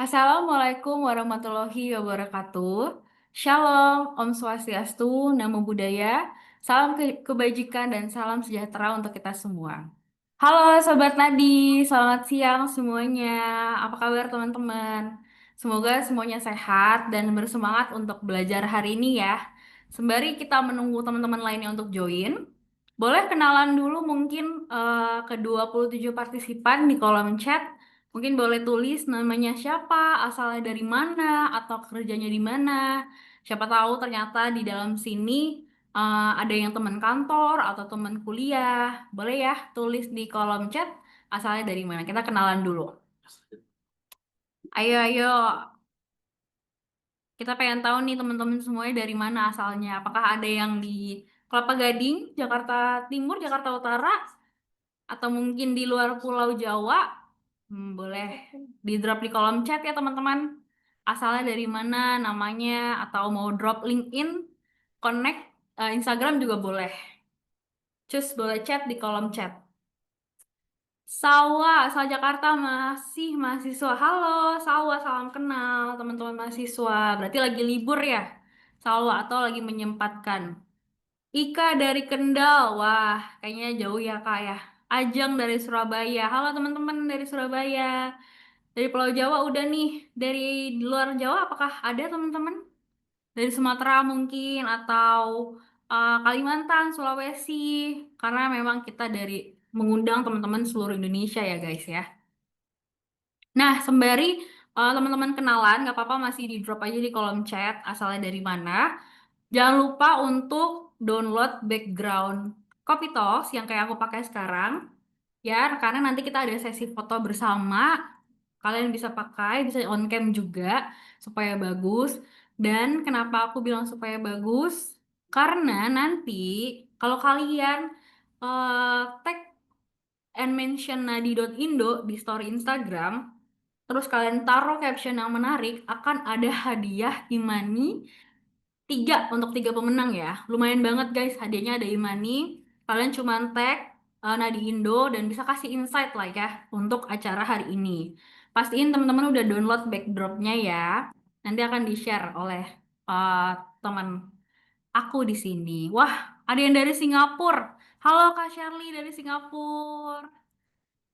Assalamualaikum warahmatullahi wabarakatuh. Shalom, Om Swastiastu, Namo Buddhaya, salam kebajikan dan salam sejahtera untuk kita semua. Halo Sobat Nadi, selamat siang semuanya. Apa kabar teman-teman? Semoga semuanya sehat dan bersemangat untuk belajar hari ini ya. Sembari kita menunggu teman-teman lainnya untuk join, boleh kenalan dulu mungkin ke 27 partisipan di kolom chat. Mungkin boleh tulis namanya siapa, asalnya dari mana, atau kerjanya di mana. Siapa tahu ternyata di dalam sini ada yang teman kantor atau teman kuliah. Boleh ya tulis di kolom chat asalnya dari mana. Kita kenalan dulu. Ayo, ayo. Kita pengen tahu nih teman-teman semuanya dari mana asalnya. Apakah ada yang di Kelapa Gading, Jakarta Timur, Jakarta Utara, atau mungkin di luar Pulau Jawa? Boleh di drop di kolom chat ya teman-teman. Asalnya dari mana, namanya, atau mau drop LinkedIn, connect, Instagram juga boleh. Cus boleh chat di kolom chat. Sawa, asal Jakarta masih mahasiswa. Halo, Sawa, salam kenal teman-teman mahasiswa. Berarti lagi libur ya, Sawa, atau lagi menyempatkan. Ika dari Kendal, wah, kayaknya jauh ya Kak ya. Ajeng dari Surabaya. Halo teman-teman dari Surabaya. Dari Pulau Jawa udah nih. Dari luar Jawa apakah ada teman-teman? Dari Sumatera mungkin atau Kalimantan, Sulawesi. Karena memang kita dari mengundang teman-teman seluruh Indonesia ya guys ya. Nah, sembari teman-teman kenalan, nggak apa-apa masih di drop aja di kolom chat asalnya dari mana. Jangan lupa untuk download background Copy Talks yang kayak aku pakai sekarang. Ya, karena nanti kita ada sesi foto bersama. Kalian bisa pakai, bisa on cam juga supaya bagus. Dan kenapa aku bilang supaya bagus? Karena nanti kalau kalian tag and mention nadi.indo di story Instagram, terus kalian taruh caption yang menarik, akan ada hadiah e-money untuk tiga pemenang ya. Lumayan banget guys, hadiahnya ada e-money. Kalian cuma tag Nadi Indo dan bisa kasih insight lah ya untuk acara hari ini. Pastiin teman-teman udah download backdropnya ya. Nanti akan di-share oleh uh, teman aku di sini. Wah, ada yang dari Singapura. Halo Kak Shirley dari Singapura.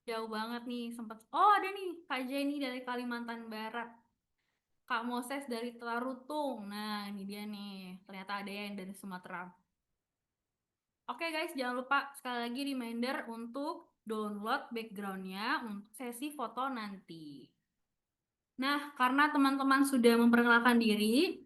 Jauh banget nih, sempat. Oh, ada nih Kak Jenny dari Kalimantan Barat. Kak Moses dari Telarutung. Nah, ini dia nih. Ternyata ada yang dari Sumatera. Oke guys, jangan lupa sekali lagi reminder untuk download backgroundnya untuk sesi foto nanti. Nah, karena teman-teman sudah memperkenalkan diri,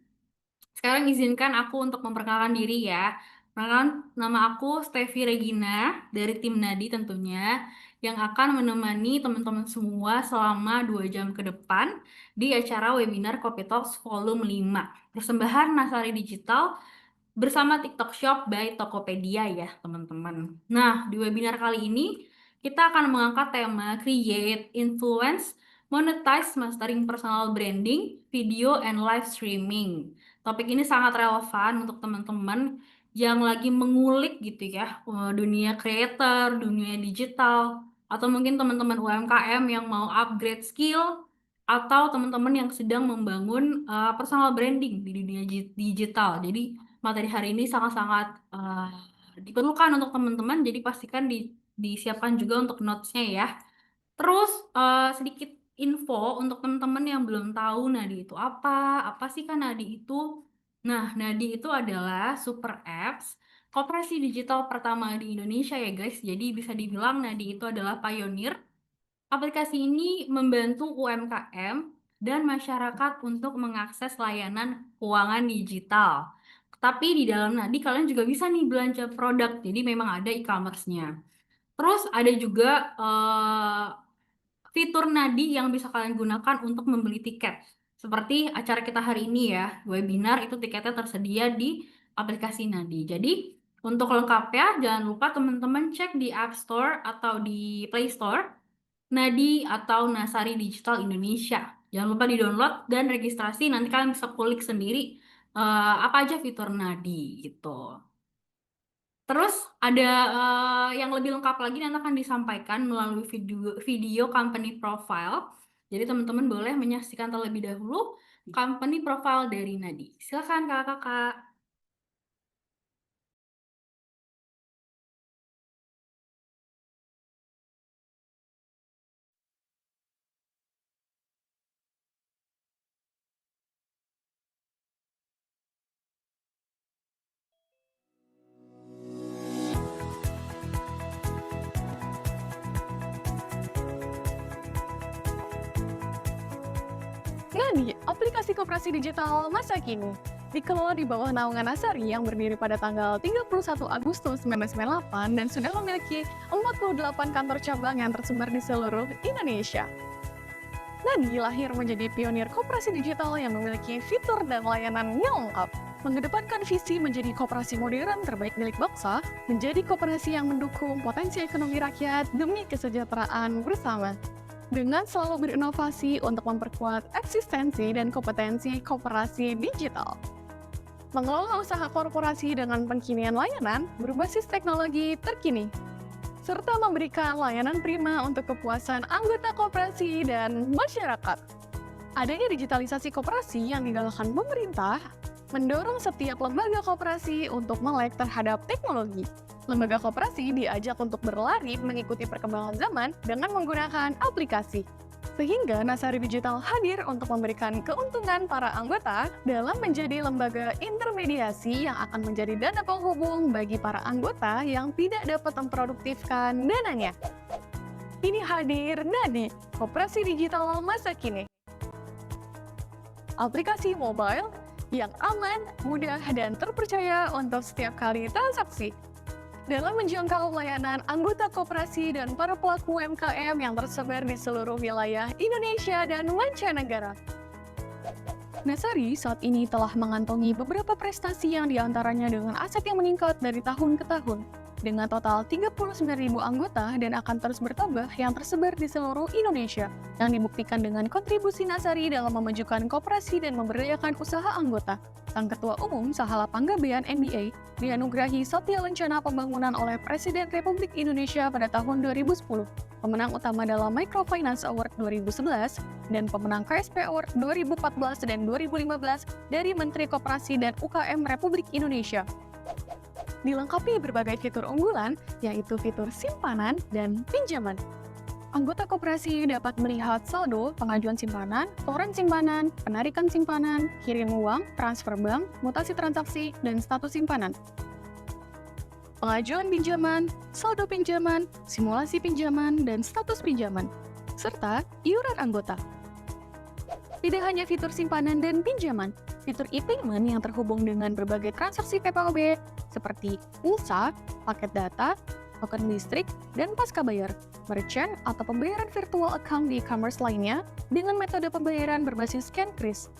sekarang izinkan aku untuk memperkenalkan diri ya. Perkenalkan, nama aku Stevi Regina dari tim Nadi tentunya yang akan menemani teman-teman semua selama 2 jam ke depan di acara webinar Kopi Talks Volume 5. Persembahan Nasari Digital bersama TikTok Shop by Tokopedia ya teman-teman. Nah, di webinar kali ini kita akan mengangkat tema Create, Influence, Monetize, Mastering Personal Branding, Video, and Live Streaming. Topik ini sangat relevan untuk teman-teman yang lagi mengulik gitu ya, dunia creator, dunia digital, atau mungkin teman-teman UMKM yang mau upgrade skill, atau teman-teman yang sedang membangun personal branding di dunia digital. Jadi materi hari ini sangat-sangat diperlukan untuk teman-teman, jadi pastikan disiapkan juga untuk notes-nya ya. Terus sedikit info untuk teman-teman yang belum tahu Nadi itu apa sih kan Nadi itu? Nah, Nadi itu adalah super apps koperasi digital pertama di Indonesia ya guys. Jadi bisa dibilang Nadi itu adalah pionir Aplikasi ini membantu UMKM dan masyarakat untuk mengakses layanan keuangan digital. Tapi di dalam Nadi kalian juga bisa nih belanja produk, jadi memang ada e-commerce-nya. Terus ada juga fitur Nadi yang bisa kalian gunakan untuk membeli tiket. Seperti acara kita hari ini ya, webinar itu tiketnya tersedia di aplikasi Nadi. Jadi untuk lengkapnya jangan lupa teman-teman cek di App Store atau di Play Store Nadi atau Nasari Digital Indonesia. Jangan lupa di-download dan registrasi, nanti kalian bisa kulik sendiri apa aja fitur Nadi gitu. Terus ada yang lebih lengkap lagi nanti akan disampaikan melalui video, video company profile. Jadi teman-teman boleh menyaksikan terlebih dahulu company profile dari Nadi. Silakan kakak-kakak. Nadi, aplikasi koperasi digital masa kini, dikelola di bawah naungan Nasari yang berdiri pada tanggal 31 Agustus 1998 dan sudah memiliki 48 kantor cabang yang tersebar di seluruh Indonesia. Nadi lahir menjadi pionir koperasi digital yang memiliki fitur dan layanan yang lengkap, mengedepankan visi menjadi koperasi modern terbaik milik bangsa, menjadi koperasi yang mendukung potensi ekonomi rakyat demi kesejahteraan bersama. Dengan selalu berinovasi untuk memperkuat eksistensi dan kompetensi koperasi digital. Mengelola usaha korporasi dengan pengkinian layanan berbasis teknologi terkini, serta memberikan layanan prima untuk kepuasan anggota koperasi dan masyarakat. Adanya digitalisasi koperasi yang digalakkan pemerintah mendorong setiap lembaga koperasi untuk melek terhadap teknologi. Lembaga koperasi diajak untuk berlari mengikuti perkembangan zaman dengan menggunakan aplikasi. Sehingga Nasari Digital hadir untuk memberikan keuntungan para anggota dalam menjadi lembaga intermediasi yang akan menjadi dana penghubung bagi para anggota yang tidak dapat memproduktifkan dananya. Ini hadir Nadi, koperasi digital masa kini. Aplikasi mobile yang aman, mudah, dan terpercaya untuk setiap kali transaksi. Dalam menjangkau layanan anggota koperasi dan para pelaku UMKM yang tersebar di seluruh wilayah Indonesia dan mancanegara. Nasari saat ini telah mengantongi beberapa prestasi yang diantaranya dengan aset yang meningkat dari tahun ke tahun, dengan total 39.000 anggota dan akan terus bertambah yang tersebar di seluruh Indonesia, yang dibuktikan dengan kontribusi Nasari dalam memajukan koperasi dan memberdayakan usaha anggota. Sang Ketua Umum Sahala Panggabean MBA dianugerahi Satya Lencana Pembangunan oleh Presiden Republik Indonesia pada tahun 2010, pemenang utama dalam Microfinance Award 2011, dan pemenang KSP Award 2014 dan 2015 dari Menteri Koperasi dan UKM Republik Indonesia. Dilengkapi berbagai fitur unggulan, yaitu fitur simpanan dan pinjaman. Anggota koperasi dapat melihat saldo, pengajuan simpanan, toren simpanan, penarikan simpanan, kirim uang, transfer bank, mutasi transaksi, dan status simpanan. Pengajuan pinjaman, saldo pinjaman, simulasi pinjaman, dan status pinjaman, serta iuran anggota. Tidak hanya fitur simpanan dan pinjaman, fitur e-payment yang terhubung dengan berbagai transaksi PPOB seperti pulsa, paket data, token listrik, dan pasca bayar, merchant atau pembayaran virtual account di e-commerce lainnya dengan metode pembayaran berbasis scan kris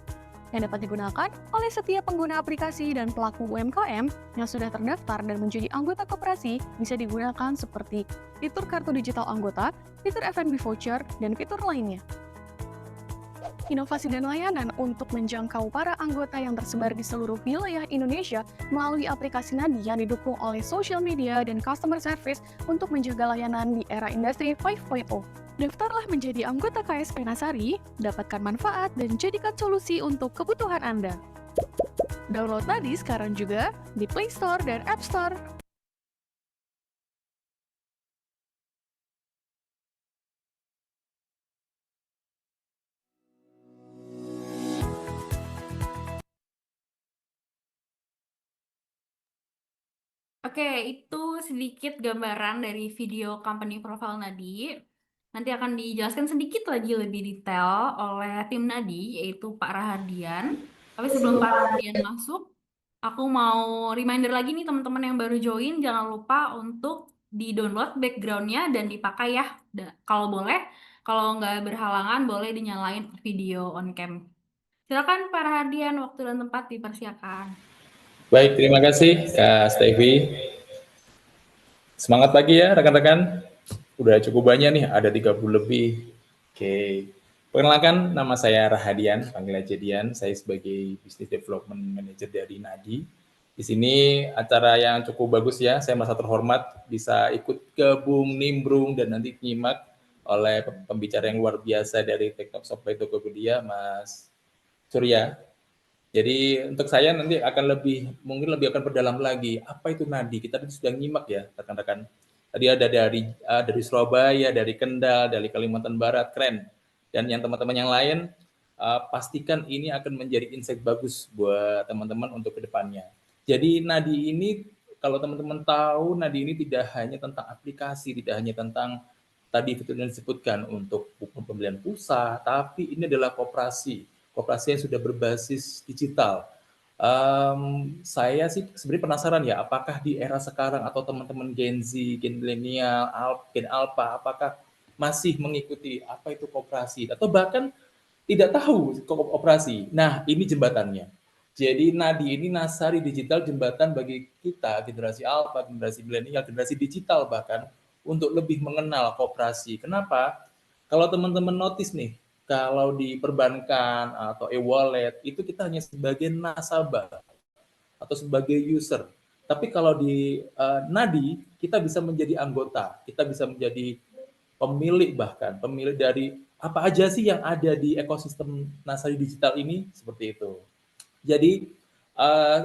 yang dapat digunakan oleh setiap pengguna aplikasi dan pelaku UMKM yang sudah terdaftar dan menjadi anggota koperasi bisa digunakan seperti fitur kartu digital anggota, fitur F&B voucher, dan fitur lainnya. Inovasi dan layanan untuk menjangkau para anggota yang tersebar di seluruh wilayah Indonesia melalui aplikasi Nadi yang didukung oleh social media dan customer service untuk menjaga layanan di era industri 5.0. Daftarlah menjadi anggota KSP Nasari, dapatkan manfaat dan jadikan solusi untuk kebutuhan Anda. Download Nadi sekarang juga di Play Store dan App Store. Oke, itu sedikit gambaran dari video company profile Nadi. Nanti akan dijelaskan sedikit lagi lebih detail oleh tim Nadi, yaitu Pak Rahardian. Tapi sebelum Pak Rahardian masuk, aku mau reminder lagi nih teman-teman yang baru join, jangan lupa untuk di-download backgroundnya dan dipakai ya. Kalau boleh, kalau nggak berhalangan, boleh dinyalain video on cam. Silakan Pak Rahardian, waktu dan tempat dipersiapkan. Baik, terima kasih Kak Stevi. Semangat pagi ya rekan-rekan. Udah cukup banyak nih, ada 30 lebih. Oke. Perkenalkan, nama saya Rahadian, panggil aja Dian. Saya sebagai Business Development Manager dari Nadi. Di sini acara yang cukup bagus ya, saya merasa terhormat bisa ikut gabung, nimbrung, dan nanti nyimak oleh pembicara yang luar biasa dari Tektok Software Tokopedia, Mas Surya. Jadi untuk saya nanti akan mungkin lebih akan berdalam lagi. Apa itu nadi? Kita tadi sudah nyimak ya, rekan-rekan. Tadi ada dari Surabaya, dari Kendal, dari Kalimantan Barat, keren. Dan yang teman-teman yang lain, pastikan ini akan menjadi insight bagus buat teman-teman untuk kedepannya. Jadi nadi ini, kalau teman-teman tahu, nadi ini tidak hanya tentang aplikasi, tidak hanya tentang tadi fitur yang disebutkan untuk pembelian pulsa, tapi ini adalah koperasi yang sudah berbasis digital. Saya sih sebenarnya penasaran ya, apakah di era sekarang atau teman-teman Gen Z, Gen Milenial, Gen Alpha, apakah masih mengikuti apa itu koperasi atau bahkan tidak tahu koperasi. Nah, ini jembatannya. Jadi Nadi ini Nasari Digital, jembatan bagi kita generasi Alpha, generasi Milenial, generasi digital bahkan untuk lebih mengenal koperasi. Kenapa? Kalau teman-teman notice nih, kalau di perbankan atau e-wallet itu kita hanya sebagai nasabah atau sebagai user. Tapi kalau di Nadi kita bisa menjadi anggota, kita bisa menjadi pemilik bahkan pemilik dari apa aja sih yang ada di ekosistem Nasari Digital ini seperti itu. Jadi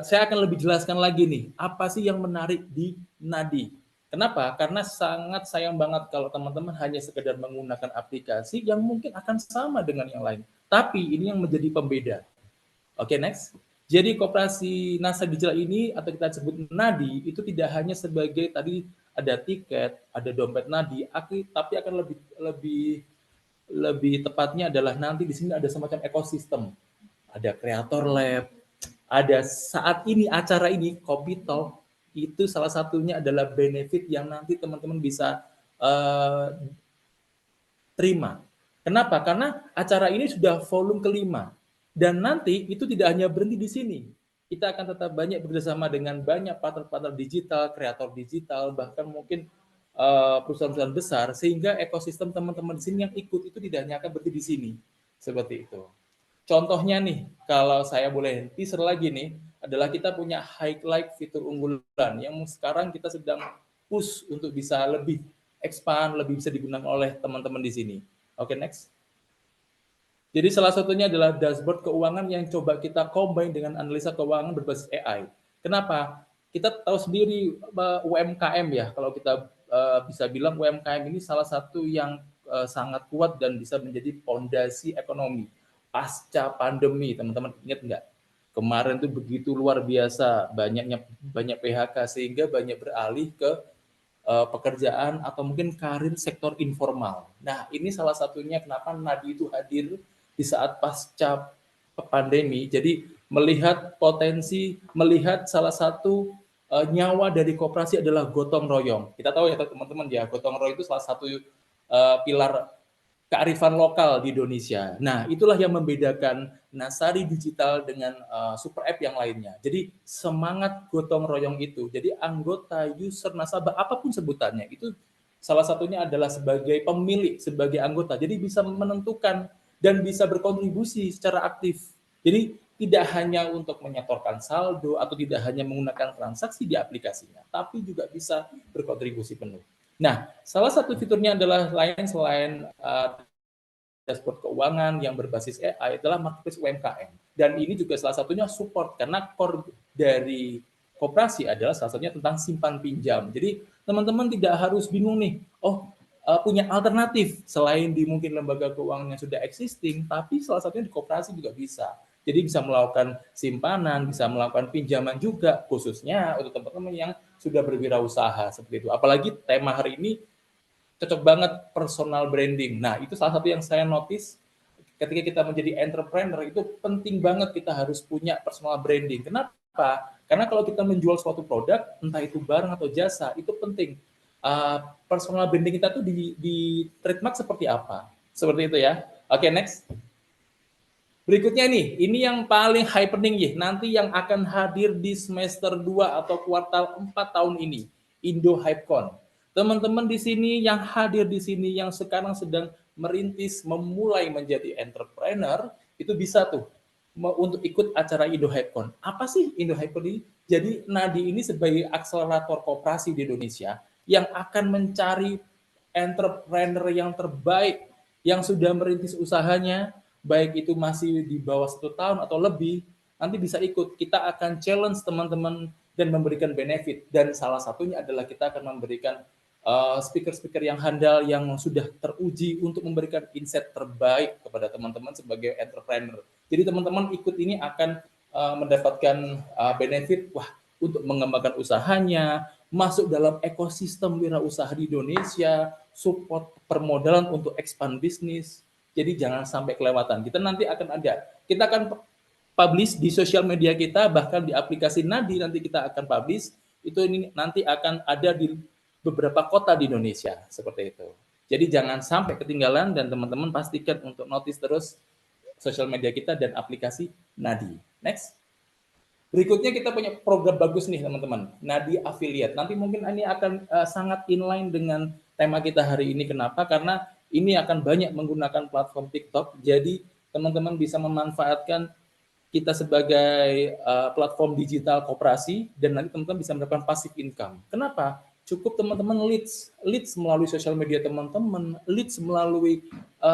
saya akan lebih jelaskan lagi nih, apa sih yang menarik di Nadi. Kenapa? Karena sangat sayang banget kalau teman-teman hanya sekedar menggunakan aplikasi yang mungkin akan sama dengan yang lain. Tapi ini yang menjadi pembeda. Oke, next. Jadi koperasi NASA Digital ini atau kita sebut Nadi itu tidak hanya sebagai tadi ada tiket, ada dompet Nadi, tapi akan lebih tepatnya adalah nanti di sini ada semacam ekosistem. Ada kreator lab, ada saat ini acara ini Kopi Talk itu salah satunya adalah benefit yang nanti teman-teman bisa terima. Kenapa? Karena acara ini sudah volume kelima. Dan nanti itu tidak hanya berhenti di sini. Kita akan tetap banyak bekerjasama dengan banyak partner-partner digital, kreator digital, bahkan mungkin perusahaan-perusahaan besar, sehingga ekosistem teman-teman di sini yang ikut itu tidak hanya akan berhenti di sini. Seperti itu. Contohnya nih, kalau saya boleh teaser lagi nih, adalah kita punya highlight fitur unggulan yang sekarang kita sedang push untuk bisa lebih expand, lebih bisa digunakan oleh teman-teman di sini. Oke, next. Jadi salah satunya adalah dashboard keuangan yang coba kita combine dengan analisa keuangan berbasis AI. Kenapa? Kita tahu sendiri UMKM ya, kalau kita bisa bilang UMKM ini salah satu yang sangat kuat dan bisa menjadi fondasi ekonomi pasca pandemi. Teman-teman ingat nggak? Kemarin itu begitu luar biasa, banyak PHK sehingga banyak beralih ke pekerjaan atau mungkin karir sektor informal. Nah, ini salah satunya kenapa Nadi itu hadir di saat pasca pandemi. Jadi melihat potensi, melihat salah satu nyawa dari koperasi adalah gotong royong. Kita tahu ya teman-teman ya, gotong royong itu salah satu pilar kearifan lokal di Indonesia. Nah, itulah yang membedakan Nasari Digital dengan super app yang lainnya. Jadi semangat gotong royong itu. Jadi anggota, user, nasabah, apapun sebutannya, itu salah satunya adalah sebagai pemilik, sebagai anggota. Jadi bisa menentukan dan bisa berkontribusi secara aktif. Jadi tidak hanya untuk menyetorkan saldo atau tidak hanya menggunakan transaksi di aplikasinya, tapi juga bisa berkontribusi penuh. Nah, salah satu fiturnya adalah lain selain dashboard keuangan yang berbasis AI adalah marketplace UMKM. Dan ini juga salah satunya support karena core dari koperasi adalah salah satunya tentang simpan pinjam. Jadi teman-teman tidak harus bingung nih, punya alternatif selain di mungkin lembaga keuangan yang sudah existing, tapi salah satunya di koperasi juga bisa. Jadi bisa melakukan simpanan, bisa melakukan pinjaman juga, khususnya untuk teman-teman yang sudah berwirausaha seperti itu. Apalagi tema hari ini cocok banget personal branding. Nah, itu salah satu yang saya notice ketika kita menjadi entrepreneur itu penting banget kita harus punya personal branding. Kenapa? Karena kalau kita menjual suatu produk, entah itu barang atau jasa, itu penting. Personal branding kita tuh di trademark seperti apa? Seperti itu ya. Oke, next. Berikutnya nih, ini yang paling happening ya, nanti yang akan hadir di semester 2 atau kuartal 4 tahun ini, Indo HypeCon. Teman-teman di sini yang hadir di sini yang sekarang sedang merintis memulai menjadi entrepreneur, itu bisa tuh untuk ikut acara Indo HypeCon. Apa sih Indo HypeCon ini? Jadi Nadi ini sebagai akselerator koperasi di Indonesia yang akan mencari entrepreneur yang terbaik yang sudah merintis usahanya, baik itu masih di bawah 1 tahun atau lebih, nanti bisa ikut. Kita akan challenge teman-teman dan memberikan benefit. Dan salah satunya adalah kita akan memberikan speaker-speaker yang handal yang sudah teruji untuk memberikan insight terbaik kepada teman-teman sebagai entrepreneur. Jadi teman-teman ikut ini akan mendapatkan benefit wah untuk mengembangkan usahanya, masuk dalam ekosistem wirausaha di Indonesia, support permodalan untuk expand bisnis. Jadi jangan sampai kelewatan. Kita akan publish di sosial media kita, bahkan di aplikasi Nadi nanti kita akan publish. Itu ini nanti akan ada di beberapa kota di Indonesia seperti itu. Jadi jangan sampai ketinggalan dan teman-teman pastikan untuk notice terus sosial media kita dan aplikasi Nadi. Next. Berikutnya kita punya program bagus nih teman-teman, Nadi Affiliate. Nanti mungkin ini akan sangat inline dengan tema kita hari ini. Kenapa? Karena ini akan banyak menggunakan platform TikTok. Jadi teman-teman bisa memanfaatkan kita sebagai platform digital koperasi dan nanti teman-teman bisa mendapatkan passive income. Kenapa? Cukup teman-teman leads melalui sosial media teman-teman, leads melalui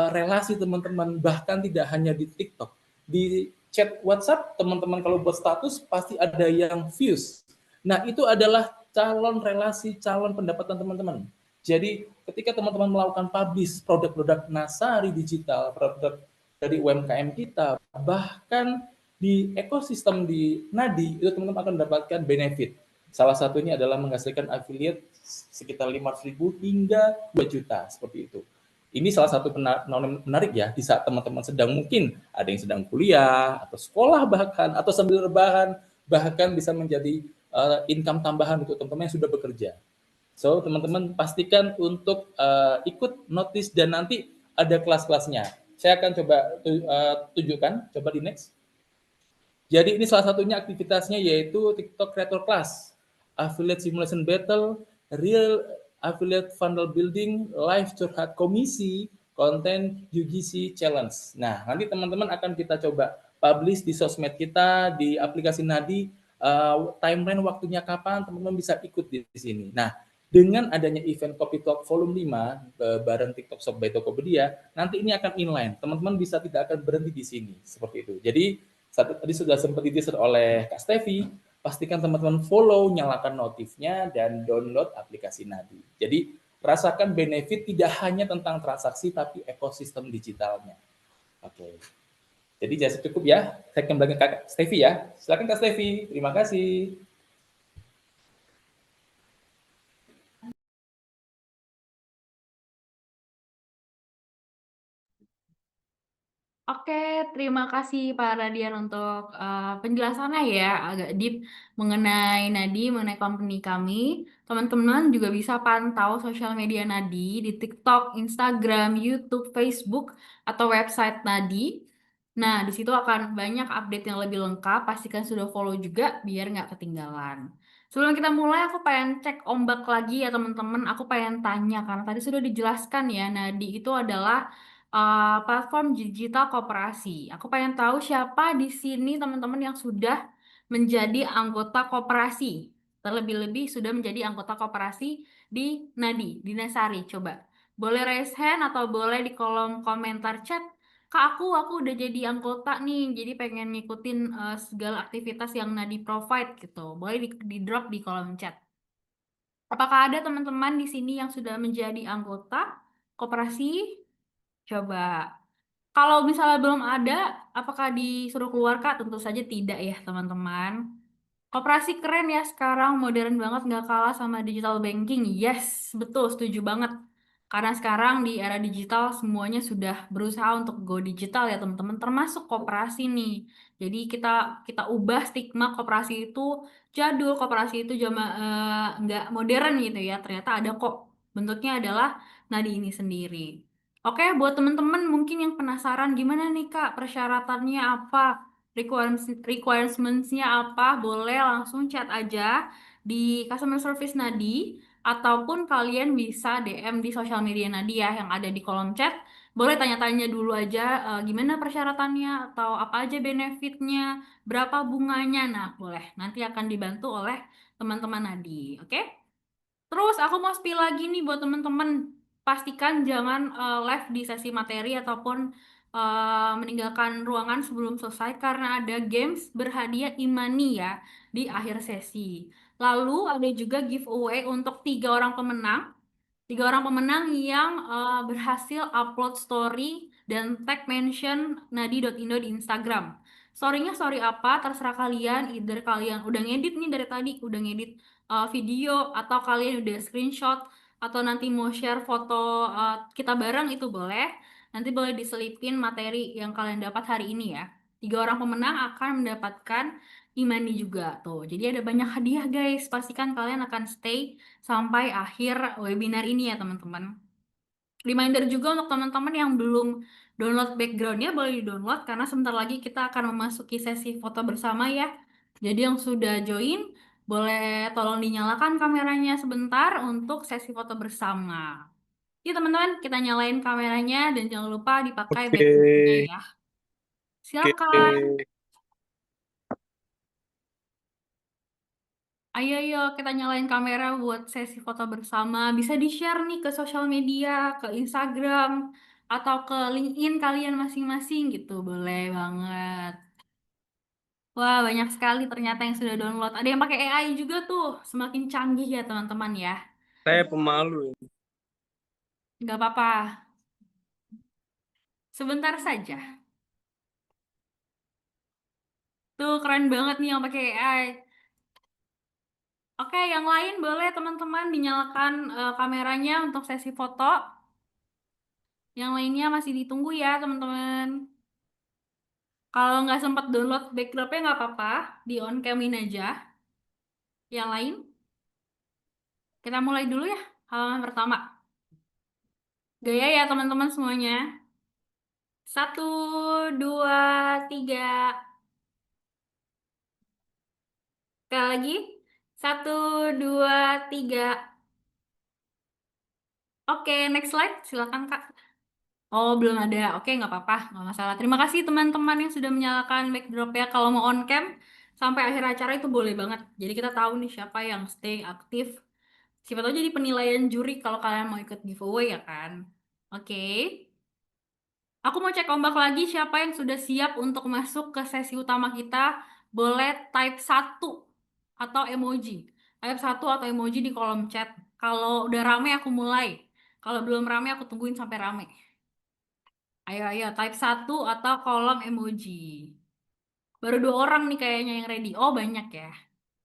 relasi teman-teman, bahkan tidak hanya di TikTok, di chat WhatsApp teman-teman kalau buat status pasti ada yang views. Nah, itu adalah calon relasi, calon pendapatan teman-teman. Jadi, ketika teman-teman melakukan publish produk-produk Nasari digital, produk dari UMKM kita, bahkan di ekosistem di Nadi, itu teman-teman akan mendapatkan benefit. Salah satunya adalah menghasilkan affiliate sekitar 500.000 hingga 2 juta, seperti itu. Ini salah satu menarik ya, di saat teman-teman sedang mungkin ada yang sedang kuliah, atau sekolah bahkan, atau sambil rebahan, bahkan bisa menjadi income tambahan untuk teman-teman yang sudah bekerja. So, teman-teman pastikan untuk ikut notice dan nanti ada kelas-kelasnya. Saya akan coba tunjukkan, coba di next. Jadi ini salah satunya aktivitasnya yaitu TikTok Creator Class, Affiliate Simulation Battle, Real Affiliate Funnel Building, Live Curhat Komisi, Content UGC Challenge. Nah, nanti teman-teman akan kita coba publish di sosmed kita, di aplikasi Nadi, timeline waktunya kapan, teman-teman bisa ikut di sini. Nah, dengan adanya event Copy Talk Volume 5 bareng TikTok Shop by Tokopedia, nanti ini akan inline. Teman-teman bisa tidak akan berhenti di sini, seperti itu. Jadi, tadi sudah sempat di-teaser oleh Kak Stevi, pastikan teman-teman follow, nyalakan notifnya, dan download aplikasi Nadi. Jadi, rasakan benefit tidak hanya tentang transaksi, tapi ekosistem digitalnya. Oke. Jadi, jasa cukup ya. Saya kembali ke Kak Stevi ya. Silakan Kak Stevi. Terima kasih. Oke, terima kasih Pak Radian untuk penjelasannya ya, agak deep mengenai Nadi, mengenai company kami. Teman-teman juga bisa pantau sosial media Nadi di TikTok, Instagram, YouTube, Facebook, atau website Nadi. Nah, di situ akan banyak update yang lebih lengkap. Pastikan sudah follow juga biar nggak ketinggalan. Sebelum kita mulai, aku pengen cek ombak lagi ya teman-teman. Aku pengen tanya, karena tadi sudah dijelaskan ya, Nadi itu adalah platform digital koperasi. Aku pengen tahu siapa di sini teman-teman yang sudah menjadi anggota koperasi. Terlebih-lebih sudah menjadi anggota koperasi di Nadi, di Nasari. Coba. Boleh raise hand atau boleh di kolom komentar chat. Kak, aku udah jadi anggota nih, jadi pengen ngikutin segala aktivitas yang Nadi provide gitu. Boleh di drop di kolom chat. Apakah ada teman-teman di sini yang sudah menjadi anggota koperasi? Coba. Kalau misalnya belum ada, apakah disuruh keluar Kak? Tentu saja tidak ya teman-teman. Koperasi keren ya sekarang, modern banget, nggak kalah sama digital banking. Yes, betul, setuju banget. Karena sekarang di era digital semuanya sudah berusaha untuk go digital ya teman-teman, termasuk koperasi nih. Jadi kita kita ubah stigma koperasi itu jadul, koperasi itu nggak modern gitu ya. Ternyata ada kok, bentuknya adalah nadi ini sendiri. Oke, buat teman-teman mungkin yang penasaran gimana nih Kak persyaratannya apa, requirements-nya apa, boleh langsung chat aja di customer service Nadi ataupun kalian bisa DM di sosial media Nadia yang ada di kolom chat. Boleh tanya-tanya dulu aja gimana persyaratannya atau apa aja benefitnya, berapa bunganya. Nah, boleh. Nanti akan dibantu oleh teman-teman Nadi. Oke? Terus aku mau spill lagi nih buat teman-teman. Pastikan jangan live di sesi materi ataupun meninggalkan ruangan sebelum selesai karena ada games berhadiah e-money ya di akhir sesi. Lalu ada juga giveaway untuk 3 orang pemenang. 3 orang pemenang yang berhasil upload story dan tag mention nadi.indo di Instagram. Story-nya story apa, terserah kalian. Either kalian udah ngedit nih dari tadi, udah ngedit video, atau kalian udah screenshot, atau nanti mau share foto kita bareng itu boleh. Nanti boleh diselipin materi yang kalian dapat hari ini ya. 3 orang pemenang akan mendapatkan e-money juga tuh. Jadi ada banyak hadiah guys. Pastikan kalian akan stay sampai akhir webinar ini ya teman-teman. Reminder juga untuk teman-teman yang belum download backgroundnya boleh di-download karena sebentar lagi kita akan memasuki sesi foto bersama ya. Jadi yang sudah join boleh tolong dinyalakan kameranya sebentar untuk sesi foto bersama. Ya teman-teman, kita nyalain kameranya dan jangan lupa dipakai Oke, backgroundnya ya. Silakan. oke. Ayo kita nyalain kamera buat sesi foto bersama. Bisa di-share nih ke sosial media, ke Instagram, atau ke LinkedIn kalian masing-masing gitu. Boleh banget. Wah, banyak sekali ternyata yang sudah download. Ada yang pakai AI juga tuh. Semakin canggih ya teman-teman ya. Saya pemalu. Nggak apa-apa. Sebentar saja. Tuh, keren banget nih yang pakai AI. Oke, yang lain boleh teman-teman dinyalakan kameranya untuk sesi foto. Yang lainnya masih ditunggu ya teman-teman. Kalau nggak sempat download backdropnya nggak apa-apa, di on camin aja. Yang lain, kita mulai dulu ya. Halaman pertama. Gaya ya teman-teman semuanya. 1, 2, 3. Sekali lagi. 1, 2, 3. Oke, next slide. Silakan Kak. Oh, belum ada. Oke, nggak apa-apa. Nggak masalah. Terima kasih teman-teman yang sudah menyalakan backdrop ya. Kalau mau on cam, sampai akhir acara itu boleh banget. Jadi kita tahu nih siapa yang stay aktif. Siapa tahu jadi penilaian juri kalau kalian mau ikut giveaway ya kan. Oke. Aku mau cek ombak lagi siapa yang sudah siap untuk masuk ke sesi utama kita. Boleh type 1 atau emoji. Type 1 atau emoji di kolom chat. Kalau udah rame aku mulai. Kalau belum rame aku tungguin sampai rame. Ayo type 1 atau kolom emoji. Baru 2 orang nih kayaknya yang ready. Oh banyak ya.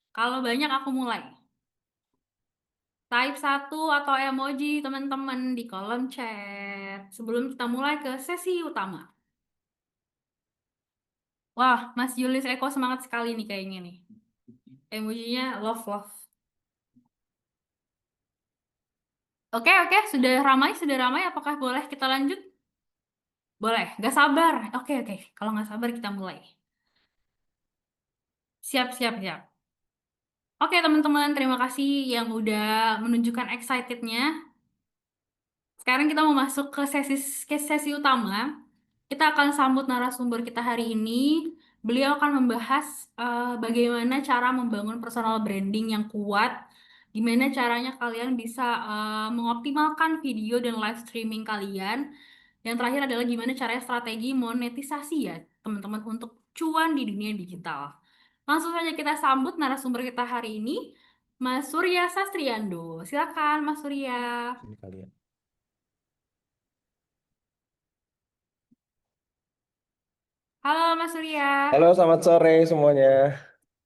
Kalau banyak aku mulai. Type 1 atau emoji teman-teman di kolom chat sebelum kita mulai ke sesi utama. Wah, Mas Julius Eko semangat sekali nih kayaknya nih. Emojinya love. Oke, sudah ramai. Apakah boleh kita lanjut? Boleh, gak sabar. Oke. Kalau nggak sabar kita mulai. Siap. Oke teman-teman, terima kasih yang udah menunjukkan excitednya. Sekarang kita mau masuk ke sesi utama. Kita akan sambut narasumber kita hari ini. Beliau akan membahas bagaimana cara membangun personal branding yang kuat, gimana caranya kalian bisa mengoptimalkan video dan live streaming kalian. Yang terakhir adalah gimana caranya strategi monetisasi ya, teman-teman, untuk cuan di dunia digital. Langsung saja kita sambut narasumber kita hari ini, Mas Surya Sastriando. Silakan, Mas Surya. Ini kalian. Halo, Mas Surya. Halo, selamat sore semuanya.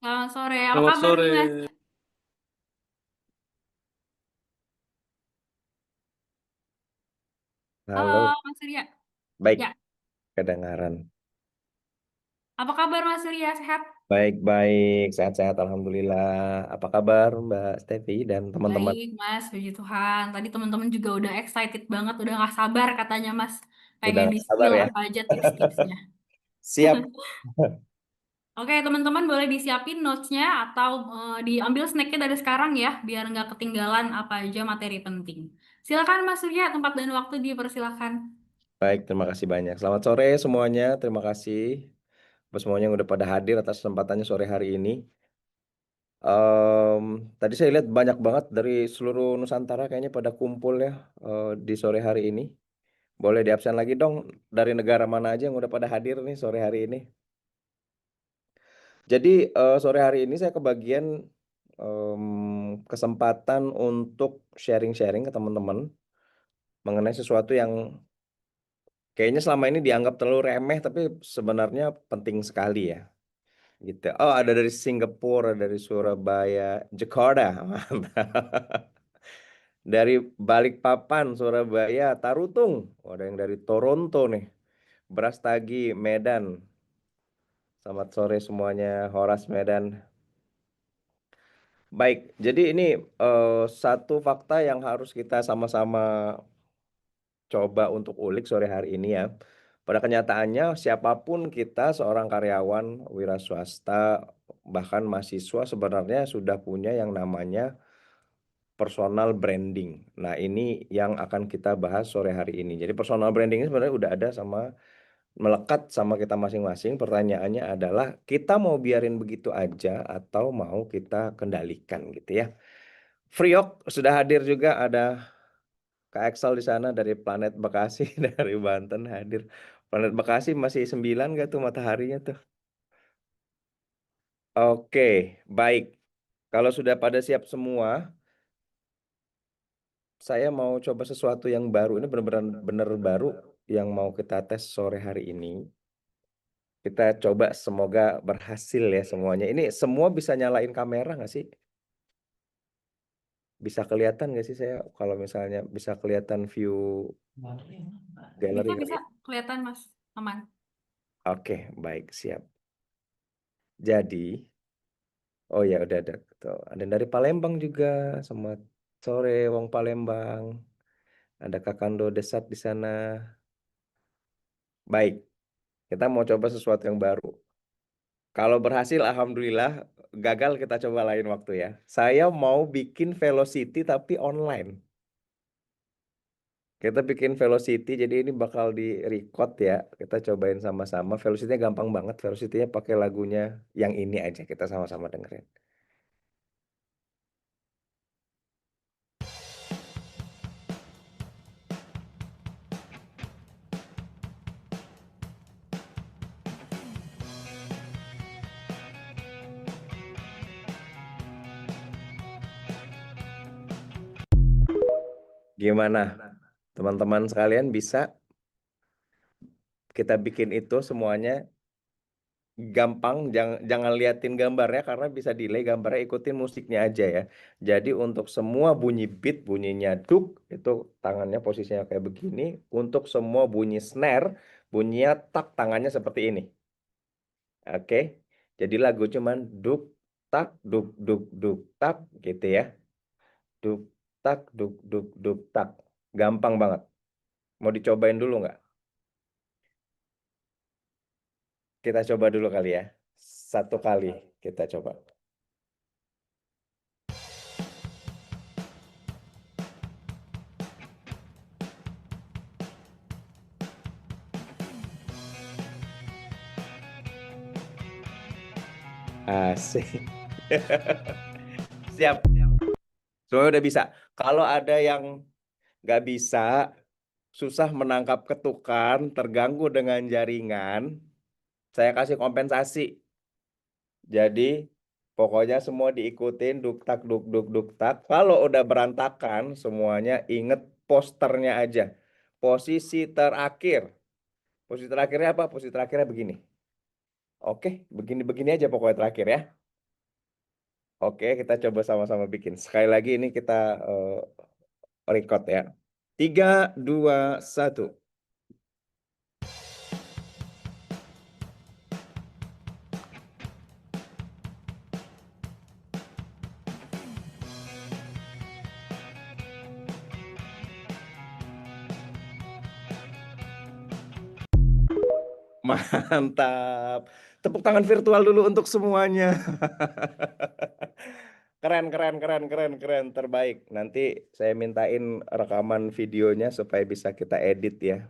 Selamat sore. Apa Selamat kabar sore. nih, Mas? 。 Mas. 。 。 Oke, 。 。 。 。 。 。 。 。 。 oke.。 . 。 Sudah ramai. 。 Sudah ramai. Apakah boleh kita lanjut? 。 Boleh. Halo, Halo, Mas Surya. baik Ya, kedengaran. apa kabar Mas Surya? Sehat? Baik-baik, sehat-sehat, Alhamdulillah. Apa kabar Mbak Stevi dan teman-teman? Baik, Mas. Puji Tuhan. Tadi teman-teman juga udah excited banget, udah gak sabar katanya, Mas. Udah Pengen nggak sabar di-spill ya? apa aja tips-tipsnya. Siap. Oke, teman-teman boleh disiapin notes-nya atau diambil snack-nya dari sekarang ya, biar nggak ketinggalan apa aja materi penting. Silakan Mas Surya, tempat dan waktu dipersilakan. Baik, terima kasih banyak. Selamat sore semuanya. Terima kasih buat semuanya yang udah pada hadir atas kesempatannya sore hari ini. Em, Tadi saya lihat banyak banget dari seluruh Nusantara kayaknya pada kumpul ya di sore hari ini. Boleh diabsen lagi dong dari negara mana aja yang udah pada hadir nih sore hari ini. Jadi sore hari ini saya kebagian kesempatan untuk sharing-sharing ke teman-teman mengenai sesuatu yang kayaknya selama ini dianggap terlalu remeh tapi sebenarnya penting sekali ya. Gitu. Oh, ada dari Singapura, ada dari Surabaya, Jakarta, mantap. Dari Balikpapan, Surabaya, Tarutung. Oh, ada yang dari Toronto nih, Brastagi, Medan. Selamat sore semuanya, Horas Medan. Baik, jadi ini satu fakta yang harus kita sama-sama coba untuk ulik sore hari ini ya. Pada kenyataannya, siapapun kita, seorang karyawan, wira swasta, bahkan mahasiswa sebenarnya sudah punya yang namanya personal branding. Nah, ini yang akan kita bahas sore hari ini. Jadi personal branding ini sebenarnya udah ada sama melekat sama kita masing-masing. Pertanyaannya adalah kita mau biarin begitu aja atau mau kita kendalikan gitu ya. Friok sudah hadir juga, ada Kak Excel di sana dari Planet Bekasi, dari Banten hadir. Planet Bekasi masih 9 gak tuh mataharinya tuh? Oke, baik. Kalau sudah pada siap semua, saya mau coba sesuatu yang baru. Ini benar-benar benar baru yang mau kita tes sore hari ini. Kita coba semoga berhasil ya semuanya. Ini semua bisa nyalain kamera nggak sih? Bisa kelihatan nggak sih saya kalau misalnya bisa kelihatan view Bisa, gallery nggak bisa. ya? Kelihatan, Mas. Aman. Oke, baik, siap. Jadi, oh ya udah ada. Tuh, ada dari Palembang juga, sama sore Wong Palembang. Ada Kakando Desat di sana. Baik, kita mau coba sesuatu yang baru. Kalau berhasil, alhamdulillah. Gagal kita coba lain waktu ya. Saya mau bikin Velocity tapi online. Kita bikin Velocity, jadi ini bakal di record ya. Kita cobain sama-sama. Velocity-nya gampang banget. Velocity-nya pakai lagunya yang ini aja. Kita sama-sama dengerin. Gimana? Teman-teman sekalian bisa kita bikin itu semuanya gampang, jangan liatin gambarnya karena bisa delay gambarnya, ikutin musiknya aja ya. Jadi untuk semua bunyi beat, bunyinya duk, itu tangannya posisinya kayak begini. Untuk semua bunyi snare, bunyinya tak, tangannya seperti ini. Oke, jadi lagu cuman duk, duk, tak gitu ya. Duk, tak. Gampang banget. Mau dicobain dulu nggak? Kita coba dulu kali ya. Satu kali kita coba. Asik. Siap. Semua udah bisa. Kalau ada yang nggak bisa, susah menangkap ketukan, terganggu dengan jaringan, saya kasih kompensasi. Jadi pokoknya semua diikutin duk tak. Kalau udah berantakan semuanya inget posternya aja. Posisi terakhir. Posisi terakhirnya apa? Posisi terakhirnya begini. Oke, begini-begini aja pokoknya terakhir ya. Oke, kita coba sama-sama bikin. Sekali lagi ini kita record ya. 3, 2, 1. Mantap. Tepuk tangan virtual dulu untuk semuanya. Keren, keren, keren, keren, keren, terbaik. Nanti saya mintain rekaman videonya supaya bisa kita edit ya.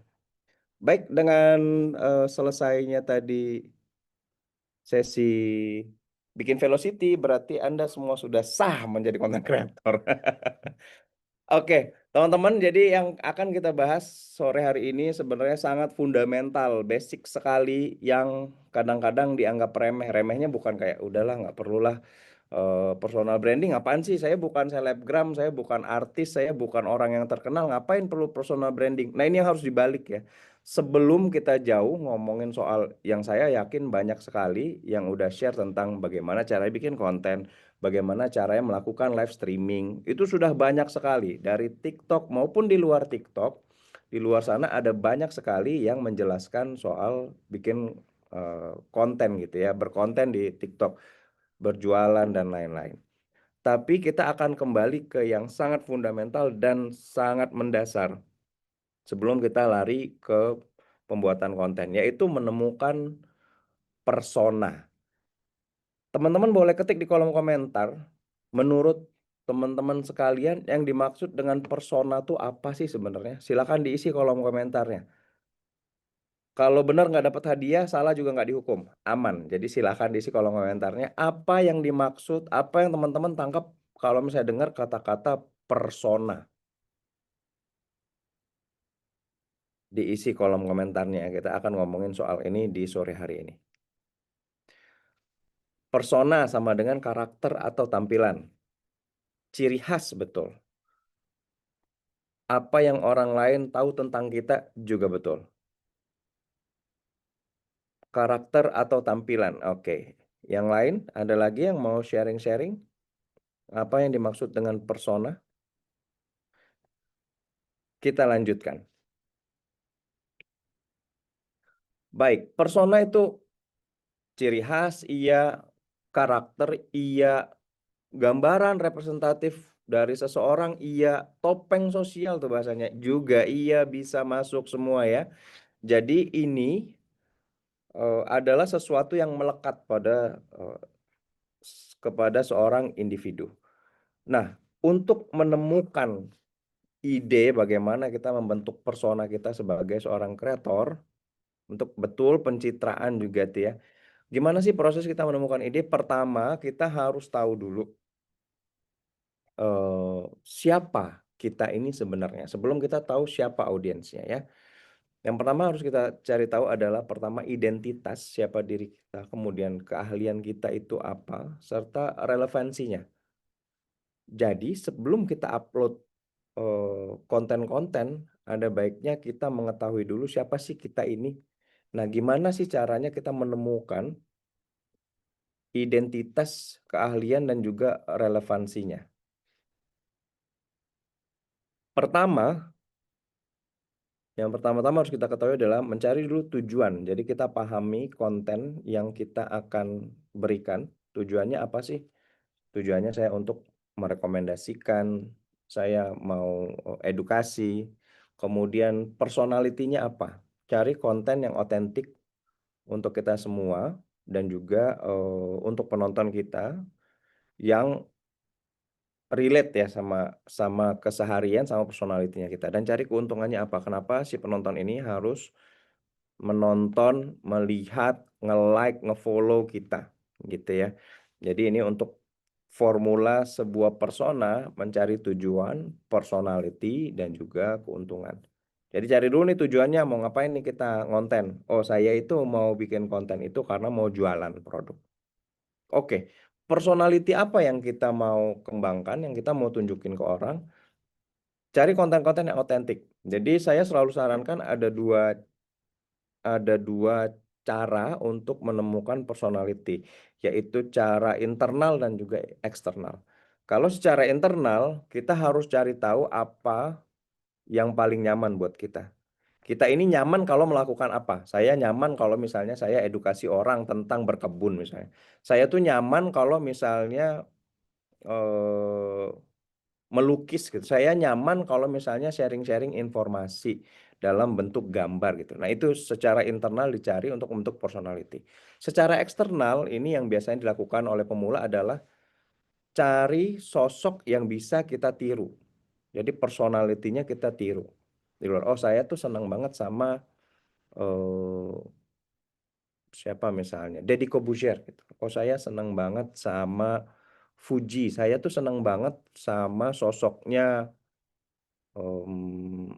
Baik, dengan selesainya tadi sesi bikin velocity, berarti Anda semua sudah sah menjadi content creator. Oke, teman-teman, jadi yang akan kita bahas sore hari ini sebenarnya sangat fundamental, basic sekali yang kadang-kadang dianggap remeh. Remehnya bukan kayak udahlah nggak perlulah personal branding, apaan sih? Saya bukan selebgram, saya bukan artis, saya bukan orang yang terkenal, ngapain perlu personal branding? Nah, ini yang harus dibalik ya. Sebelum kita jauh ngomongin soal yang saya yakin banyak sekali yang udah share tentang bagaimana cara bikin konten, bagaimana caranya melakukan live streaming. Itu sudah banyak sekali dari TikTok maupun di luar TikTok. Di luar sana ada banyak sekali yang menjelaskan soal bikin konten gitu ya, berkonten di TikTok, berjualan dan lain-lain. Tapi kita akan kembali ke yang sangat fundamental dan sangat mendasar sebelum kita lari ke pembuatan konten, yaitu menemukan persona. Teman-teman boleh ketik di kolom komentar, menurut teman-teman sekalian yang dimaksud dengan persona tuh apa sih sebenarnya? Silakan diisi kolom komentarnya. Kalau benar nggak dapat hadiah, salah juga nggak dihukum, aman. Jadi silakan diisi kolom komentarnya. Apa yang dimaksud, apa yang teman-teman tangkap kalau misalnya dengar kata-kata persona. Diisi kolom komentarnya, kita akan ngomongin soal ini di sore hari ini. Persona sama dengan karakter atau tampilan. Ciri khas betul. Apa yang orang lain tahu tentang kita juga betul. Karakter atau tampilan, oke. Yang lain, ada lagi yang mau sharing-sharing? Apa yang dimaksud dengan persona? Kita lanjutkan. Baik, persona itu ciri khas, iya. Karakter, iya. Gambaran representatif dari seseorang, iya. Topeng sosial tuh bahasanya, juga iya, bisa masuk semua ya. Jadi ini adalah sesuatu yang melekat kepada seorang individu. Nah, untuk menemukan ide bagaimana kita membentuk persona kita sebagai seorang kreator, untuk betul pencitraan juga tuh ya. Gimana sih proses kita menemukan ide? Pertama, kita harus tahu dulu siapa kita ini sebenarnya. Sebelum kita tahu siapa audiensnya ya. Yang pertama harus kita cari tahu adalah pertama identitas siapa diri kita, kemudian keahlian kita itu apa, serta relevansinya. Jadi sebelum kita upload konten-konten, ada baiknya kita mengetahui dulu siapa sih kita ini. Nah, gimana sih caranya kita menemukan identitas, keahlian, dan juga relevansinya? Yang pertama-tama harus kita ketahui adalah mencari dulu tujuan. Jadi kita pahami konten yang kita akan berikan. Tujuannya apa sih? Tujuannya saya untuk merekomendasikan, saya mau edukasi, kemudian personalitinya apa? Cari konten yang otentik untuk kita semua dan juga untuk penonton kita yang relate ya sama keseharian, sama personalitinya kita, dan cari keuntungannya apa. Kenapa si penonton ini harus menonton, melihat, nge-like, nge-follow kita gitu ya. Jadi ini untuk formula sebuah persona, mencari tujuan, personality, dan juga keuntungan. Jadi cari dulu nih tujuannya, mau ngapain nih kita ngonten. Oh, saya itu mau bikin konten itu karena mau jualan produk. Oke, personality apa yang kita mau kembangkan, yang kita mau tunjukin ke orang? Cari konten-konten yang otentik. Jadi saya selalu sarankan ada dua cara untuk menemukan personality, yaitu cara internal dan juga eksternal. Kalau secara internal, kita harus cari tahu apa yang paling nyaman buat kita. Kita ini nyaman kalau melakukan apa? Saya nyaman kalau misalnya saya edukasi orang tentang berkebun misalnya. Saya tuh nyaman kalau misalnya eh, melukis gitu. Saya nyaman kalau misalnya sharing-sharing informasi dalam bentuk gambar gitu. Nah, itu secara internal dicari untuk membentuk personality. Secara eksternal ini yang biasanya dilakukan oleh pemula adalah cari sosok yang bisa kita tiru. Jadi personality-nya kita tiru. Di luar, oh saya tuh senang banget sama eh, siapa misalnya, Deddy Corbuzier gitu. Oh saya senang banget sama Fuji. Saya tuh senang banget sama sosoknya em,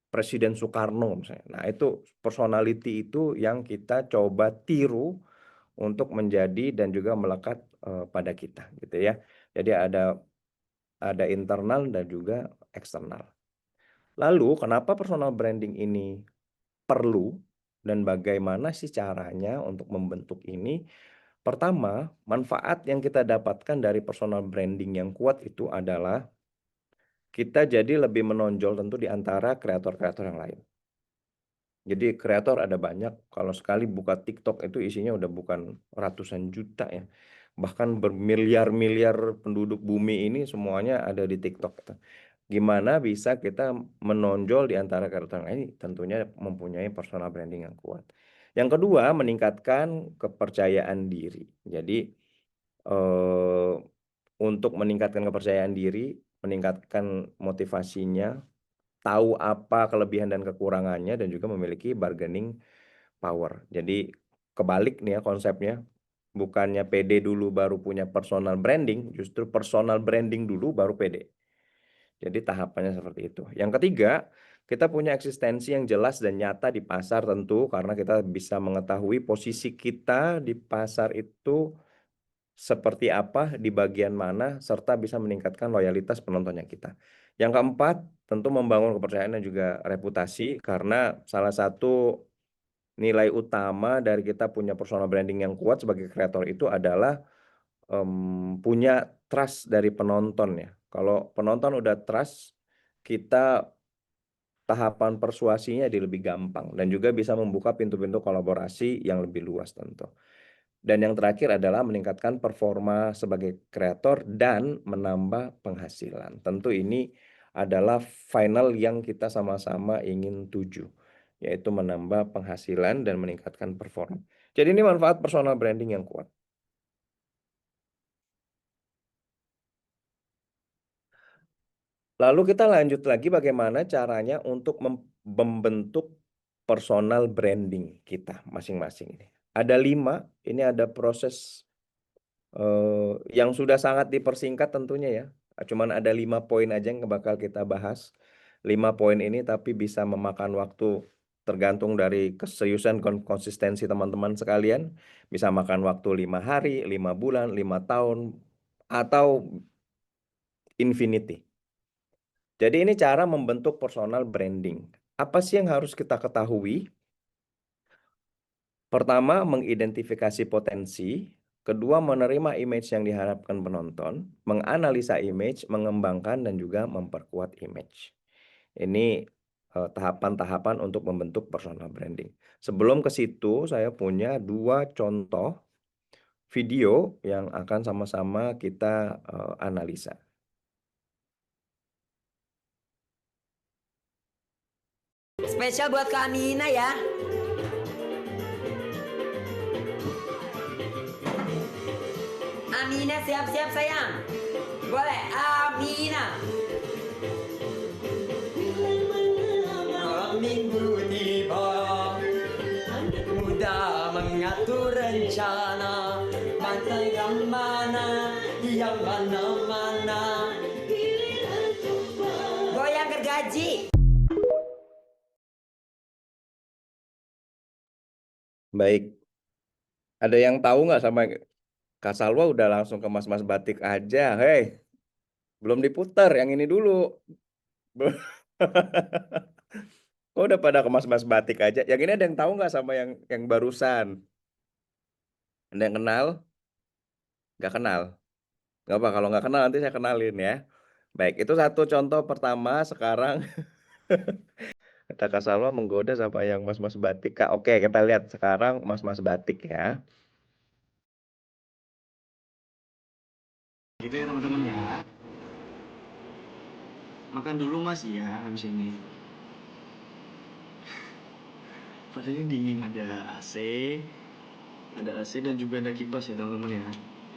Presiden Soekarno misalnya. Nah itu personality itu yang kita coba tiru untuk menjadi dan juga melekat pada kita gitu ya. Jadi ada internal dan juga eksternal. Lalu kenapa personal branding ini perlu dan bagaimana sih caranya untuk membentuk ini? Pertama, manfaat yang kita dapatkan dari personal branding yang kuat itu adalah kita jadi lebih menonjol tentu di antara kreator-kreator yang lain. Jadi kreator ada banyak, kalau sekali buka TikTok itu isinya udah bukan ratusan juta ya. Bahkan bermiliar-miliar penduduk bumi ini semuanya ada di TikTok. Gimana bisa kita menonjol di antara kreator yang lain? Tentunya mempunyai personal branding yang kuat. Yang kedua, meningkatkan kepercayaan diri. Jadi eh, untuk meningkatkan kepercayaan diri, meningkatkan motivasinya, tahu apa kelebihan dan kekurangannya, dan juga memiliki bargaining power. Jadi kebalik nih ya konsepnya. Bukannya PD dulu baru punya personal branding, justru personal branding dulu baru PD. Jadi tahapannya seperti itu. Yang ketiga, kita punya eksistensi yang jelas dan nyata di pasar tentu karena kita bisa mengetahui posisi kita di pasar itu seperti apa, di bagian mana, serta bisa meningkatkan loyalitas penontonnya kita. Yang keempat, tentu membangun kepercayaan dan juga reputasi karena salah satu nilai utama dari kita punya personal branding yang kuat sebagai kreator itu adalah punya trust dari penonton ya. Kalau penonton udah trust, kita tahapan persuasinya jadi lebih gampang dan juga bisa membuka pintu-pintu kolaborasi yang lebih luas tentu. Dan yang terakhir adalah meningkatkan performa sebagai kreator dan menambah penghasilan. Tentu ini adalah final yang kita sama-sama ingin tuju, yaitu menambah penghasilan dan meningkatkan performa. Jadi ini manfaat personal branding yang kuat. Lalu kita lanjut lagi bagaimana caranya untuk membentuk personal branding kita masing-masing ini. Ada 5, ini ada proses yang sudah sangat dipersingkat tentunya ya. Cuman ada 5 poin aja yang bakal kita bahas. 5 poin ini tapi bisa memakan waktu tergantung dari keseriusan konsistensi teman-teman sekalian. Bisa makan waktu 5 hari, 5 bulan, 5 tahun, atau infinity. Jadi ini cara membentuk personal branding. Apa sih yang harus kita ketahui? Pertama, mengidentifikasi potensi. Kedua, menerima image yang diharapkan penonton. Menganalisa image, mengembangkan, dan juga memperkuat image. Ini tahapan-tahapan untuk membentuk personal branding. Sebelum ke situ, saya punya 2 contoh video yang akan sama-sama kita analisa. Spesial buat Kak Amina ya. Amina siap-siap sayang. Boleh Amina. Malam minggu tiba, anak muda mengatur rencana. Pantai yang mana, yang mana-mana. Goyang gergaji. Baik, ada yang tahu nggak sama Kak Salwa udah langsung ke mas-mas batik aja? Hei, belum diputar, yang ini dulu. Kok udah pada ke mas-mas batik aja? Yang ini ada yang tahu nggak sama yang barusan? Ada yang kenal? Nggak kenal? Nggak apa, kalau nggak kenal nanti saya kenalin ya. Baik, itu satu contoh pertama. Sekarang kata Kak Salwa menggoda sama yang mas-mas batik, Kak. Oke, kita lihat sekarang mas-mas batik ya. Gitu ya teman-teman ya. Makan dulu mas ya habis ini. Padahal ini dingin, ada AC, dan juga ada kipas ya teman-teman ya.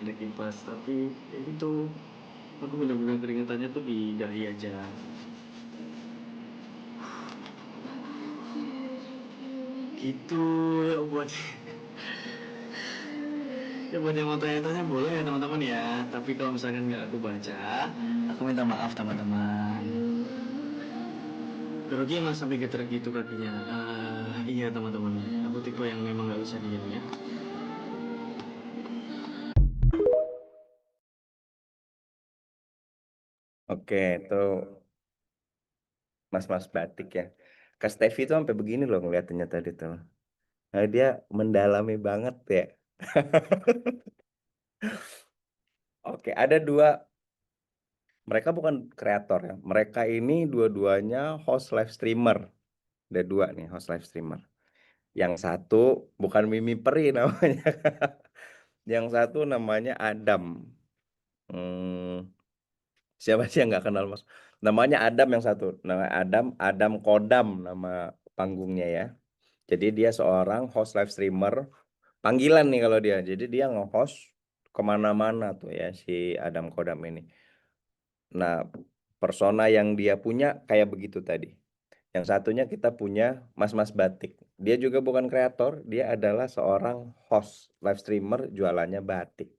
Ada kipas, tapi ya itu aku benar-benar keringetannya tuh di dahi aja. Gitu ya buat ya buat yang mau tanya-tanya boleh ya teman-teman ya. Tapi kalau misalkan nggak aku baca, aku minta maaf teman-teman. Grogi mas sampai getar gitu kakinya. Iya teman-teman, aku tipe yang memang nggak bisa diem ya. Oke, itu mas-mas batik ya. Kak Stevi tuh sampai begini loh ngeliatinnya tadi tuh. Nah, dia mendalami banget ya. Oke, ada dua. Mereka bukan kreator ya. Mereka ini dua-duanya host live streamer. Ada dua nih host live streamer. Yang satu bukan Mimi Peri namanya. Yang satu namanya Adam. Hmm, siapa sih yang nggak kenal mas? Namanya Adam yang satu. Nama Adam Kodam nama panggungnya ya. Jadi dia seorang host live streamer. Panggilan nih kalau dia. Jadi dia nge-host kemana-mana tuh ya si Adam Kodam ini. Nah, persona yang dia punya kayak begitu tadi. Yang satunya kita punya Mas-Mas Batik. Dia juga bukan kreator, dia adalah seorang host live streamer jualannya batik.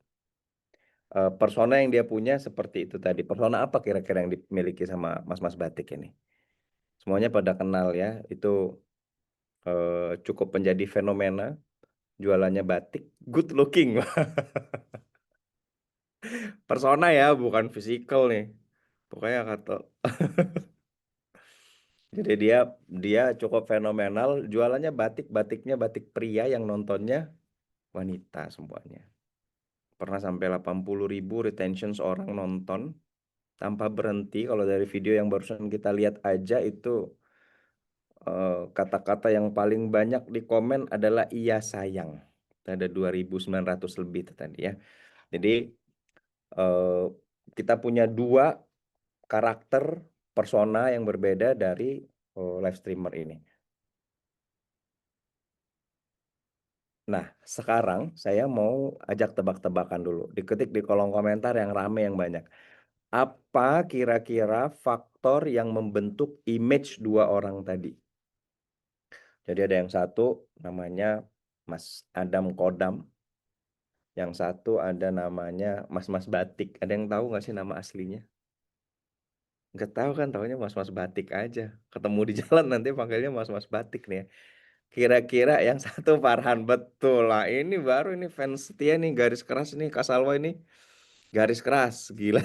Persona yang dia punya seperti itu tadi. Persona apa kira-kira yang dimiliki sama Mas-Mas Batik ini? Semuanya pada kenal ya, itu cukup menjadi fenomena. Jualannya batik, good looking. Persona ya, bukan physical nih. Pokoknya kata jadi dia cukup fenomenal, jualannya batiknya batik pria yang nontonnya wanita semuanya. Pernah sampai 80.000 retention seorang nonton tanpa berhenti. Kalau dari video yang barusan kita lihat aja itu kata-kata yang paling banyak di komen adalah iya sayang. Ada 2.900 lebih itu tadi ya. Jadi kita punya dua karakter persona yang berbeda dari live streamer ini. Nah, sekarang saya mau ajak tebak-tebakan dulu. Diketik di kolom komentar yang rame yang banyak. Apa kira-kira faktor yang membentuk image dua orang tadi? Jadi ada yang satu namanya Mas Adam Kodam. Yang satu ada namanya Mas-Mas Batik. Ada yang tahu nggak sih nama aslinya? Nggak tahu kan, taunya Mas-Mas Batik aja. Ketemu di jalan nanti panggilnya Mas-Mas Batik nih ya. Kira-kira yang satu Farhan, betul lah. Ini baru ini fans setia nih, garis keras nih Kak Salwa ini. Garis keras, gila.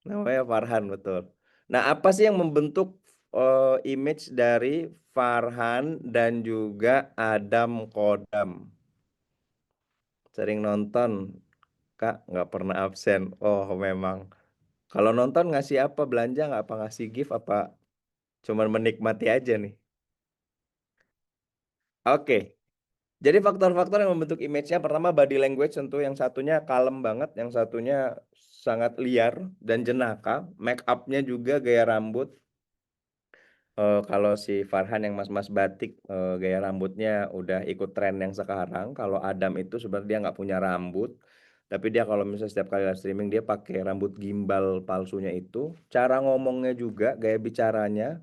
Namanya Farhan, betul. Nah, apa sih yang membentuk image dari Farhan dan juga Adam Kodam? Sering nonton, Kak, nggak pernah absen. Oh, memang. Kalau nonton ngasih apa? Belanja nggak apa ngasih gift apa? Cuman menikmati aja nih. Oke. Jadi faktor-faktor yang membentuk image-nya pertama body language, tentu yang satunya kalem banget, yang satunya sangat liar dan jenaka. Make up-nya juga gaya rambut. Kalau si Farhan yang mas-mas batik, gaya rambutnya udah ikut tren yang sekarang. Kalau Adam itu sebenarnya dia nggak punya rambut, tapi dia kalau misalnya setiap kali live streaming dia pakai rambut gimbal palsunya itu. Cara ngomongnya juga, gaya bicaranya,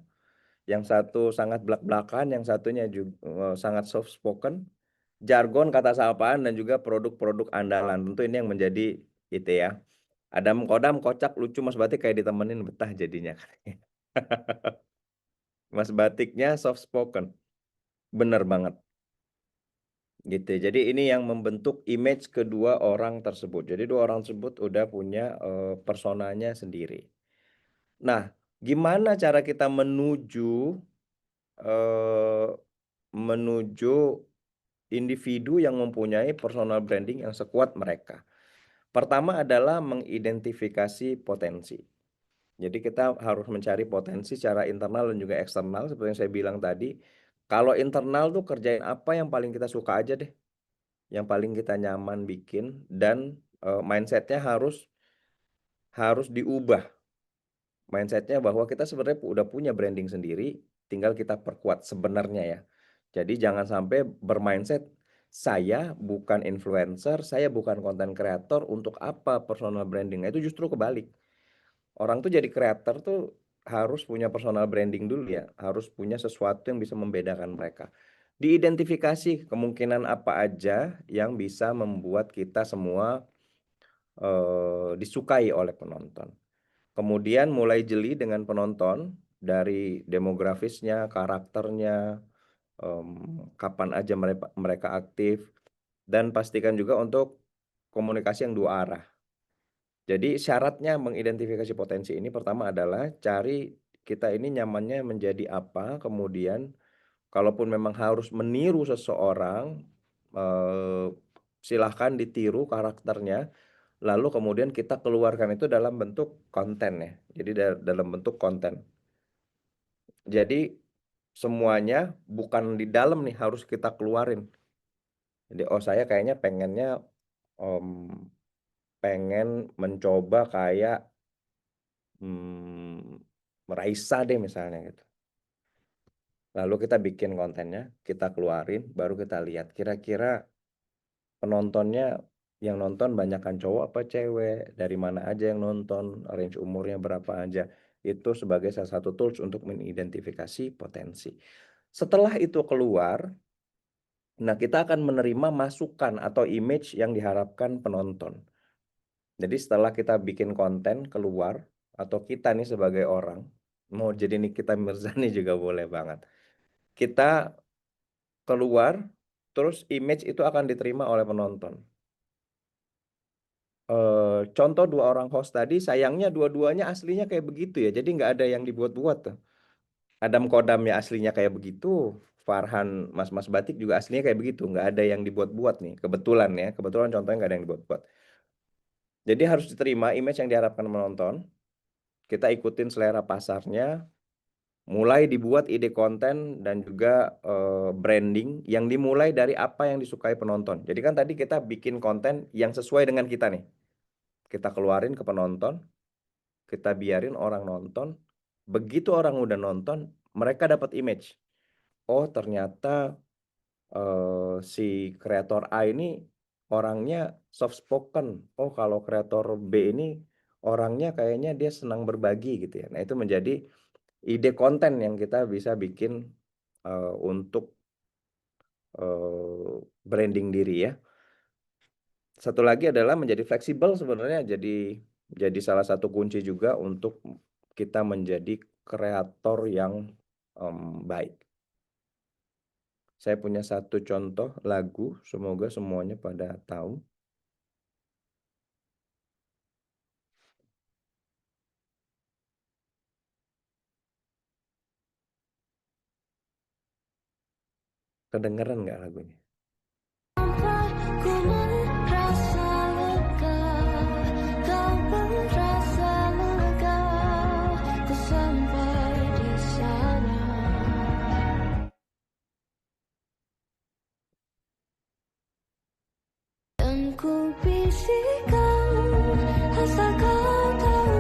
yang satu sangat blak-blakan, yang satunya juga sangat soft spoken. Jargon, kata sapaan, dan juga produk-produk andalan. Tentu ini yang menjadi itu ya. Adam Kodam kocak, lucu, Mas Batik kayak ditemenin betah jadinya. Mas Batiknya soft spoken. Bener banget. Gitu. Jadi ini yang membentuk image kedua orang tersebut. Jadi dua orang tersebut udah punya personanya sendiri. Nah, gimana cara kita menuju individu yang mempunyai personal branding yang sekuat mereka? Pertama adalah mengidentifikasi potensi. Jadi kita harus mencari potensi secara internal dan juga eksternal seperti yang saya bilang tadi. Kalau internal tuh kerjain apa yang paling kita suka aja deh, yang paling kita nyaman bikin dan mindsetnya harus diubah. Mindsetnya bahwa kita sebenarnya udah punya branding sendiri, tinggal kita perkuat sebenarnya ya. Jadi jangan sampai bermindset saya bukan influencer, saya bukan content creator, untuk apa personal branding? Nah, itu justru kebalik. Orang tuh jadi creator tuh harus punya personal branding dulu ya, harus punya sesuatu yang bisa membedakan mereka. Diidentifikasi kemungkinan apa aja yang bisa membuat kita semua disukai oleh penonton. Kemudian mulai jeli dengan penonton dari demografisnya, karakternya, kapan aja mereka aktif, dan pastikan juga untuk komunikasi yang dua arah. Jadi syaratnya mengidentifikasi potensi ini pertama adalah cari kita ini nyamannya menjadi apa, kemudian kalaupun memang harus meniru seseorang, silahkan ditiru karakternya, lalu kemudian kita keluarkan itu dalam bentuk konten ya. Jadi dalam bentuk konten. Jadi semuanya bukan di dalam nih harus kita keluarin. Jadi saya kayaknya pengennya pengen mencoba kayak Raisa deh misalnya gitu. Lalu kita bikin kontennya, kita keluarin, baru kita lihat kira-kira penontonnya yang nonton banyakan cowok apa cewek, dari mana aja yang nonton, range umurnya berapa aja. Itu sebagai salah satu tools untuk mengidentifikasi potensi. Setelah itu keluar, nah kita akan menerima masukan atau image yang diharapkan penonton. Jadi setelah kita bikin konten keluar, atau kita nih sebagai orang, mau jadi Nikita Mirzani juga boleh banget. Kita keluar, terus image itu akan diterima oleh penonton. Contoh 2 orang host tadi, sayangnya dua-duanya aslinya kayak begitu ya, jadi nggak ada yang dibuat-buat tuh. Adam Kodam ya aslinya kayak begitu, Farhan Mas Batik juga aslinya kayak begitu, nggak ada yang dibuat-buat nih, kebetulan contohnya nggak ada yang dibuat-buat. Jadi harus diterima image yang diharapkan penonton, kita ikutin selera pasarnya, mulai dibuat ide konten dan juga branding yang dimulai dari apa yang disukai penonton. Jadi kan tadi kita bikin konten yang sesuai dengan kita nih. Kita keluarin ke penonton, kita biarin orang nonton. Begitu orang udah nonton, mereka dapat image. Oh, ternyata si kreator A ini orangnya soft spoken. Oh, kalau kreator B ini orangnya kayaknya dia senang berbagi gitu ya. Nah, itu menjadi ide konten yang kita bisa bikin untuk branding diri ya. Satu lagi adalah menjadi fleksibel sebenarnya jadi salah satu kunci juga untuk kita menjadi kreator yang baik. Saya punya satu contoh lagu, semoga semuanya pada tahu. Kedengeran nggak lagunya? Ku merasa lega, kau pun rasa lega, ku sampai di sana. Dan ku bisikan, asal kau tahu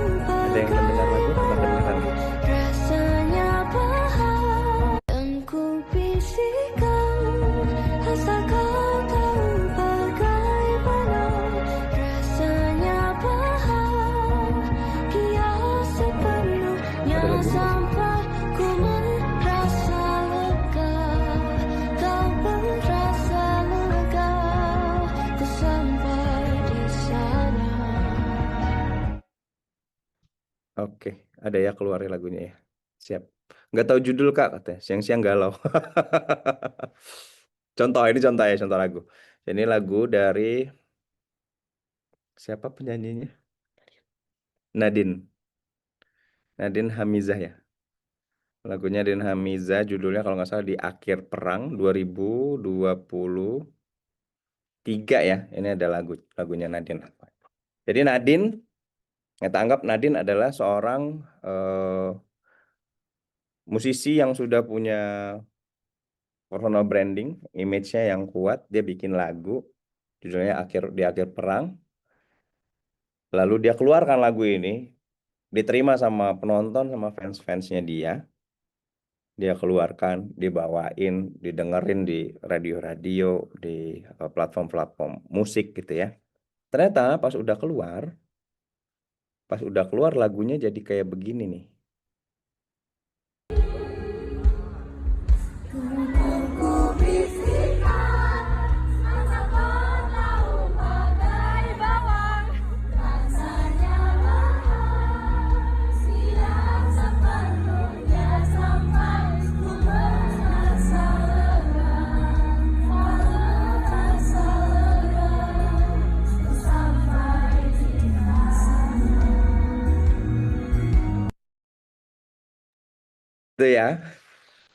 Ada yang mendengar lagu atau kedengeran? rasanya paham. Dan ku bisikan, asal kau tahu bagaimana rasanya paham. Kias sepenuhnya Ada lagunya nggak sih? sampai ku merasa lega, kau pun rasa lega, ku sampai di sana. Oke, ada ya keluarin lagunya ya. Siap. Nggak tahu judul Kak katanya. Siang-siang galau. Ini contoh ya, contoh lagu. Ini lagu dari siapa penyanyinya? Nadine Hamizah ya. Lagunya Nadine Hamizah, judulnya kalau nggak salah Di Akhir Perang 2023 ya. Ini ada lagunya Nadine. Jadi Nadine, kita anggap Nadine adalah seorang musisi yang sudah punya personal branding, image-nya yang kuat. Dia bikin lagu, judulnya di akhir perang. Lalu dia keluarkan lagu ini, diterima sama penonton, sama fans-fansnya dia. Dia keluarkan, dibawain, didengerin di radio-radio, di platform-platform musik gitu ya. Ternyata pas udah keluar lagunya jadi kayak begini nih. Itu ya.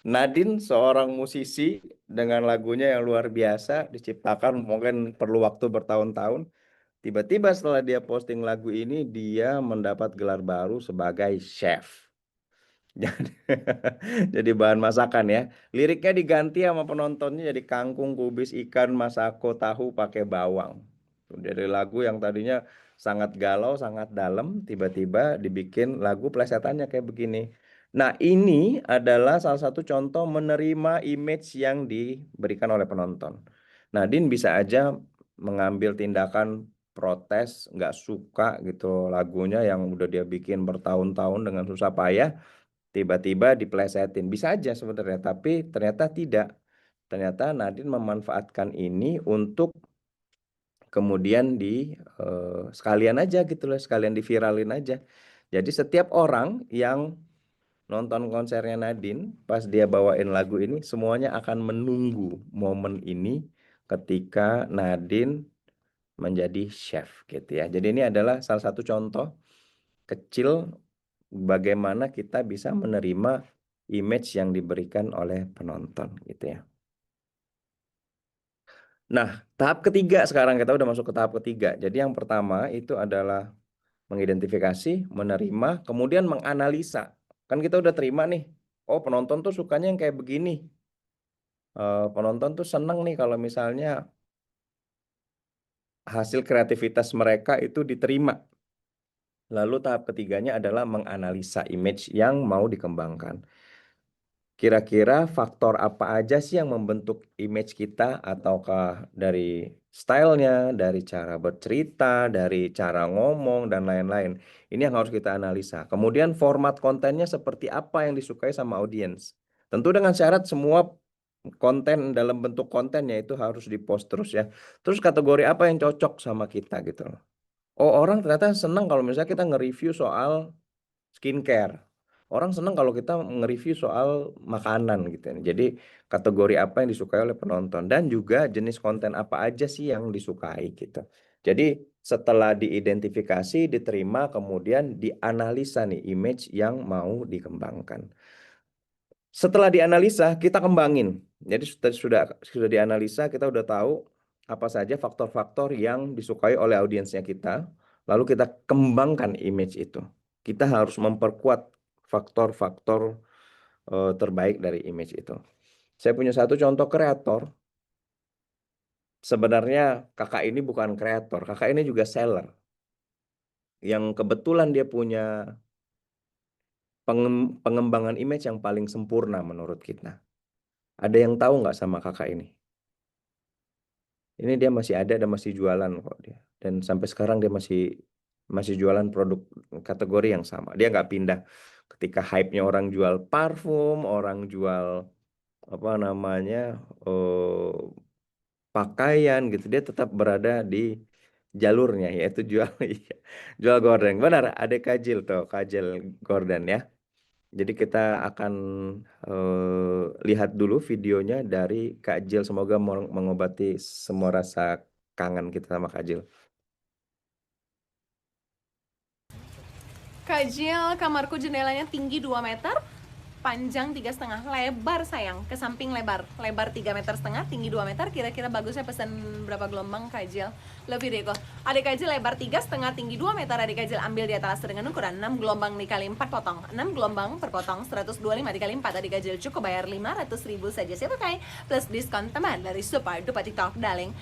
Nadine seorang musisi dengan lagunya yang luar biasa, diciptakan mungkin perlu waktu bertahun-tahun. Tiba-tiba setelah dia posting lagu ini, dia mendapat gelar baru sebagai chef. Jadi bahan masakan ya. Liriknya diganti sama penontonnya jadi kangkung, kubis, ikan, masako, tahu pakai bawang. Dari lagu yang tadinya sangat galau, sangat dalam, tiba-tiba dibikin lagu plesetannya kayak begini. Nah, ini adalah salah satu contoh menerima image yang diberikan oleh penonton. Nadine bisa aja mengambil tindakan protes, nggak suka gitu lagunya yang udah dia bikin bertahun-tahun dengan susah payah, tiba-tiba diplesetin. Bisa aja sebenarnya, tapi ternyata tidak. Ternyata Nadine memanfaatkan ini untuk kemudian sekalian aja gitu loh, sekalian diviralin aja. Jadi setiap orang yang nonton konsernya Nadine, pas dia bawain lagu ini, semuanya akan menunggu momen ini ketika Nadine menjadi chef gitu ya. Jadi ini adalah salah satu contoh kecil bagaimana kita bisa menerima image yang diberikan oleh penonton gitu ya. Nah, tahap ketiga sekarang kita udah masuk ke tahap ketiga. Jadi yang pertama itu adalah mengidentifikasi, menerima, kemudian menganalisa. Kan kita udah terima nih, oh penonton tuh sukanya yang kayak begini. Penonton tuh seneng nih kalau misalnya hasil kreativitas mereka itu diterima. Lalu tahap ketiganya adalah menganalisa image yang mau dikembangkan. Kira-kira faktor apa aja sih yang membentuk image kita, ataukah dari stylenya, dari cara bercerita, dari cara ngomong, dan lain-lain. Ini yang harus kita analisa. Kemudian format kontennya seperti apa yang disukai sama audiens. Tentu dengan syarat semua konten dalam bentuk kontennya itu harus di-post terus ya. Terus kategori apa yang cocok sama kita gitu loh. Oh, orang ternyata senang kalau misalnya kita nge-review soal skincare. Orang senang kalau kita nge-review soal makanan gitu ya. Jadi kategori apa yang disukai oleh penonton dan juga jenis konten apa aja sih yang disukai gitu. Jadi setelah diidentifikasi, diterima, kemudian dianalisa nih image yang mau dikembangkan. Setelah dianalisa, kita kembangin. Jadi sudah dianalisa, kita udah tahu apa saja faktor-faktor yang disukai oleh audiensnya kita. Lalu kita kembangkan image itu. Kita harus memperkuat faktor-faktor terbaik dari image itu. Saya punya satu contoh kreator. Sebenarnya kakak ini bukan kreator, kakak ini juga seller. Yang kebetulan dia punya pengembangan image yang paling sempurna menurut kita. Ada yang tahu nggak sama kakak ini? Ini dia masih ada dan masih jualan kok dia. Dan sampai sekarang dia masih jualan produk kategori yang sama. Dia nggak pindah. Ketika hype-nya orang jual parfum, orang jual apa namanya pakaian gitu, dia tetap berada di jalurnya, yaitu jual jual gorden. Benar, ada Kajil tuh, Kajil Gordon ya. Jadi kita akan lihat dulu videonya dari Kak Jil. Semoga mengobati semua rasa kangen kita sama Kak Jil. Kak Jill, kamarku jendelanya tinggi 2 meter, panjang 3,5, lebar sayang, ke samping lebar 3,5 meter, tinggi 2 meter. Kira-kira bagusnya pesan berapa gelombang Kajil? Lebih deh kok. Adik Kajil lebar 3,5, tinggi 2 meter. Adik Kajil ambil di atas dengan ukuran 6 gelombang dikali 4 potong. 6 gelombang per potong 125 dikali 4. Adik Kajil cukup bayar 500.000 saja. Siapa pakai plus diskon teman dari Super Duper TikTok Darling.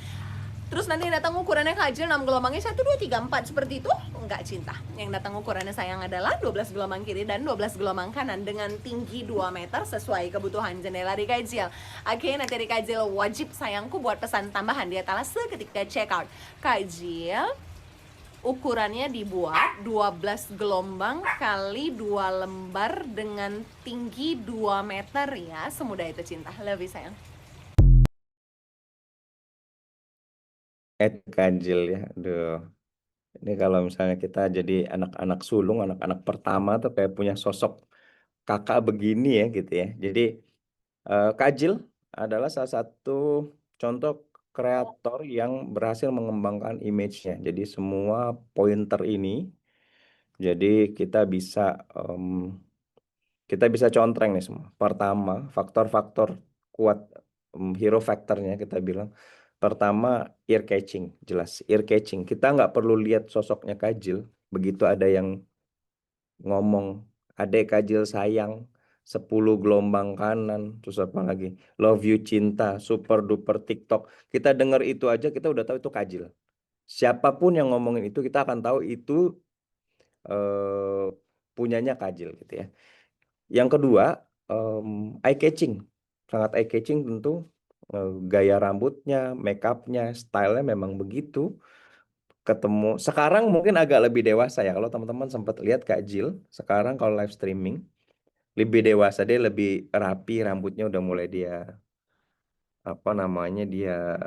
Terus nanti yang datang ukurannya Kajil 6 gelombangnya 1, 2, 3, 4 seperti itu. Enggak cinta. Yang datang ukurannya sayang adalah 12 gelombang kiri dan 12 gelombang kanan dengan tinggi 2 meter sesuai kebutuhan jendela di Kajil. Oke, nanti di Kajil wajib sayangku buat pesan tambahan di atas ketika check out. Kajil ukurannya dibuat 12 gelombang kali 2 lembar dengan tinggi 2 meter ya. Semudah itu cinta. Love you sayang. Ganjil ya. Aduh. Ini kalau misalnya kita jadi anak-anak sulung, anak-anak pertama tuh kayak punya sosok kakak begini ya gitu ya. Jadi Kajil adalah salah satu contoh kreator yang berhasil mengembangkan image-nya. Jadi semua pointer ini, jadi kita bisa contreng nih semua. Pertama, faktor-faktor kuat, hero factornya kita bilang. Pertama, ear catching, jelas. Ear catching. Kita nggak perlu lihat sosoknya Kajil. Begitu ada yang ngomong, adek Kajil sayang, 10 gelombang kanan, terus apa lagi? Love you cinta, super duper TikTok. Kita dengar itu aja, kita udah tahu itu Kajil. Siapapun yang ngomongin itu, kita akan tahu itu punyanya Kajil gitu ya. Yang kedua, eye catching. Sangat eye catching tentu. Gaya rambutnya, make up-nya, stylenya memang begitu. Ketemu sekarang mungkin agak lebih dewasa ya. Kalau teman-teman sempat lihat Kak Jill, sekarang kalau live streaming lebih dewasa, dia lebih rapi, rambutnya udah mulai dia apa namanya dia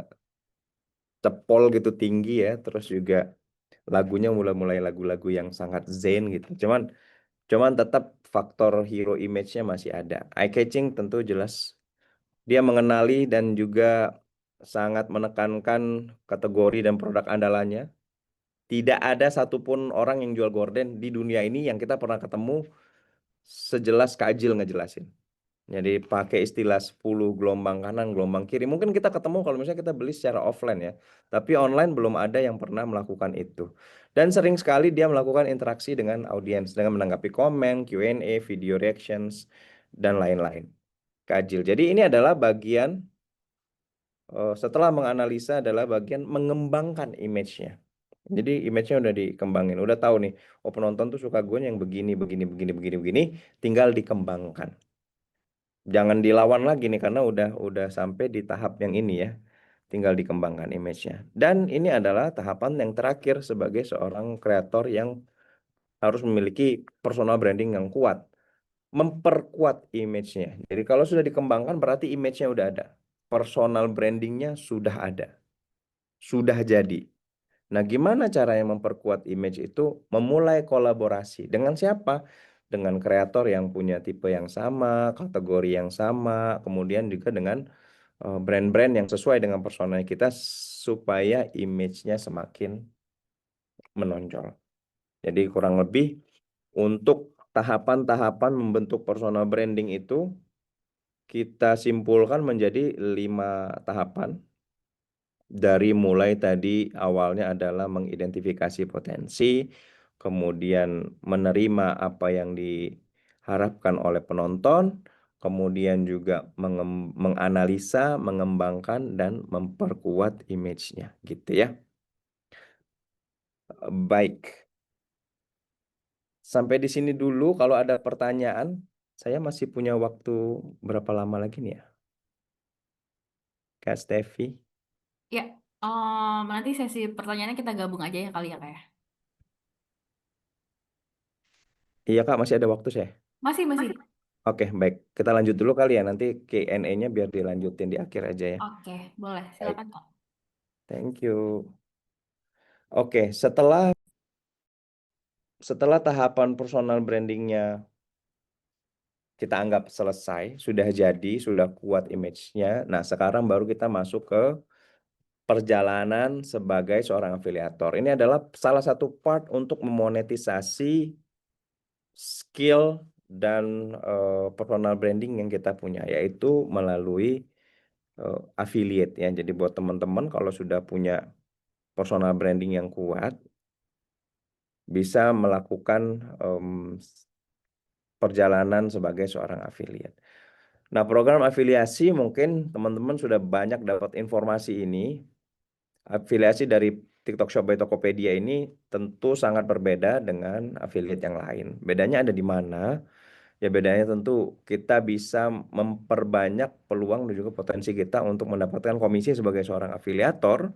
cepol gitu tinggi ya. Terus juga lagunya mulai-mulai lagu-lagu yang sangat zen gitu. Cuman tetap faktor hero image-nya masih ada. Eye catching tentu jelas. Dia mengenali dan juga sangat menekankan kategori dan produk andalannya. Tidak ada satupun orang yang jual gorden di dunia ini yang kita pernah ketemu sejelas Kak Ajil ngejelasin. Jadi pakai istilah 10 gelombang kanan, gelombang kiri. Mungkin kita ketemu kalau misalnya kita beli secara offline ya. Tapi online belum ada yang pernah melakukan itu. Dan sering sekali dia melakukan interaksi dengan audiens dengan menanggapi komen, Q&A, video reactions, dan lain-lain. Kak Ajil. Jadi ini adalah bagian setelah menganalisa adalah bagian mengembangkan image-nya. Jadi image-nya udah dikembangin, udah tahu nih, oh penonton tuh suka gue yang begini, tinggal dikembangkan. Jangan dilawan lagi nih karena udah sampai di tahap yang ini ya. Tinggal dikembangkan image-nya. Dan ini adalah tahapan yang terakhir sebagai seorang kreator yang harus memiliki personal branding yang kuat. Memperkuat image-nya. Jadi kalau sudah dikembangkan berarti image-nya udah ada. Personal branding-nya sudah ada. Sudah jadi. Nah, gimana cara yang memperkuat image itu? Memulai kolaborasi. Dengan siapa? Dengan kreator yang punya tipe yang sama, kategori yang sama, kemudian juga dengan brand-brand yang sesuai dengan persona kita supaya image-nya semakin menonjol. Jadi kurang lebih untuk tahapan-tahapan membentuk personal branding itu kita simpulkan menjadi 5 tahapan. Dari mulai tadi awalnya adalah mengidentifikasi potensi, kemudian menerima apa yang diharapkan oleh penonton, kemudian juga menganalisa, mengembangkan, dan memperkuat image-nya gitu ya. Baik. Sampai di sini dulu. Kalau ada pertanyaan, saya masih punya waktu berapa lama lagi nih ya? Kak Steffi? Ya, nanti sesi pertanyaannya kita gabung aja ya kali ya, Kak ya. Iya Kak, masih ada waktu saya. Masih. Oke, baik. Kita lanjut dulu kali ya. Nanti Q&A-nya biar dilanjutin di akhir aja ya. Oke, boleh. Baik. Silakan, Kak. Thank you. Oke, setelah tahapan personal brandingnya kita anggap selesai, sudah jadi, sudah kuat image-nya. Nah, sekarang baru kita masuk ke perjalanan sebagai seorang afiliator. Ini adalah salah satu part untuk memonetisasi skill dan personal branding yang kita punya, yaitu melalui affiliate ya. Jadi buat teman-teman kalau sudah punya personal branding yang kuat, bisa melakukan perjalanan sebagai seorang affiliate. Nah, program afiliasi mungkin teman-teman sudah banyak dapat informasi ini. Afiliasi dari TikTok Shop by Tokopedia ini tentu sangat berbeda dengan affiliate yang lain. Bedanya ada di mana? Ya bedanya tentu kita bisa memperbanyak peluang dan juga potensi kita untuk mendapatkan komisi sebagai seorang afiliator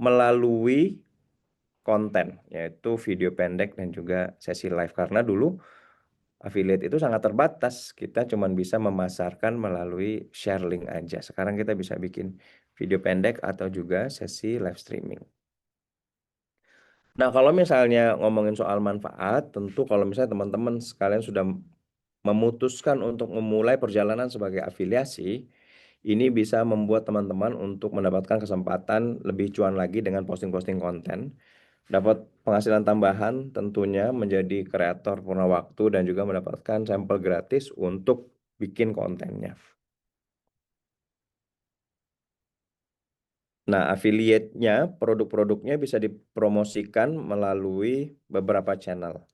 melalui konten, yaitu video pendek dan juga sesi live. Karena dulu affiliate itu sangat terbatas, kita cuma bisa memasarkan melalui share link aja. Sekarang kita bisa bikin video pendek atau juga sesi live streaming. Nah, kalau misalnya ngomongin soal manfaat, tentu kalau misalnya teman-teman sekalian sudah memutuskan untuk memulai perjalanan sebagai afiliasi, ini bisa membuat teman-teman untuk mendapatkan kesempatan lebih cuan lagi dengan posting-posting konten, dapat penghasilan tambahan tentunya menjadi kreator purna waktu dan juga mendapatkan sampel gratis untuk bikin kontennya. Nah, affiliate-nya, produk-produknya bisa dipromosikan melalui beberapa channel.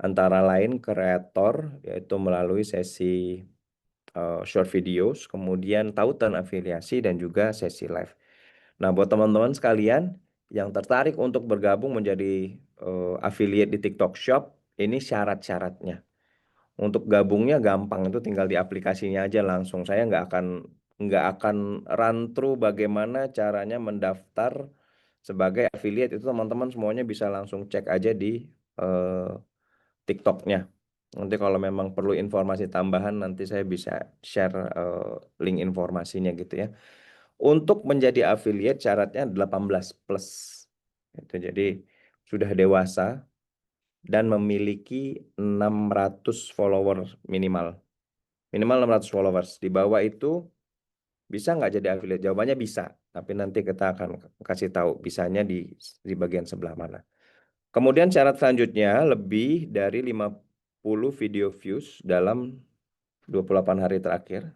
Antara lain kreator, yaitu melalui sesi short videos, kemudian tautan afiliasi dan juga sesi live. Nah, buat teman-teman sekalian yang tertarik untuk bergabung menjadi affiliate di TikTok Shop, ini syarat-syaratnya. Untuk gabungnya gampang, itu tinggal di aplikasinya aja langsung. Saya nggak akan run through bagaimana caranya mendaftar sebagai affiliate. Itu teman-teman semuanya bisa langsung cek aja di TikToknya. Nanti kalau memang perlu informasi tambahan, nanti saya bisa share link informasinya gitu ya. Untuk menjadi affiliate syaratnya 18 plus. Jadi sudah dewasa dan memiliki 600 followers minimal. Minimal 600 followers. Di bawah itu bisa nggak jadi affiliate? Jawabannya bisa. Tapi nanti kita akan kasih tahu bisanya di bagian sebelah mana. Kemudian syarat selanjutnya lebih dari 50 video views dalam 28 hari terakhir.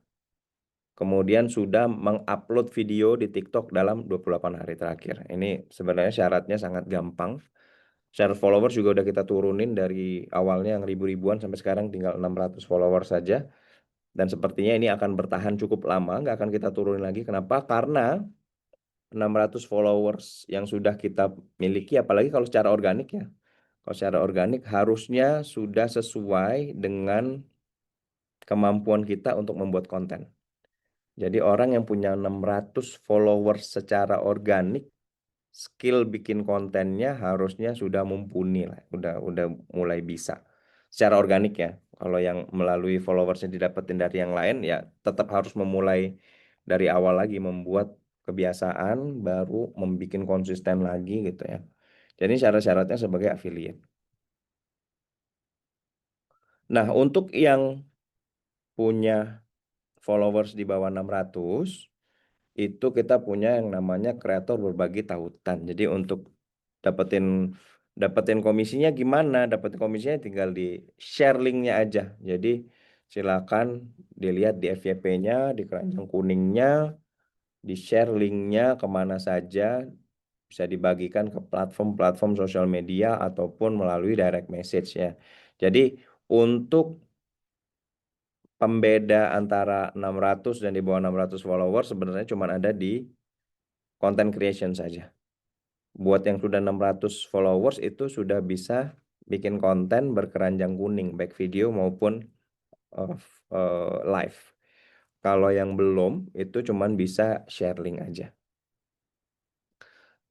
Kemudian sudah mengupload video di TikTok dalam 28 hari terakhir. Ini sebenarnya syaratnya sangat gampang. Syarat followers juga udah kita turunin dari awalnya yang ribu-ribuan sampai sekarang tinggal 600 followers saja. Dan sepertinya ini akan bertahan cukup lama, nggak akan kita turunin lagi. Kenapa? Karena 600 followers yang sudah kita miliki, apalagi kalau secara organik ya. Kalau secara organik harusnya sudah sesuai dengan kemampuan kita untuk membuat konten. Jadi orang yang punya 600 followers secara organik, skill bikin kontennya harusnya sudah mumpuni lah, udah mulai bisa. Secara organik ya. Kalau yang melalui followersnya didapetin dari yang lain ya tetap harus memulai dari awal lagi, membuat kebiasaan baru membuat konsisten lagi gitu ya. Jadi syarat-syaratnya sebagai affiliate. Nah, untuk yang punya followers di bawah 600 itu kita punya yang namanya kreator berbagi tautan. Jadi untuk dapetin komisinya gimana? Dapetin komisinya tinggal di share linknya aja. Jadi silakan dilihat di FYP-nya, di keranjang kuningnya, di share linknya kemana saja, bisa dibagikan ke platform-platform sosial media ataupun melalui direct message ya. Jadi untuk pembeda antara 600 dan di bawah 600 followers sebenarnya cuma ada di content creation saja. Buat yang sudah 600 followers itu sudah bisa bikin konten berkeranjang kuning, baik video maupun live. Kalau yang belum itu cuma bisa share link aja.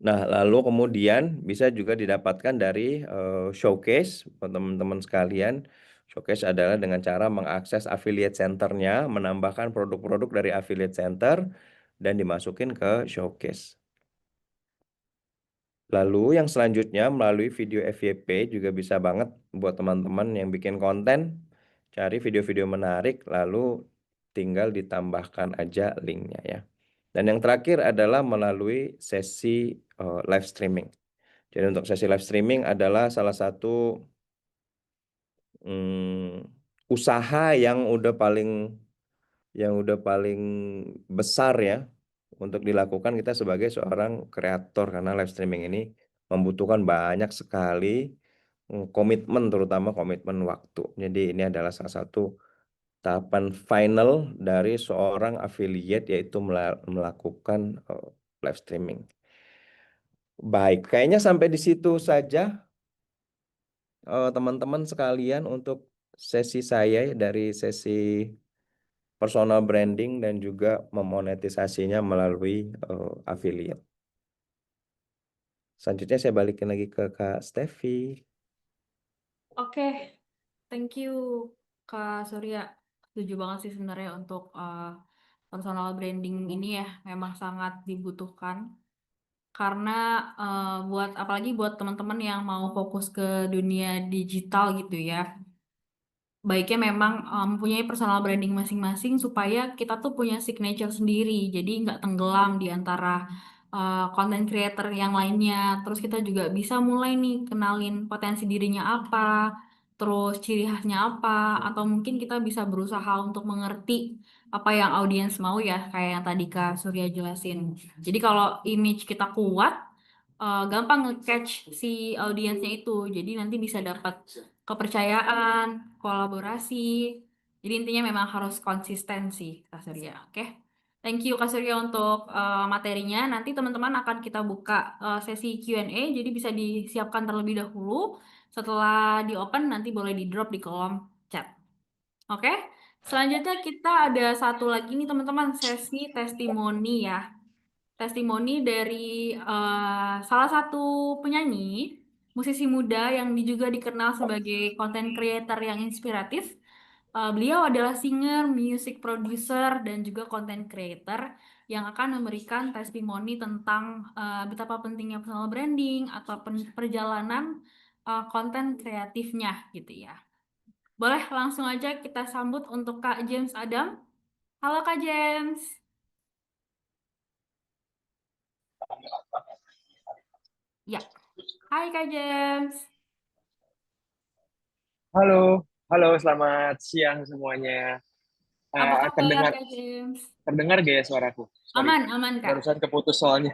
Nah, lalu kemudian bisa juga didapatkan dari showcase buat teman-teman sekalian. Showcase adalah dengan cara mengakses affiliate center-nya, menambahkan produk-produk dari affiliate center dan dimasukin ke showcase. Lalu yang selanjutnya melalui video FYP juga bisa banget buat teman-teman yang bikin konten, cari video-video menarik lalu tinggal ditambahkan aja linknya ya. Dan yang terakhir adalah melalui sesi live streaming. Jadi untuk sesi live streaming adalah salah satu usaha yang udah paling besar ya untuk dilakukan kita sebagai seorang kreator, karena live streaming ini membutuhkan banyak sekali komitmen, terutama komitmen waktu. Jadi ini adalah salah satu tahapan final dari seorang affiliate, yaitu melakukan live streaming. Baik, kayaknya sampai di situ saja teman-teman sekalian untuk sesi saya dari sesi personal branding dan juga memonetisasinya melalui affiliate. Selanjutnya saya balikin lagi ke Kak Steffi. Oke, thank you Kak Surya. Setuju banget sih sebenarnya untuk personal branding ini ya memang sangat dibutuhkan karena apalagi buat teman-teman yang mau fokus ke dunia digital gitu ya. Baiknya memang mempunyai personal branding masing-masing supaya kita tuh punya signature sendiri. Jadi nggak tenggelam di antara content creator yang lainnya. Terus kita juga bisa mulai nih kenalin potensi dirinya apa, terus ciri khasnya apa, atau mungkin kita bisa berusaha untuk mengerti apa yang audiens mau ya, kayak yang tadi Kak Surya jelasin. Jadi kalau image kita kuat, gampang nge-catch si audiensnya itu. Jadi nanti bisa dapat kepercayaan, kolaborasi. Jadi intinya memang harus konsisten sih, Kak Surya. Oke. Thank you Kak Surya untuk materinya. Nanti teman-teman akan kita buka sesi Q&A, jadi bisa disiapkan terlebih dahulu. Setelah di-open nanti boleh di-drop di kolom chat. Oke. Selanjutnya kita ada satu lagi nih teman-teman, sesi testimoni ya. Testimoni dari salah satu penyanyi, musisi muda yang juga dikenal sebagai content creator yang inspiratif. Beliau adalah singer, music producer, dan juga content creator yang akan memberikan testimoni tentang betapa pentingnya personal branding atau perjalanan konten kreatifnya gitu ya. Boleh langsung aja kita sambut untuk Kak James Adam. Halo Kak James. Ya, hai Kak James. Halo, halo, selamat siang semuanya. Apa kabar Terdengar Kak James? terdengar gak ya suaraku? Sorry, Aman Kak. barusan keputus soalnya.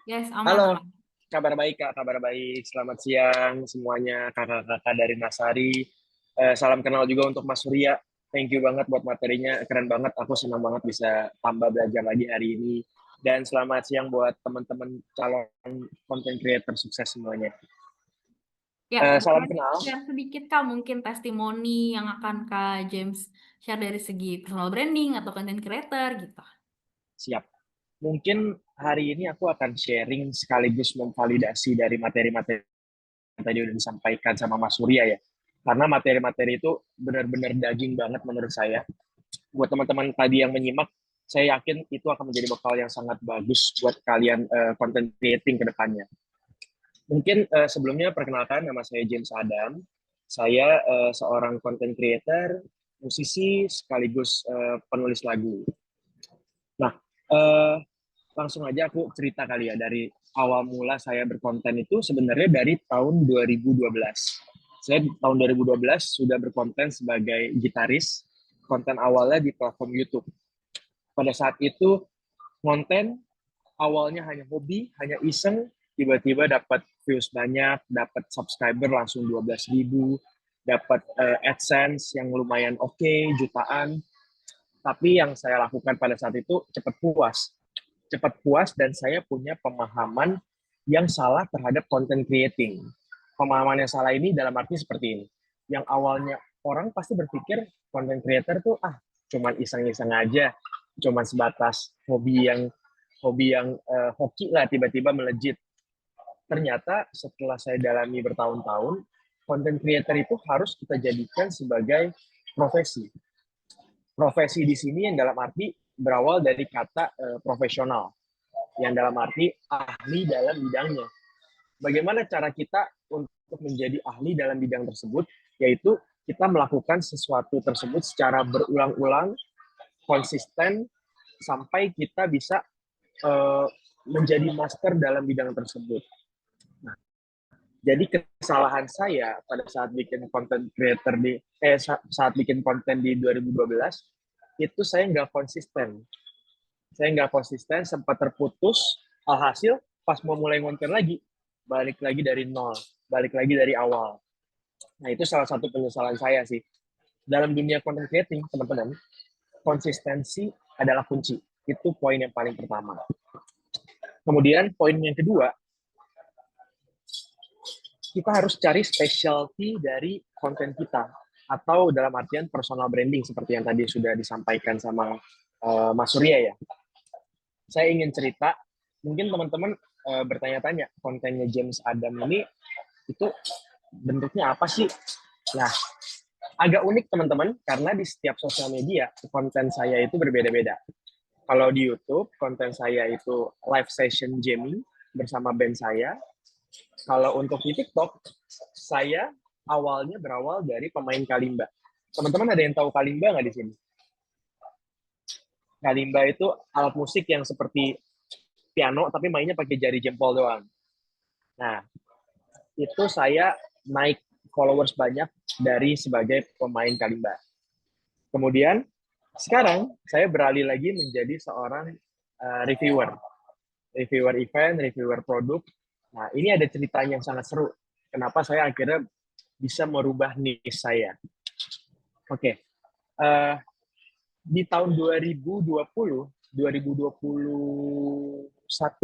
Yes, Halo, aman. kabar baik Kak, kabar baik. Selamat siang semuanya, kakak-kakak dari Nasari. Salam kenal juga untuk Mas Surya. Thank you banget buat materinya, keren banget. Aku senang banget bisa tambah belajar lagi hari ini. Dan selamat siang buat teman-teman calon content creator sukses semuanya. Ya, Salam boleh kenal. share sedikit Kak mungkin testimoni yang akan Kak James share dari segi personal branding atau content creator gitu. Siap. Mungkin hari ini aku akan sharing sekaligus memvalidasi dari materi-materi yang tadi udah disampaikan sama Mas Surya ya. Karena materi-materi itu benar-benar daging banget menurut saya. Buat teman-teman tadi yang menyimak, saya yakin itu akan menjadi bekal yang sangat bagus buat kalian content creating ke depannya. Mungkin sebelumnya perkenalkan, nama saya James Adam. Saya seorang content creator, musisi, sekaligus penulis lagu. Nah, langsung aja aku cerita kali ya, dari awal mula saya berkonten itu sebenarnya dari tahun 2012. Saya tahun 2012 sudah berkonten sebagai gitaris, konten awalnya di platform YouTube. Pada saat itu, konten awalnya hanya hobi, hanya iseng, tiba-tiba dapat views banyak, dapat subscriber langsung 12.000, dapat AdSense yang lumayan oke, jutaan. Tapi yang saya lakukan pada saat itu cepat puas dan saya punya pemahaman yang salah terhadap content creating. Pemahaman yang salah ini dalam arti seperti ini. Yang awalnya orang pasti berpikir content creator tuh cuman iseng-iseng aja, cuman sebatas hobi yang hoki lah tiba-tiba melejit. Ternyata setelah saya dalami bertahun-tahun, content creator itu harus kita jadikan sebagai profesi. Profesi di sini yang dalam arti berawal dari kata profesional, yang dalam arti ahli dalam bidangnya. Bagaimana cara kita untuk menjadi ahli dalam bidang tersebut? Yaitu kita melakukan sesuatu tersebut secara berulang-ulang, konsisten, sampai kita bisa menjadi master dalam bidang tersebut. Nah, jadi kesalahan saya pada saat bikin konten creator saat bikin konten di 2012 itu saya nggak konsisten. Saya nggak konsisten, sempat terputus. Alhasil pas mau mulai konten lagi, balik lagi dari nol, balik lagi dari awal. Nah, itu salah satu penyesalan saya sih. Dalam dunia content creating, teman-teman, konsistensi adalah kunci. Itu poin yang paling pertama. Kemudian poin yang kedua, kita harus cari specialty dari konten kita. Atau dalam artian personal branding, seperti yang tadi sudah disampaikan sama Mas Surya ya. Saya ingin cerita, mungkin teman-teman bertanya-tanya, kontennya James Adam ini itu bentuknya apa sih? Nah, agak unik teman-teman, karena di setiap sosial media, konten saya itu berbeda-beda. Kalau di YouTube, konten saya itu live session jamming bersama band saya. Kalau untuk di TikTok, saya awalnya berawal dari pemain kalimba. Teman-teman ada yang tahu kalimba nggak di sini? Kalimba itu alat musik yang seperti piano, tapi mainnya pakai jari jempol doang. Nah, itu saya naik followers banyak dari sebagai pemain kalimba. Kemudian, sekarang saya beralih lagi menjadi seorang reviewer. Reviewer event, reviewer produk. Nah, ini ada ceritanya yang sangat seru. Kenapa saya akhirnya bisa merubah niche saya. Oke. Di tahun 2021,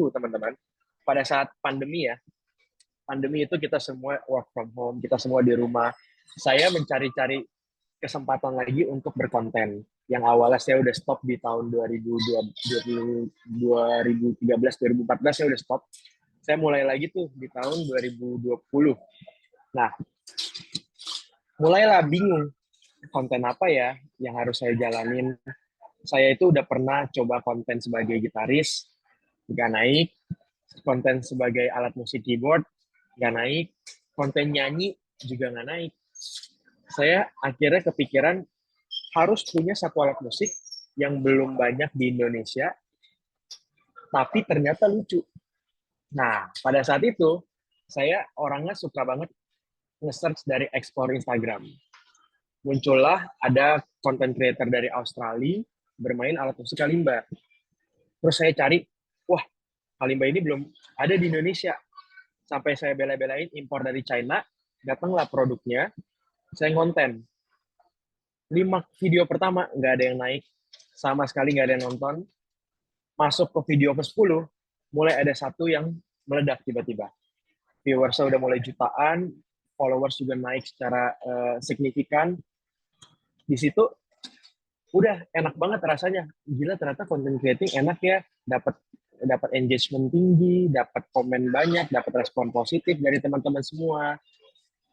teman-teman, pada saat pandemi ya, pandemi itu kita semua work from home, kita semua di rumah. Saya mencari-cari kesempatan lagi untuk berkonten. Yang awalnya saya udah stop di tahun 2013-2014, saya udah stop. Saya mulai lagi tuh di tahun 2020. Nah, mulailah bingung, konten apa ya yang harus saya jalanin. Saya itu udah pernah coba konten sebagai gitaris, nggak naik. Konten sebagai alat musik keyboard, nggak naik. Konten nyanyi juga nggak naik. Saya akhirnya kepikiran harus punya satu alat musik yang belum banyak di Indonesia, tapi ternyata lucu. Nah, pada saat itu, saya orangnya suka banget nge-search dari explore Instagram. Muncullah ada content creator dari Australia bermain alat musik kalimba. Terus saya cari, wah, kalimba ini belum ada di Indonesia. Sampai saya bela-belain impor dari China, datanglah produknya, saya konten. 5 video pertama nggak ada yang naik, sama sekali nggak ada yang nonton. Masuk ke video ke-10, mulai ada satu yang meledak tiba-tiba. Viewersnya udah mulai jutaan, followers juga naik secara signifikan. Di situ udah enak banget rasanya. Gila, ternyata content creating enak ya, dapat engagement tinggi, dapat komen banyak, dapat respon positif dari teman-teman semua.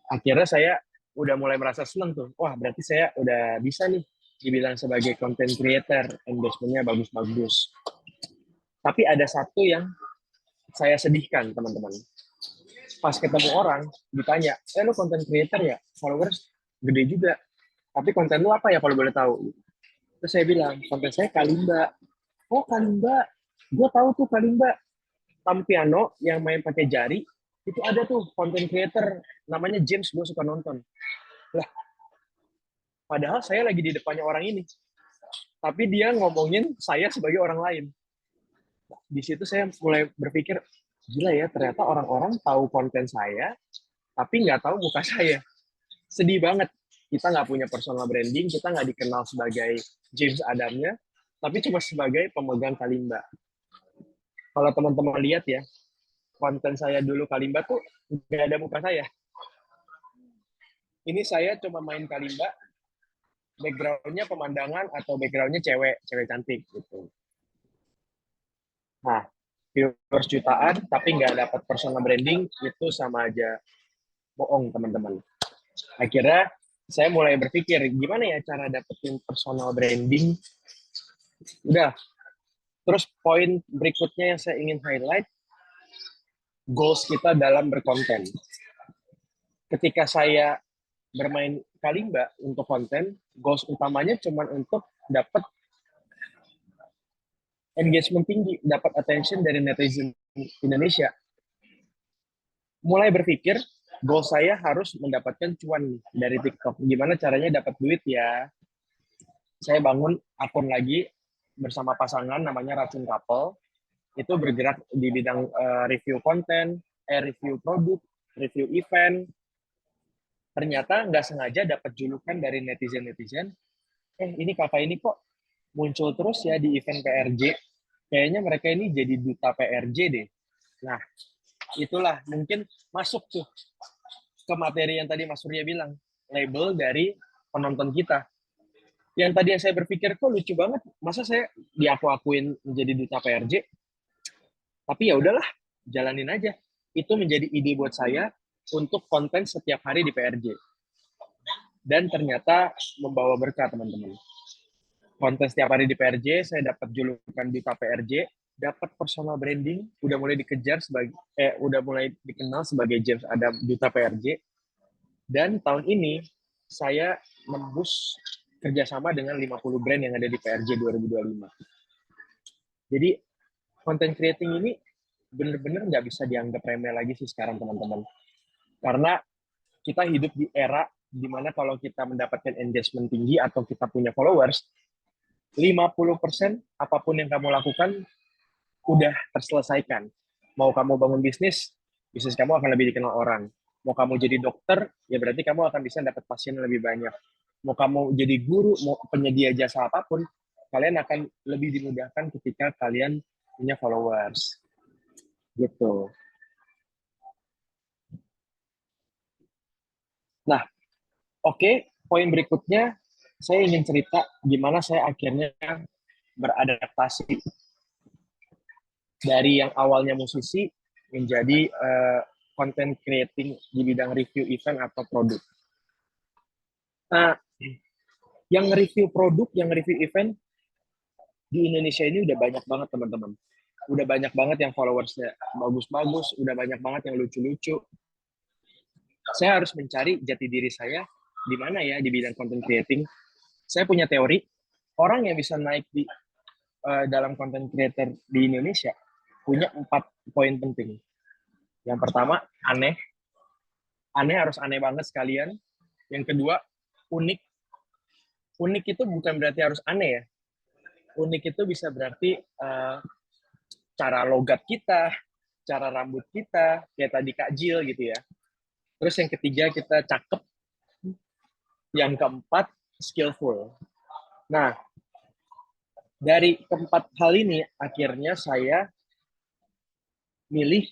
Akhirnya saya udah mulai merasa senang tuh. Wah, berarti saya udah bisa nih dibilang sebagai content creator, engagementnya bagus-bagus. Tapi ada satu yang saya sedihkan, teman-teman. Pas ketemu orang, ditanya, lu content creator ya? Followers gede juga. Tapi konten lu apa ya kalau boleh tahu? Terus saya bilang, konten saya kalimba. Oh, kalimba. Gue tahu tuh kalimba. Tam piano yang main pakai jari, itu ada tuh content creator namanya James, gue suka nonton. Lah, padahal saya lagi di depannya orang ini. Tapi dia ngomongin saya sebagai orang lain. Di situ saya mulai berpikir, gila ya, ternyata orang-orang tahu konten saya, tapi nggak tahu muka saya. Sedih banget. Kita nggak punya personal branding, kita nggak dikenal sebagai James Adamnya, tapi cuma sebagai pemegang kalimba. Kalau teman-teman lihat ya, konten saya dulu kalimba tuh nggak ada muka saya. Ini saya cuma main kalimba, background-nya pemandangan atau background-nya cewek cantik gitu. Nah, viewers jutaan tapi nggak dapat personal branding, itu sama aja bohong, teman-teman. Akhirnya saya mulai berpikir, gimana ya cara dapetin personal branding? Udah. Terus poin berikutnya yang saya ingin highlight, goals kita dalam berkonten. Ketika saya bermain kalimba untuk konten, goals utamanya cuma untuk dapat engagement tinggi, dapat attention dari netizen Indonesia. Mulai berpikir, goal saya harus mendapatkan cuan nih dari TikTok. Gimana caranya dapat duit ya? Saya bangun akun lagi bersama pasangan namanya Racun Couple. Itu bergerak di bidang review konten, review produk, review event. Ternyata nggak sengaja dapat julukan dari netizen-netizen, ini kakak ini kok muncul terus ya di event PRJ. Kayaknya mereka ini jadi duta PRJ deh. Nah, itulah mungkin masuk tuh ke materi yang tadi Mas Surya bilang, label dari penonton kita. Yang tadi saya berpikir kok lucu banget, masa saya diaku-akuin menjadi duta PRJ? Tapi ya udahlah, jalanin aja. Itu menjadi ide buat saya untuk konten setiap hari di PRJ. Dan ternyata membawa berkah, teman-teman. Konten setiap hari di PRJ, saya dapat julukan duta PRJ, dapat personal branding, udah mulai dikejar sebagai udah mulai dikenal sebagai James Adam duta PRJ. Dan tahun ini saya nembus kerjasama dengan 50 brand yang ada di PRJ 2025. Jadi content creating ini bener-bener nggak bisa dianggap remeh lagi sih sekarang, teman-teman. Karena kita hidup di era di mana kalau kita mendapatkan engagement tinggi atau kita punya followers, 50% apapun yang kamu lakukan udah terselesaikan. Mau kamu bangun bisnis kamu akan lebih dikenal orang. Mau kamu jadi dokter, ya berarti kamu akan bisa dapat pasien lebih banyak. Mau kamu jadi guru, mau penyedia jasa apapun, kalian akan lebih dimudahkan ketika kalian punya followers. Gitu. Nah, oke, poin berikutnya saya ingin cerita gimana saya akhirnya beradaptasi dari yang awalnya musisi menjadi content creating di bidang review event atau produk. Nah, yang review produk, yang review event di Indonesia ini udah banyak banget, teman-teman. Udah banyak banget yang followersnya bagus-bagus, udah banyak banget yang lucu-lucu. Saya harus mencari jati diri saya di mana ya di bidang content creating. Saya punya teori, orang yang bisa naik di dalam content creator di Indonesia punya 4 poin penting. Yang pertama, aneh. Aneh harus aneh banget sekalian. Yang kedua, unik. Unik itu bukan berarti harus aneh ya. Unik itu bisa berarti cara logat kita, cara rambut kita, kayak tadi Kak Jill gitu ya. Terus yang ketiga, kita cakep. Yang keempat, skillful. Nah, dari keempat hal ini, akhirnya saya milih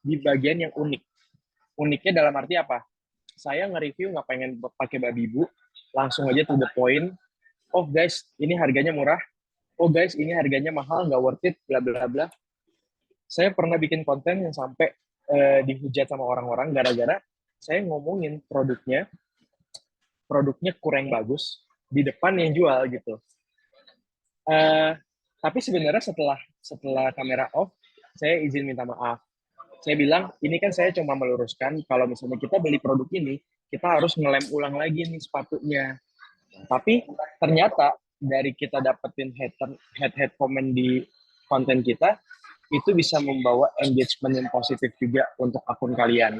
di bagian yang unik. Uniknya dalam arti apa? Saya nge-review nggak pengen pakai babi bu, langsung aja to the point. Oh guys, ini harganya murah. Oh guys, ini harganya mahal, nggak worth it, bla bla bla. Saya pernah bikin konten yang sampai dihujat sama orang-orang gara-gara saya ngomongin produknya kurang bagus di depan yang jual gitu. Tapi sebenarnya setelah kamera off, saya izin minta maaf. Saya bilang, ini kan saya cuma meluruskan kalau misalnya kita beli produk ini, kita harus ngelem ulang lagi nih sepatunya. Tapi ternyata dari kita dapetin head comment di konten kita, itu bisa membawa engagement yang positif juga untuk akun kalian.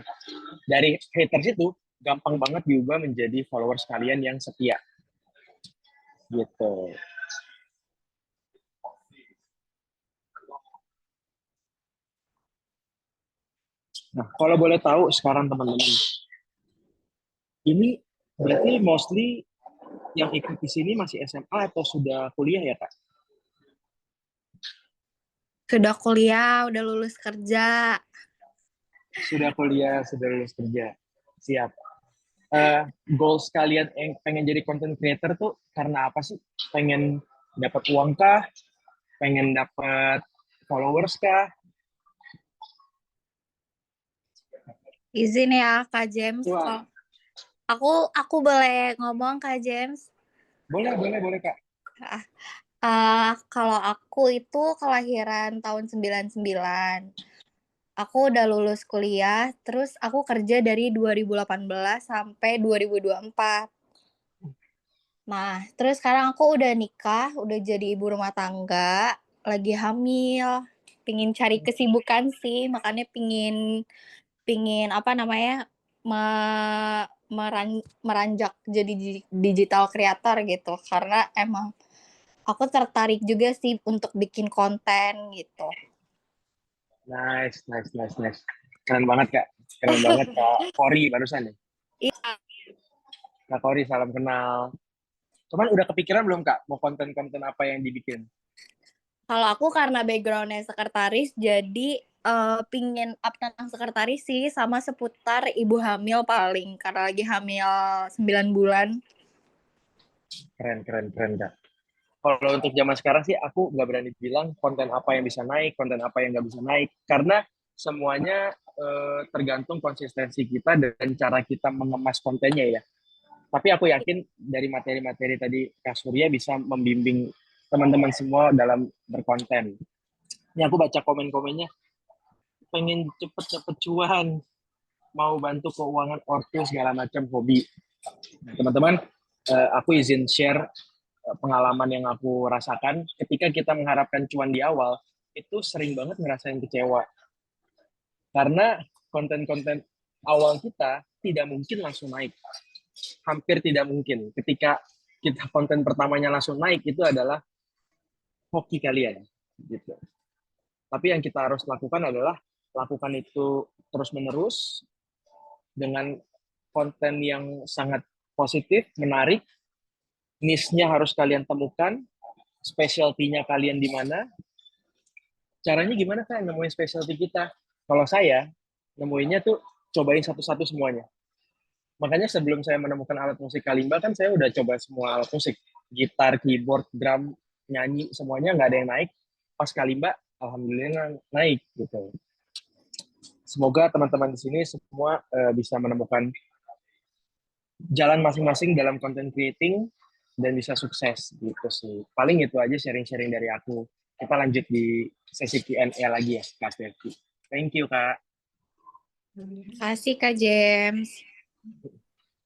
Dari haters itu, gampang banget diubah menjadi followers kalian yang setia. Gitu. Nah, kalau boleh tahu sekarang teman-teman, ini berarti mostly yang ikut di sini masih SMA atau sudah kuliah ya, Kak? Sudah kuliah, udah lulus kerja. Sudah kuliah, sudah lulus kerja. Siap. Goals kalian yang pengen jadi content creator tuh karena apa sih? Pengen dapat uang kah? Pengen dapat followers kah? Izin ya Kak James. Wah. Aku boleh ngomong Kak James? Boleh Kak. Kalau aku itu kelahiran tahun 99. Aku udah lulus kuliah, terus aku kerja dari 2018 sampai 2024. Nah, terus sekarang aku udah nikah, udah jadi ibu rumah tangga, lagi hamil. Pingin cari kesibukan sih, makanya pingin apa namanya, meranjak jadi digital creator gitu, karena emang aku tertarik juga sih untuk bikin konten gitu. Nice. Keren banget, Kak. Keren banget, Kak Kori barusan ya. Iya, Kak Kori, salam kenal. Cuman udah kepikiran belum, Kak, mau konten-konten apa yang dibikin? kalau aku karena backgroundnya sekretaris, jadi pingin up tentang sekretaris sih, sama seputar ibu hamil paling, karena lagi hamil 9 bulan. Keren, Kak. Kalau untuk zaman sekarang sih aku nggak berani bilang konten apa yang bisa naik, konten apa yang nggak bisa naik, karena semuanya tergantung konsistensi kita dan cara kita mengemas kontennya ya. Tapi aku yakin dari materi-materi tadi Kak Surya bisa membimbing teman-teman semua dalam berkonten. Ini aku baca komen-komennya, pengen cepet-cepet cuan, mau bantu keuangan ortu segala macam hobi. Nah, teman-teman, aku izin share pengalaman yang aku rasakan ketika kita mengharapkan cuan di awal, itu sering banget ngerasain kecewa. Karena konten-konten awal kita tidak mungkin langsung naik. Hampir tidak mungkin. Ketika kita konten pertamanya langsung naik, itu adalah hoki kalian. Gitu. Tapi yang kita harus lakukan adalah lakukan itu terus-menerus dengan konten yang sangat positif, menarik, niche-nya harus kalian temukan, specialty-nya kalian di mana. Caranya gimana kan nemuin specialty kita? Kalau saya, nemuinnya tuh cobain satu-satu semuanya. Makanya sebelum saya menemukan alat musik kalimba, kan saya udah coba semua alat musik. Gitar, keyboard, drum, nyanyi, semuanya nggak ada yang naik. Pas kalimba, alhamdulillah naik gitu. Semoga teman-teman di sini semua bisa menemukan jalan masing-masing dalam content creating dan bisa sukses gitu sih. Paling itu aja sharing-sharing dari aku. Kita lanjut di sesi Q&A lagi ya, Kak Stevi. Thank you, Kak. Kasih Kak James.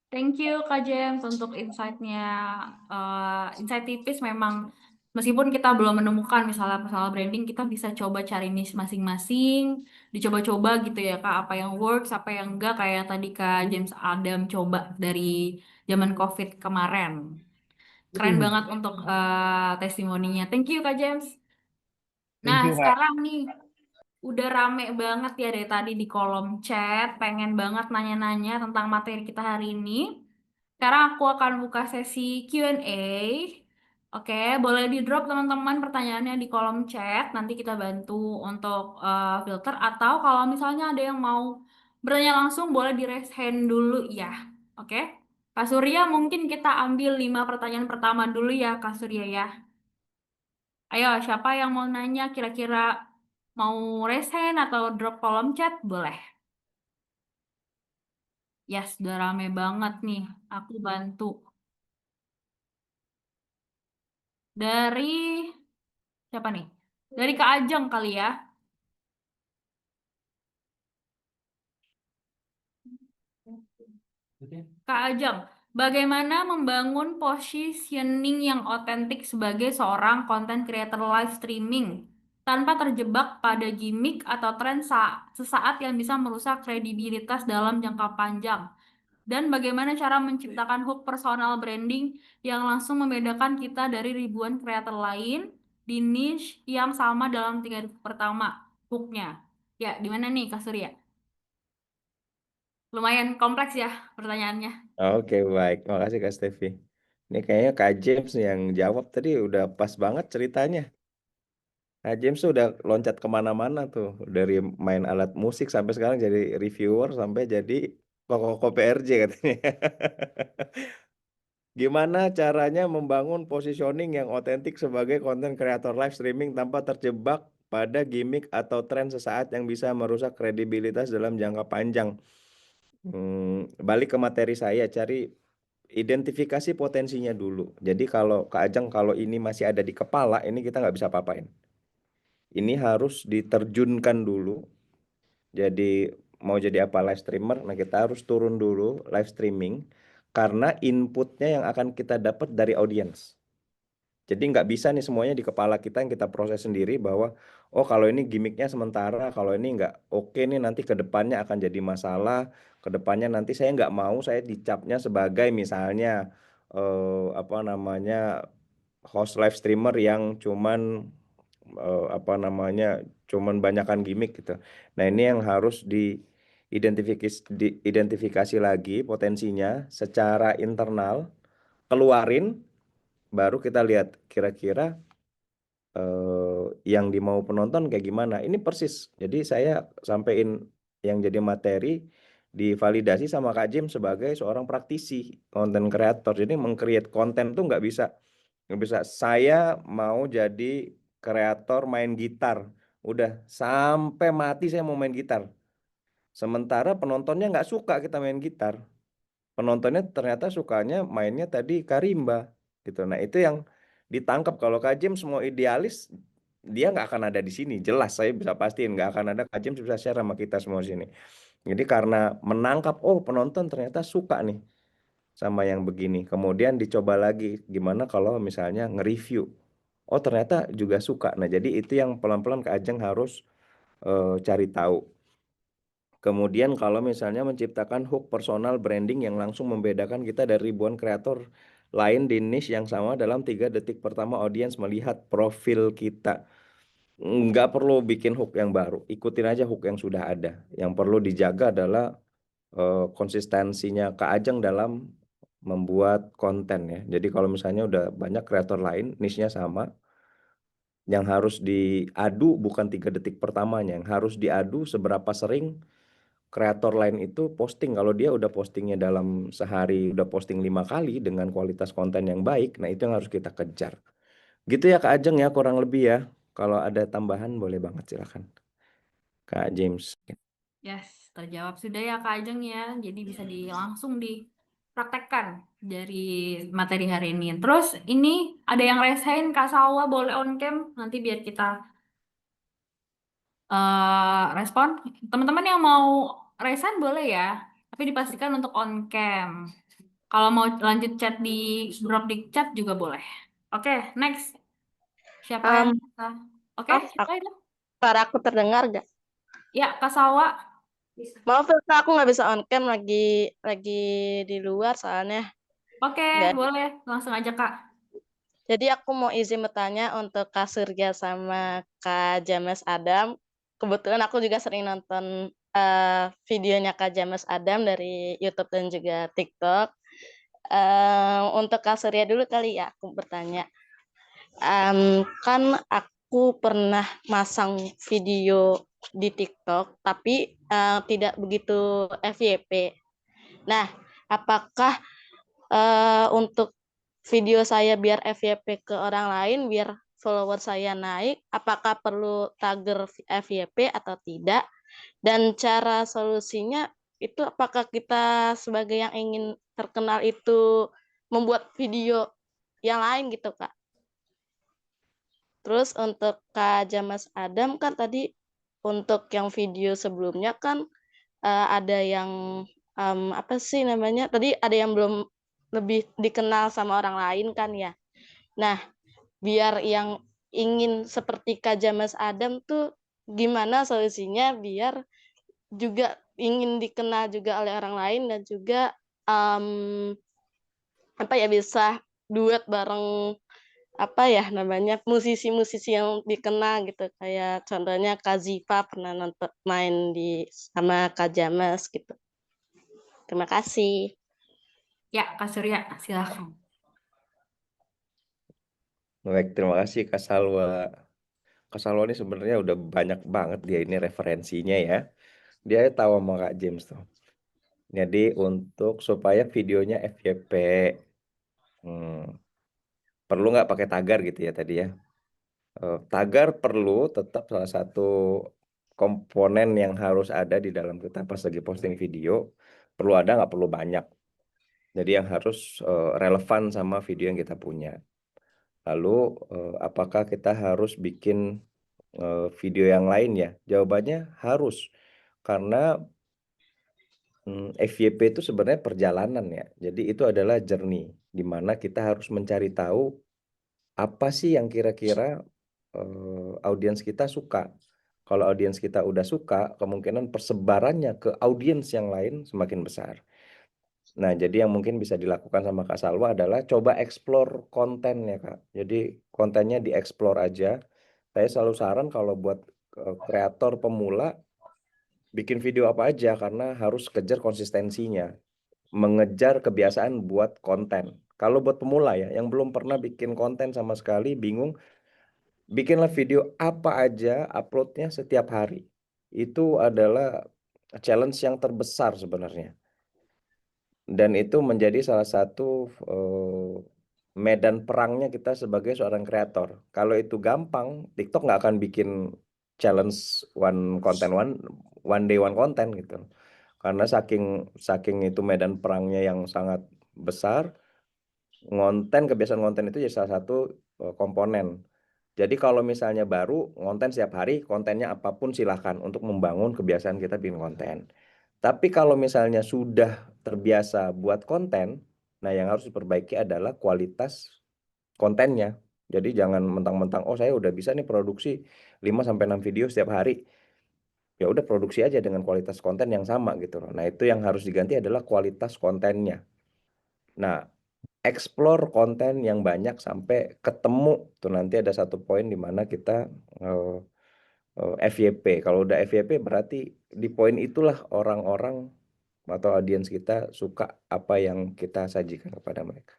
Thank you Kak James untuk insight-nya. Insight tipis memang meskipun kita belum menemukan misalnya masalah branding, kita bisa coba cari niche masing-masing, dicoba-coba gitu ya Kak, apa yang works, apa yang enggak, kayak tadi Kak James Adam coba dari zaman COVID kemarin. Keren banget untuk testimoninya. Thank you Kak James. Thank Nah, you, Kak. sekarang nih udah rame banget ya dari tadi di kolom chat, pengen banget nanya-nanya tentang materi kita hari ini. Sekarang aku akan buka sesi Q&A. Oke, boleh di-drop teman-teman pertanyaannya di kolom chat. Nanti kita bantu untuk filter. Atau kalau misalnya ada yang mau bertanya langsung, boleh di raise hand dulu ya. Oke, Kak Surya mungkin kita ambil 5 pertanyaan pertama dulu ya, Kak Surya ya. Ayo, siapa yang mau nanya kira-kira mau raise hand atau drop kolom chat? Boleh. Yes, udah rame banget nih. Aku bantu. Dari siapa nih? Dari Kak Ajeng kali ya. Kak Ajeng, bagaimana membangun positioning yang otentik sebagai seorang content creator live streaming tanpa terjebak pada gimmick atau tren sesaat yang bisa merusak kredibilitas dalam jangka panjang? Dan bagaimana cara menciptakan hook personal branding yang langsung membedakan kita dari ribuan kreator lain di niche yang sama dalam 3 detik pertama hooknya? Ya, di mana nih Kak Surya? Lumayan kompleks ya pertanyaannya. Oke, baik. Makasih Kak Stevi. Ini kayaknya Kak James yang jawab tadi udah pas banget ceritanya. Kak James tuh udah loncat kemana-mana tuh. Dari main alat musik sampai sekarang jadi reviewer sampai jadi koko PRJ katanya. Gimana caranya membangun positioning yang otentik sebagai konten kreator live streaming tanpa terjebak pada gimmick atau tren sesaat yang bisa merusak kredibilitas dalam jangka panjang? Balik ke materi saya, cari identifikasi potensinya dulu. Jadi kalau Kak Ajeng, kalau ini masih ada di kepala, ini kita nggak bisa apa-apain. Ini harus diterjunkan dulu. Jadi mau jadi apa live streamer, nah kita harus turun dulu live streaming karena inputnya yang akan kita dapat dari audiens. Jadi nggak bisa nih semuanya di kepala kita yang kita proses sendiri bahwa oh kalau ini gimmicknya sementara, kalau ini nggak oke nih nanti ke depannya akan jadi masalah, ke depannya nanti saya nggak mau saya dicapnya sebagai misalnya apa namanya host live streamer yang cuman apa namanya cuman banyakan gimmick gitu. Nah ini yang harus diidentifikasi lagi potensinya secara internal, keluarin, baru kita lihat kira-kira yang dimau penonton kayak gimana. Ini persis. Jadi saya sampein yang jadi materi divalidasi sama Kak Jim sebagai seorang praktisi konten kreator. Jadi meng-create konten tuh nggak bisa. Saya mau jadi kreator main gitar. Udah sampai mati saya mau main gitar. Sementara penontonnya nggak suka kita main gitar. Penontonnya ternyata sukanya mainnya tadi karimba gitu. Nah itu yang ditangkap. Kalau Kak James semua idealis, dia nggak akan ada di sini. Jelas saya bisa pastiin nggak akan ada. Kak James bisa share sama kita semua di sini. Jadi karena menangkap, oh penonton ternyata suka nih sama yang begini. Kemudian dicoba lagi gimana kalau misalnya nge-review. Oh ternyata juga suka. Nah jadi itu yang pelan-pelan Kak Ajeng harus cari tahu. Kemudian kalau misalnya menciptakan hook personal branding yang langsung membedakan kita dari ribuan kreator lain di niche yang sama dalam 3 detik pertama audiens melihat profil kita. Nggak perlu bikin hook yang baru, ikutin aja hook yang sudah ada. Yang perlu dijaga adalah konsistensinya Kak Ajeng dalam membuat konten ya. Jadi kalau misalnya udah banyak kreator lain, niche-nya sama, yang harus diadu bukan 3 detik pertamanya, yang harus diadu seberapa sering kreator lain itu posting. Kalau dia udah postingnya dalam sehari udah posting 5 kali dengan kualitas konten yang baik, nah itu yang harus kita kejar. Gitu ya Kak Ajeng ya kurang lebih ya. Kalau ada tambahan boleh banget silakan Kak James. Yes, terjawab sudah ya Kak Ajeng ya. Jadi bisa langsung dipraktekkan dari materi hari ini. Terus ini ada yang resain Kak Salwa boleh on cam nanti biar kita respon. Teman-teman yang mau resign boleh ya, tapi dipastikan untuk on cam. Kalau mau lanjut chat drop di chat juga boleh. Oke, next. Siapa yang bisa? Oke, Maaf, siapa itu? suara aku terdengar gak? Ya, Kak Salwa. Maaf, Kak, aku nggak bisa on cam lagi di luar soalnya. Oke, Nggak. boleh. Langsung aja, Kak. Jadi aku mau izin bertanya untuk Kak Surya sama Kak James Adam. Kebetulan aku juga sering nonton videonya Kak James Adam dari YouTube dan juga TikTok. Untuk Kak Surya dulu kali ya aku bertanya. Kan aku pernah masang video di TikTok, tapi tidak begitu FYP. Nah, apakah untuk video saya biar FYP ke orang lain, biar follower saya naik, apakah perlu tagger FYP atau tidak? Dan cara solusinya itu apakah kita sebagai yang ingin terkenal itu membuat video yang lain gitu, Kak? Terus untuk Kak James Adam kan tadi untuk yang video sebelumnya kan ada yang apa sih namanya? Tadi ada yang belum lebih dikenal sama orang lain kan ya. Nah, biar yang ingin seperti Kak James Adam tuh gimana solusinya biar juga ingin dikenal juga oleh orang lain dan juga apa ya bisa duet bareng apa ya namanya musisi-musisi yang dikenal gitu kayak contohnya Kak Ziva pernah nonton main di sama Kak James gitu. Terima kasih. Ya, Kak Surya, silahkan. Baik, terima kasih Kak Salwa. Kak Salwa ini sebenarnya udah banyak banget dia ini referensinya ya. Dia tahu sama Kak James tuh. Jadi untuk supaya videonya FYP, perlu nggak pakai tagar gitu ya tadi ya. Tagar perlu tetap salah satu komponen yang harus ada di dalam kita pas lagi posting video. Perlu ada nggak perlu banyak. Jadi yang harus relevan sama video yang kita punya. Lalu apakah kita harus bikin video yang lain ya? Jawabannya harus. Karena FYP itu sebenarnya perjalanan ya. Jadi itu adalah journey di mana kita harus mencari tahu apa sih yang kira-kira audiens kita suka. Kalau audiens kita udah suka, kemungkinan persebarannya ke audiens yang lain semakin besar. Nah, jadi yang mungkin bisa dilakukan sama Kak Salwa adalah coba explore konten ya, Kak. Jadi kontennya dieksplor aja. Saya selalu saran kalau buat kreator pemula, bikin video apa aja karena harus kejar konsistensinya. Mengejar kebiasaan buat konten. Kalau buat pemula ya, yang belum pernah bikin konten sama sekali, bingung, bikinlah video apa aja, uploadnya setiap hari. Itu adalah challenge yang terbesar sebenarnya. Dan itu menjadi salah satu medan perangnya kita sebagai seorang kreator. Kalau itu gampang, TikTok nggak akan bikin challenge one day one content gitu. Karena saking itu medan perangnya yang sangat besar, kebiasaan konten itu jadi salah satu komponen. Jadi kalau misalnya baru konten setiap hari, kontennya apapun silahkan untuk membangun kebiasaan kita bikin konten. Tapi kalau misalnya sudah terbiasa buat konten, nah yang harus diperbaiki adalah kualitas kontennya. Jadi jangan mentang-mentang, oh saya udah bisa nih produksi 5-6 video setiap hari. Ya udah produksi aja dengan kualitas konten yang sama gitu loh. Nah itu yang harus diganti adalah kualitas kontennya. Nah, explore konten yang banyak sampai ketemu tuh nanti ada satu poin di mana kita FYP. Kalau udah FYP berarti di poin itulah orang-orang atau audiens kita suka apa yang kita sajikan kepada mereka.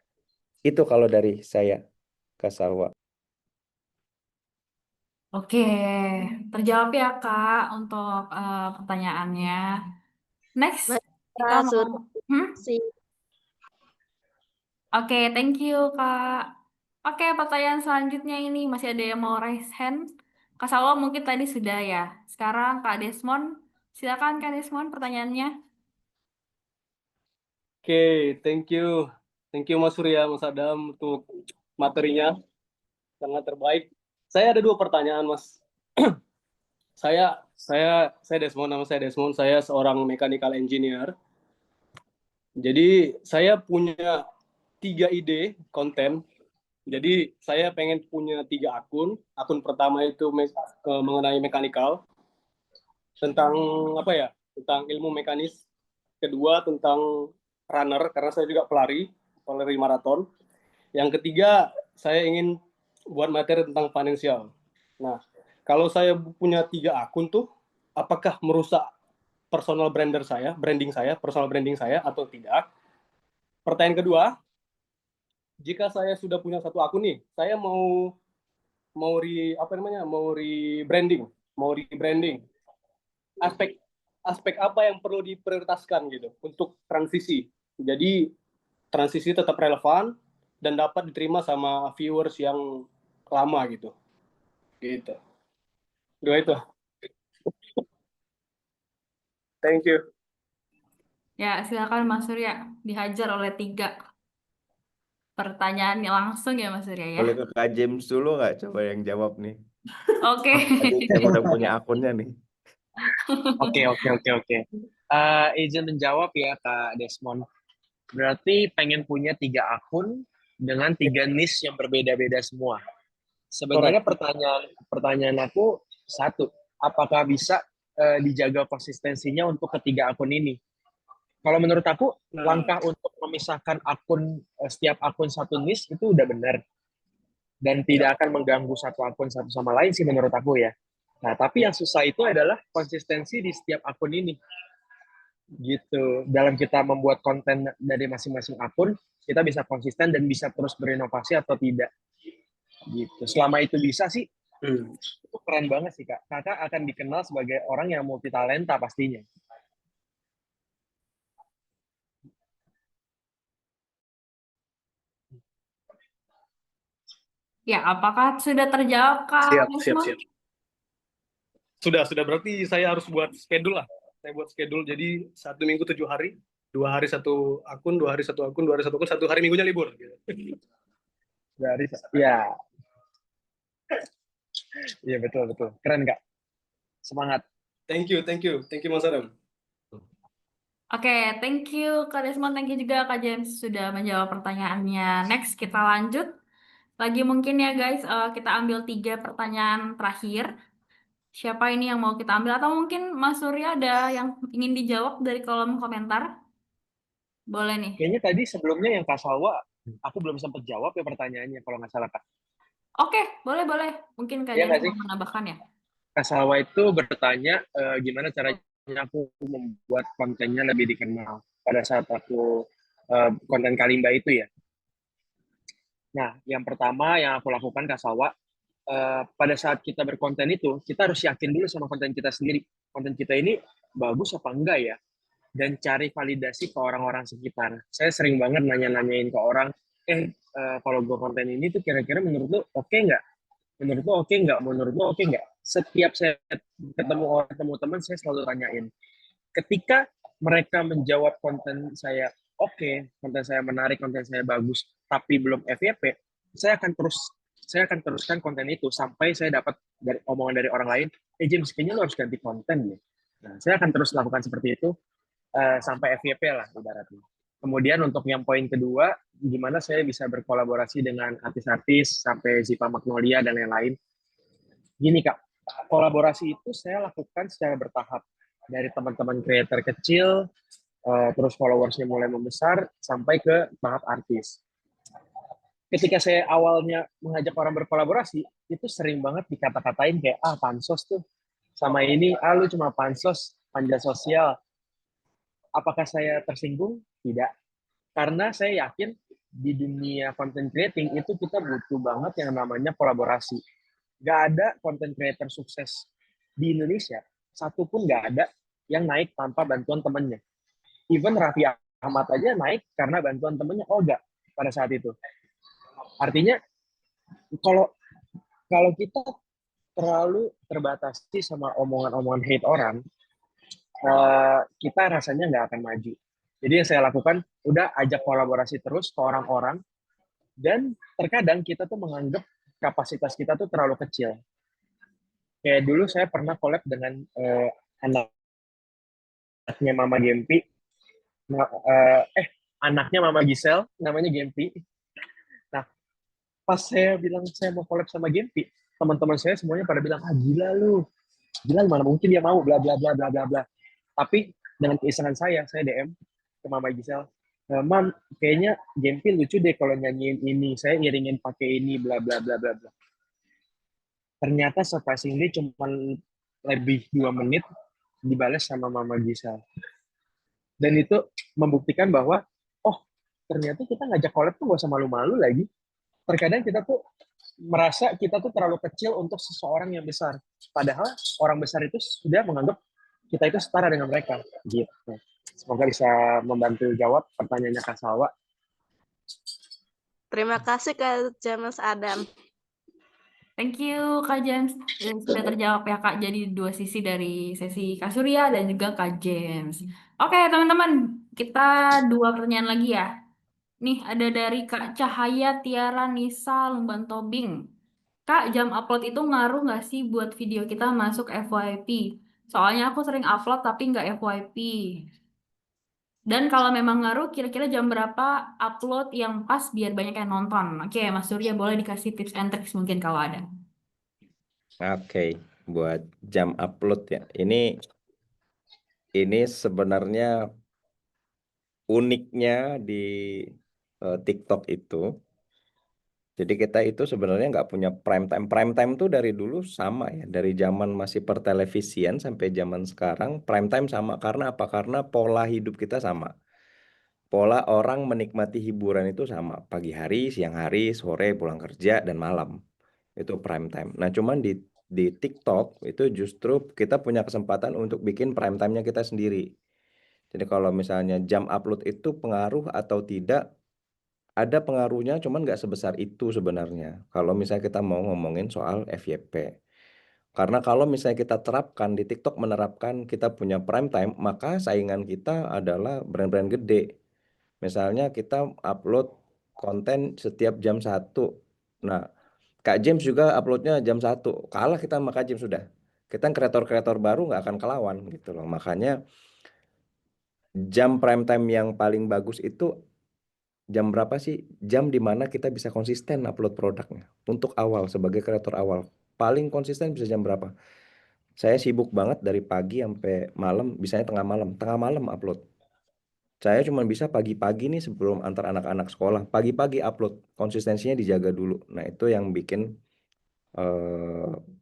Itu kalau dari saya, Kak Salwa. Oke, terjawab ya Kak untuk pertanyaannya. Next, Baik, kita Kak mau... Sursi. Oke, thank you Kak. Oke, pertanyaan selanjutnya ini masih ada yang mau raise hand. Kak Salwa mungkin tadi sudah ya. Sekarang Kak Desmond, silakan Kak Desmond pertanyaannya. Oke, thank you. Thank you Mas Surya, Mas Adam untuk materinya. Sangat terbaik. Saya ada 2 pertanyaan, Mas. Saya Desmond, nama saya Desmond. Saya seorang mechanical engineer. Jadi saya punya 3 ide konten. Jadi saya pengen punya 3 akun. Akun pertama itu mengenai mechanical, tentang apa ya? Tentang ilmu mekanis. Kedua tentang runner, karena saya juga pelari maraton. Yang ketiga, saya ingin buat materi tentang finansial. Nah, kalau saya punya 3 akun tuh, apakah merusak personal branding saya atau tidak? Pertanyaan kedua, jika saya sudah punya 1 akun nih, saya mau rebranding. Aspek apa yang perlu diprioritaskan gitu untuk transisi. Jadi transisi tetap relevan dan dapat diterima sama viewers yang lama gitu. Gitu. Dua itu. Thank you. Ya, silakan Mas Surya, dihajar oleh 3 pertanyaan langsung ya Mas Surya ya. Boleh ke Kak James dulu nggak? Coba yang jawab nih. Oke. Yang udah punya akunnya nih. Oke. Izin menjawab ya Kak Desmond. Berarti pengen punya 3 akun dengan 3 niche yang berbeda-beda semua. Sebenarnya pertanyaan aku satu, apakah bisa dijaga konsistensinya untuk ketiga akun ini? Kalau menurut aku, langkah untuk memisahkan setiap akun satu niche itu udah benar. Dan tidak akan mengganggu satu akun satu sama lain sih menurut aku ya. Nah, tapi yang susah itu adalah konsistensi di setiap akun ini. Gitu. Dalam kita membuat konten dari masing-masing akun, kita bisa konsisten dan bisa terus berinovasi atau tidak. Gitu. Selama itu bisa sih, itu keren banget sih Kak. Kakak akan dikenal sebagai orang yang multi talenta pastinya. Ya, apakah sudah terjawab Kak Desmond? Siap. Sudah berarti saya harus buat schedule lah. Saya buat schedule jadi 1 minggu 7 hari, 2 hari 1 akun, 2 hari 1 akun, 2 hari 1 akun, 1 hari minggunya libur. Ya. Iya betul. Keren Kak. Semangat. Thank you Mas Adam. Oke, thank you Kak Desmond, thank you juga Kak James sudah menjawab pertanyaannya. Next, kita lanjut Lagi mungkin ya guys, kita ambil 3 pertanyaan terakhir. Siapa ini yang mau kita ambil? Atau mungkin Mas Surya ada yang ingin dijawab dari kolom komentar? Boleh nih. Kayaknya tadi sebelumnya yang Kak Salwa, aku belum sempat jawab ya pertanyaannya kalau nggak salah Kak. Oke, boleh. Mungkin Kak Iya James nggak sih? mau menambahkan ya? Kak Salwa itu bertanya gimana caranya aku membuat kontennya lebih dikenal pada saat aku konten Kalimba itu ya. Nah, yang pertama yang aku lakukan Kak Salwa, pada saat kita berkonten itu, kita harus yakin dulu sama konten kita sendiri. Konten kita ini bagus apa enggak ya? Dan cari validasi ke orang-orang sekitar. Saya sering banget nanya-nanyain ke orang, kalau gue konten ini tuh kira-kira menurut lo oke nggak? Menurut lo oke nggak? Menurut lo oke nggak? Setiap saya ketemu orang, ketemu teman, saya selalu tanyain. Ketika mereka menjawab konten saya oke, konten saya menarik, konten saya bagus, tapi belum FYP, saya akan teruskan konten itu sampai saya dapat omongan dari orang lain, James, kayaknya lo harus ganti konten nih. Nah, saya akan terus lakukan seperti itu sampai FYP lah ibaratnya. Kemudian untuk yang poin kedua, gimana saya bisa berkolaborasi dengan artis-artis sampai Ziva Magnolia dan lain-lain. Gini Kak, kolaborasi itu saya lakukan secara bertahap. Dari teman-teman creator kecil, terus followersnya mulai membesar, sampai ke tahap artis. Ketika saya awalnya mengajak orang berkolaborasi, itu sering banget dikata-katain kayak, pansos tuh, sama ini, lu cuma pansos, panja sosial. Apakah saya tersinggung? Tidak. Karena saya yakin di dunia content creating itu kita butuh banget yang namanya kolaborasi. Gak ada content creator sukses di Indonesia, satu pun gak ada yang naik tanpa bantuan temennya. Even Raffi Ahmad aja naik karena bantuan temennya Olga pada saat itu. Artinya kalau kita terlalu terbatasi sama omongan-omongan hate orang, kita rasanya nggak akan maju. Jadi yang saya lakukan, udah ajak kolaborasi terus ke orang-orang, dan terkadang kita tuh menganggap kapasitas kita tuh terlalu kecil. Kayak dulu saya pernah collab dengan anaknya Mama Gempi, anaknya Mama Gisel, namanya Gempi. Nah, pas saya bilang saya mau collab sama Gempi, teman-teman saya semuanya pada bilang, gila lu, gila mana mungkin dia mau, bla bla bla bla bla bla. Tapi dengan keisengan saya DM ke Mama Gisel, Mam, kayaknya Gempi lucu deh kalau nyanyiin ini, saya iringin pakai ini, bla bla bla bla bla. Ternyata surprisingly cuma lebih 2 menit dibalas sama Mama Gisel. Dan itu membuktikan bahwa, ternyata kita ngajak collab tuh gak usah malu-malu lagi. Terkadang kita tuh merasa kita tuh terlalu kecil untuk seseorang yang besar. Padahal orang besar itu sudah menganggap kita itu setara dengan mereka. Gitu. Semoga bisa membantu jawab pertanyaannya Kak Salwa. Terima kasih Kak James Adam. Thank you Kak James. Sudah terjawab ya Kak. Jadi 2 sisi dari sesi Kak Surya dan juga Kak James. Oke teman-teman, kita 2 pertanyaan lagi ya. Nih ada dari Kak Cahaya Tiara Nisa Lumban Tobing. Kak, jam upload itu ngaruh nggak sih buat video kita masuk FYP? Soalnya aku sering upload tapi nggak FYP. Dan kalau memang ngaruh, kira-kira jam berapa upload yang pas biar banyak yang nonton? Oke, Mas Surya boleh dikasih tips and tricks mungkin kalau ada. Oke, buat jam upload ya. Ini sebenarnya uniknya di TikTok itu. Jadi kita itu sebenarnya nggak punya prime time. Prime time tuh dari dulu sama ya. Dari zaman masih pertelevisian sampai zaman sekarang, prime time sama. Karena apa? Karena pola hidup kita sama. Pola orang menikmati hiburan itu sama. Pagi hari, siang hari, sore, pulang kerja, dan malam. Itu prime time. Nah, cuman di TikTok itu justru kita punya kesempatan untuk bikin prime time-nya kita sendiri. Jadi kalau misalnya jam upload itu pengaruh atau tidak, ada pengaruhnya, cuman nggak sebesar itu sebenarnya. Kalau misalnya kita mau ngomongin soal FYP. Karena kalau misalnya kita terapkan di TikTok, menerapkan kita punya prime time, maka saingan kita adalah brand-brand gede. Misalnya kita upload konten setiap jam 1. Nah, Kak James juga uploadnya jam 1. Kalah kita sama Kak James sudah. Kita kreator-kreator baru nggak akan kelawan gitu loh. Makanya jam prime time yang paling bagus itu Jam berapa sih? Jam di mana kita bisa konsisten upload produknya. Untuk awal, sebagai kreator awal. Paling konsisten bisa jam berapa? Saya sibuk banget dari pagi sampai malam, bisanya tengah malam. Tengah malam upload. Saya cuma bisa pagi-pagi nih sebelum antar anak-anak sekolah. Pagi-pagi upload. Konsistensinya dijaga dulu. Nah, itu yang bikin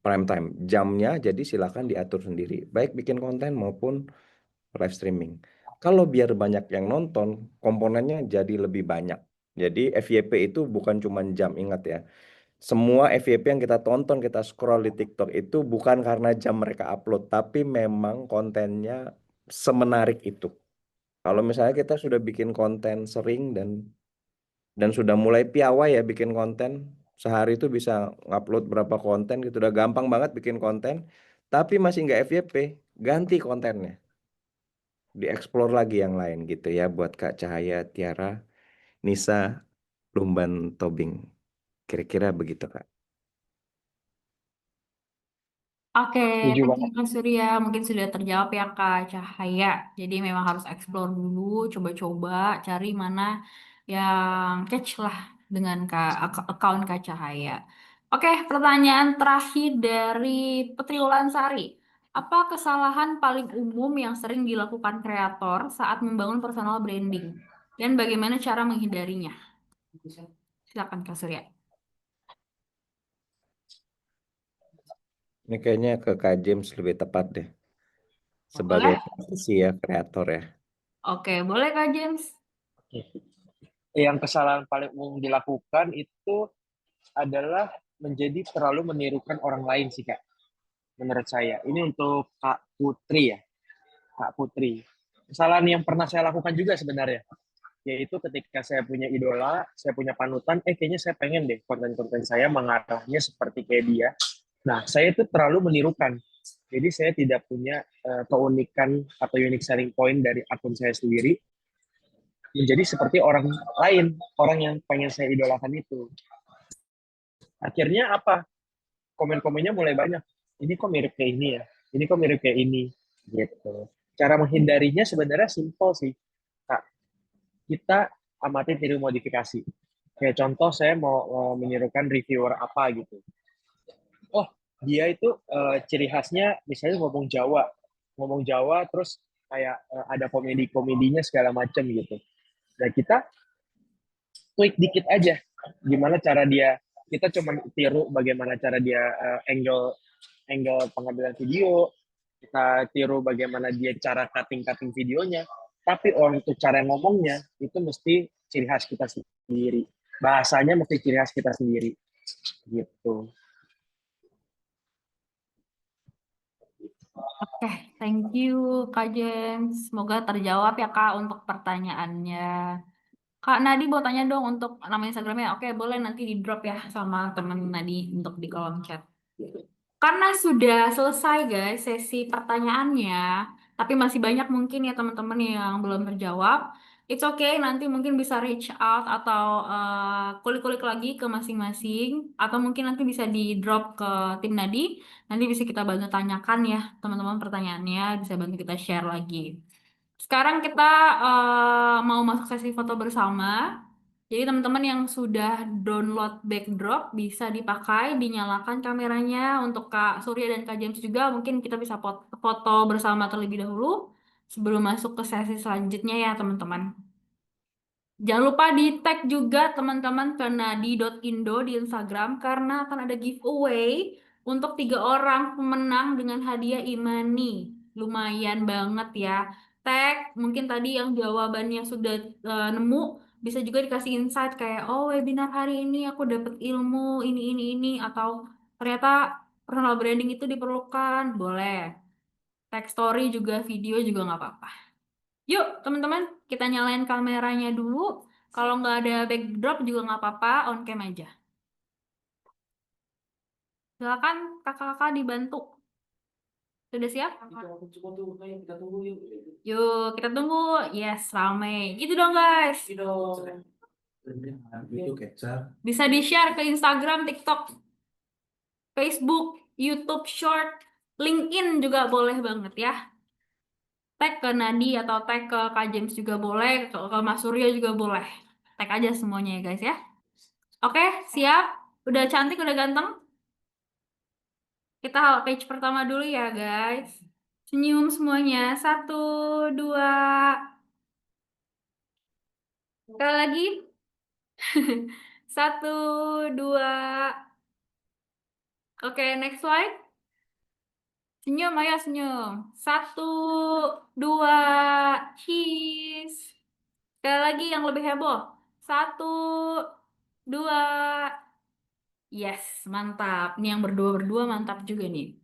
prime time. Jamnya jadi silakan diatur sendiri. Baik bikin konten maupun live streaming. Kalau biar banyak yang nonton, komponennya jadi lebih banyak. Jadi FYP itu bukan cuma jam, ingat ya. Semua FYP yang kita tonton, kita scroll di TikTok itu bukan karena jam mereka upload, tapi memang kontennya semenarik itu. Kalau misalnya kita sudah bikin konten sering dan sudah mulai piawai ya bikin konten, sehari itu bisa ngupload berapa konten gitu, udah gampang banget bikin konten, tapi masih nggak FYP, ganti kontennya. Dieksplor lagi yang lain gitu ya buat Kak Cahaya, Tiara, Nisa, Lumban, Tobing. Kira-kira begitu Kak. Oke, Setuju thank you banget. Kak Surya. Mungkin sudah terjawab ya Kak Cahaya. Jadi memang harus explore dulu, coba-coba cari mana yang catch lah dengan account Kak Cahaya. Oke, pertanyaan terakhir dari Putri Ulansari. Apa kesalahan paling umum yang sering dilakukan kreator saat membangun personal branding? Dan bagaimana cara menghindarinya? Silakan Kak Surya. Ini kayaknya ke Kak James lebih tepat deh. Sebagai Boleh? praktisi ya, kreator ya. Oke, boleh Kak James? Yang kesalahan paling umum dilakukan itu adalah menjadi terlalu menirukan orang lain sih Kak, menurut saya. Ini untuk Kak Putri ya, Kak Putri. Kesalahan yang pernah saya lakukan juga sebenarnya, yaitu ketika saya punya idola, saya punya panutan, kayaknya saya pengen deh konten-konten saya mengarahnya seperti kayak dia. Nah, saya itu terlalu menirukan. Jadi saya tidak punya keunikan atau unique selling point dari akun saya sendiri menjadi seperti orang lain, orang yang pengen saya idolakan itu. Akhirnya apa? Komen-komennya mulai banyak. Ini kok mirip kayak ini ya? Ini kok mirip kayak ini? Gitu. Cara menghindarinya sebenarnya simpel sih, Kak. Kita amati tiru modifikasi. Kayak contoh saya mau menirukan reviewer apa gitu. Oh, dia itu ciri khasnya misalnya ngomong Jawa terus kayak ada komedinya segala macam gitu. Nah kita tweak dikit aja, gimana cara dia, kita cuma tiru bagaimana cara dia angle angle pengambilan video, kita tiru bagaimana dia cara cutting videonya, tapi untuk cara ngomongnya itu mesti ciri khas kita sendiri, bahasanya mesti ciri khas kita sendiri gitu. Oke, thank you Kak James. Semoga terjawab ya Kak untuk pertanyaannya. Kak Nadi mau tanya dong untuk nama Instagramnya. Oke, boleh nanti di drop ya sama teman Nadi untuk di kolom chat. Karena sudah selesai guys sesi pertanyaannya, tapi masih banyak mungkin ya teman-teman yang belum terjawab. It's okay, nanti mungkin bisa reach out atau kulik-kulik lagi ke masing-masing, atau mungkin nanti bisa di drop ke tim Nadi. Nanti bisa kita bantu tanyakan ya teman-teman pertanyaannya, bisa bantu kita share lagi. Sekarang kita mau masuk sesi foto bersama. Jadi teman-teman yang sudah download backdrop bisa dipakai, dinyalakan kameranya untuk Kak Surya dan Kak James juga. Mungkin kita bisa foto bersama terlebih dahulu sebelum masuk ke sesi selanjutnya ya teman-teman. Jangan lupa di tag juga teman-teman ke nadi.indo di Instagram karena akan ada giveaway untuk 3 orang pemenang dengan hadiah e-money. Lumayan banget ya. Tag mungkin tadi yang jawabannya sudah nemu bisa juga dikasih insight kayak oh webinar hari ini aku dapat ilmu ini atau ternyata personal branding itu diperlukan. Boleh. Tag story juga video juga nggak apa-apa. Yuk, teman-teman, kita nyalain kameranya dulu. Kalau nggak ada backdrop juga nggak apa-apa, on cam aja. Silakan kakak-kakak dibantu. Sudah siap? Yuk, kita tunggu. Yes, rame. Gitu dong, guys. Bisa di-share ke Instagram, TikTok, Facebook, YouTube Short, LinkedIn juga boleh banget ya. Tag ke Nadi atau tag ke Kak James juga boleh, ke Mas Surya juga boleh. tag aja semuanya ya guys ya. Oke, siap? Udah cantik, udah ganteng? Kita page pertama dulu ya guys. Senyum semuanya. 1, 2. Sekali lagi. 1, 2. Oke, next slide. Senyum, ayo senyum. 1, 2. Cheese. Sekali lagi yang lebih heboh. 1, 2. Yes, mantap. Ini yang berdua-berdua mantap juga nih.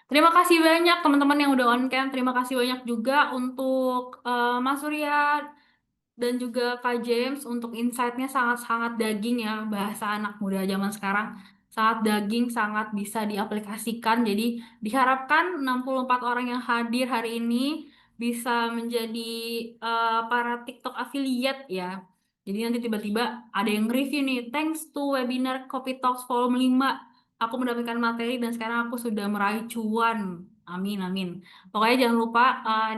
Terima kasih banyak teman-teman yang udah on cam. Terima kasih banyak juga untuk Mas Surya dan juga Kak James untuk insight-nya sangat-sangat daging ya, bahasa anak muda zaman sekarang. Sangat daging, sangat bisa diaplikasikan. Jadi diharapkan 64 orang yang hadir hari ini bisa menjadi para TikTok affiliate ya. Jadi nanti tiba-tiba ada yang review nih, thanks to webinar Kopi Talks volume 5, aku mendapatkan materi dan sekarang aku sudah meraih cuan. Amin, amin. Pokoknya jangan lupa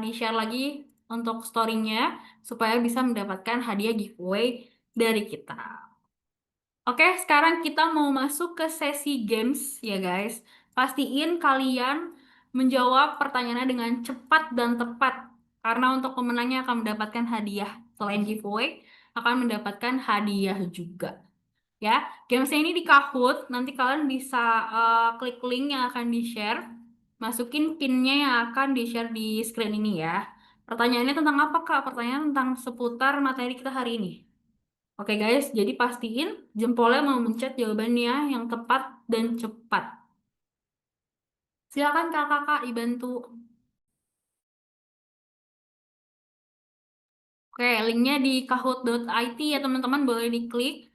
di-share lagi untuk story-nya supaya bisa mendapatkan hadiah giveaway dari kita. Oke, sekarang kita mau masuk ke sesi games ya guys. Pastiin kalian menjawab pertanyaannya dengan cepat dan tepat. Karena untuk pemenangnya akan mendapatkan hadiah. Selain giveaway, akan mendapatkan hadiah juga. Ya, gamesnya ini di Kahoot. Nanti kalian bisa klik link yang akan di-share. Masukin pinnya yang akan di-share di screen ini ya. Pertanyaannya tentang apa, Kak? Pertanyaan tentang seputar materi kita hari ini. Oke guys, jadi pastiin jempolnya mau mencet jawabannya yang tepat dan cepat. Silakan kakak-kakak dibantu. Oke, linknya di kahoot.it ya teman-teman, boleh diklik.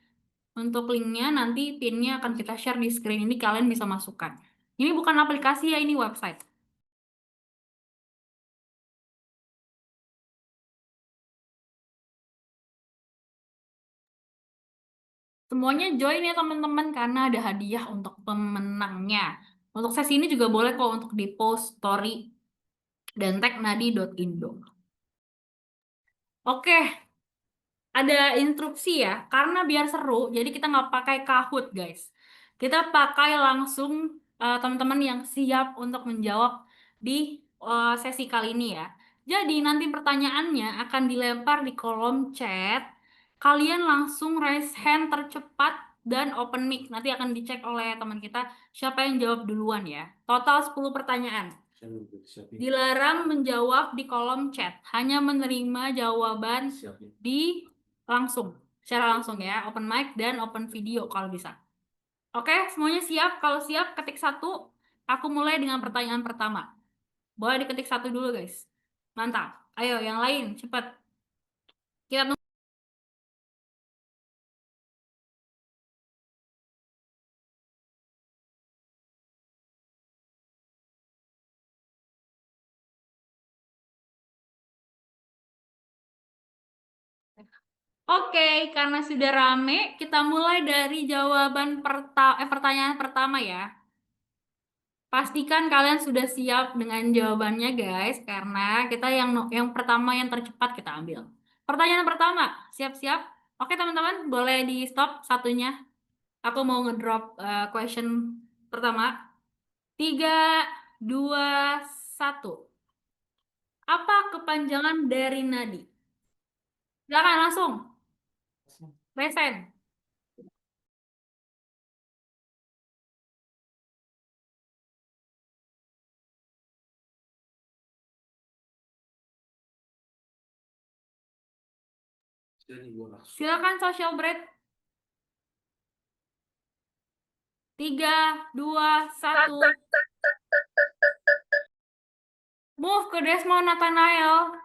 Untuk linknya nanti pinnya akan kita share di screen ini, kalian bisa masukkan. Ini bukan aplikasi ya, ini website. Semuanya join ya teman-teman karena ada hadiah untuk pemenangnya. Untuk sesi ini juga boleh kok untuk di post story dan tag nadi.indo. Oke, ada instruksi ya, karena biar seru, jadi kita nggak pakai Kahoot guys. Kita pakai langsung teman-teman yang siap untuk menjawab di sesi kali ini ya. Jadi nanti pertanyaannya akan dilempar di kolom chat. Kalian langsung raise hand tercepat dan open mic. Nanti akan dicek oleh teman kita siapa yang jawab duluan ya. Total 10 pertanyaan. Dilarang menjawab di kolom chat, hanya menerima jawaban di secara langsung ya, open mic dan open video kalau bisa. Oke, semuanya siap? Kalau siap, ketik 1. Aku mulai dengan pertanyaan pertama. Boleh diketik 1 dulu guys. Mantap. Ayo, yang lain, cepat. Kita tunggu. Oke, karena sudah rame, kita mulai dari jawaban pertanyaan pertama ya. Pastikan kalian sudah siap dengan jawabannya guys, karena kita yang pertama yang tercepat kita ambil. Pertanyaan pertama, siap-siap? Oke teman-teman, boleh di stop satunya. Aku mau ngedrop question pertama. 3, 2, 1. Apa kepanjangan dari nadi? Silakan langsung. Resen. Silakan social break. 3, 2, 1. Move ke Desmond Nathanael.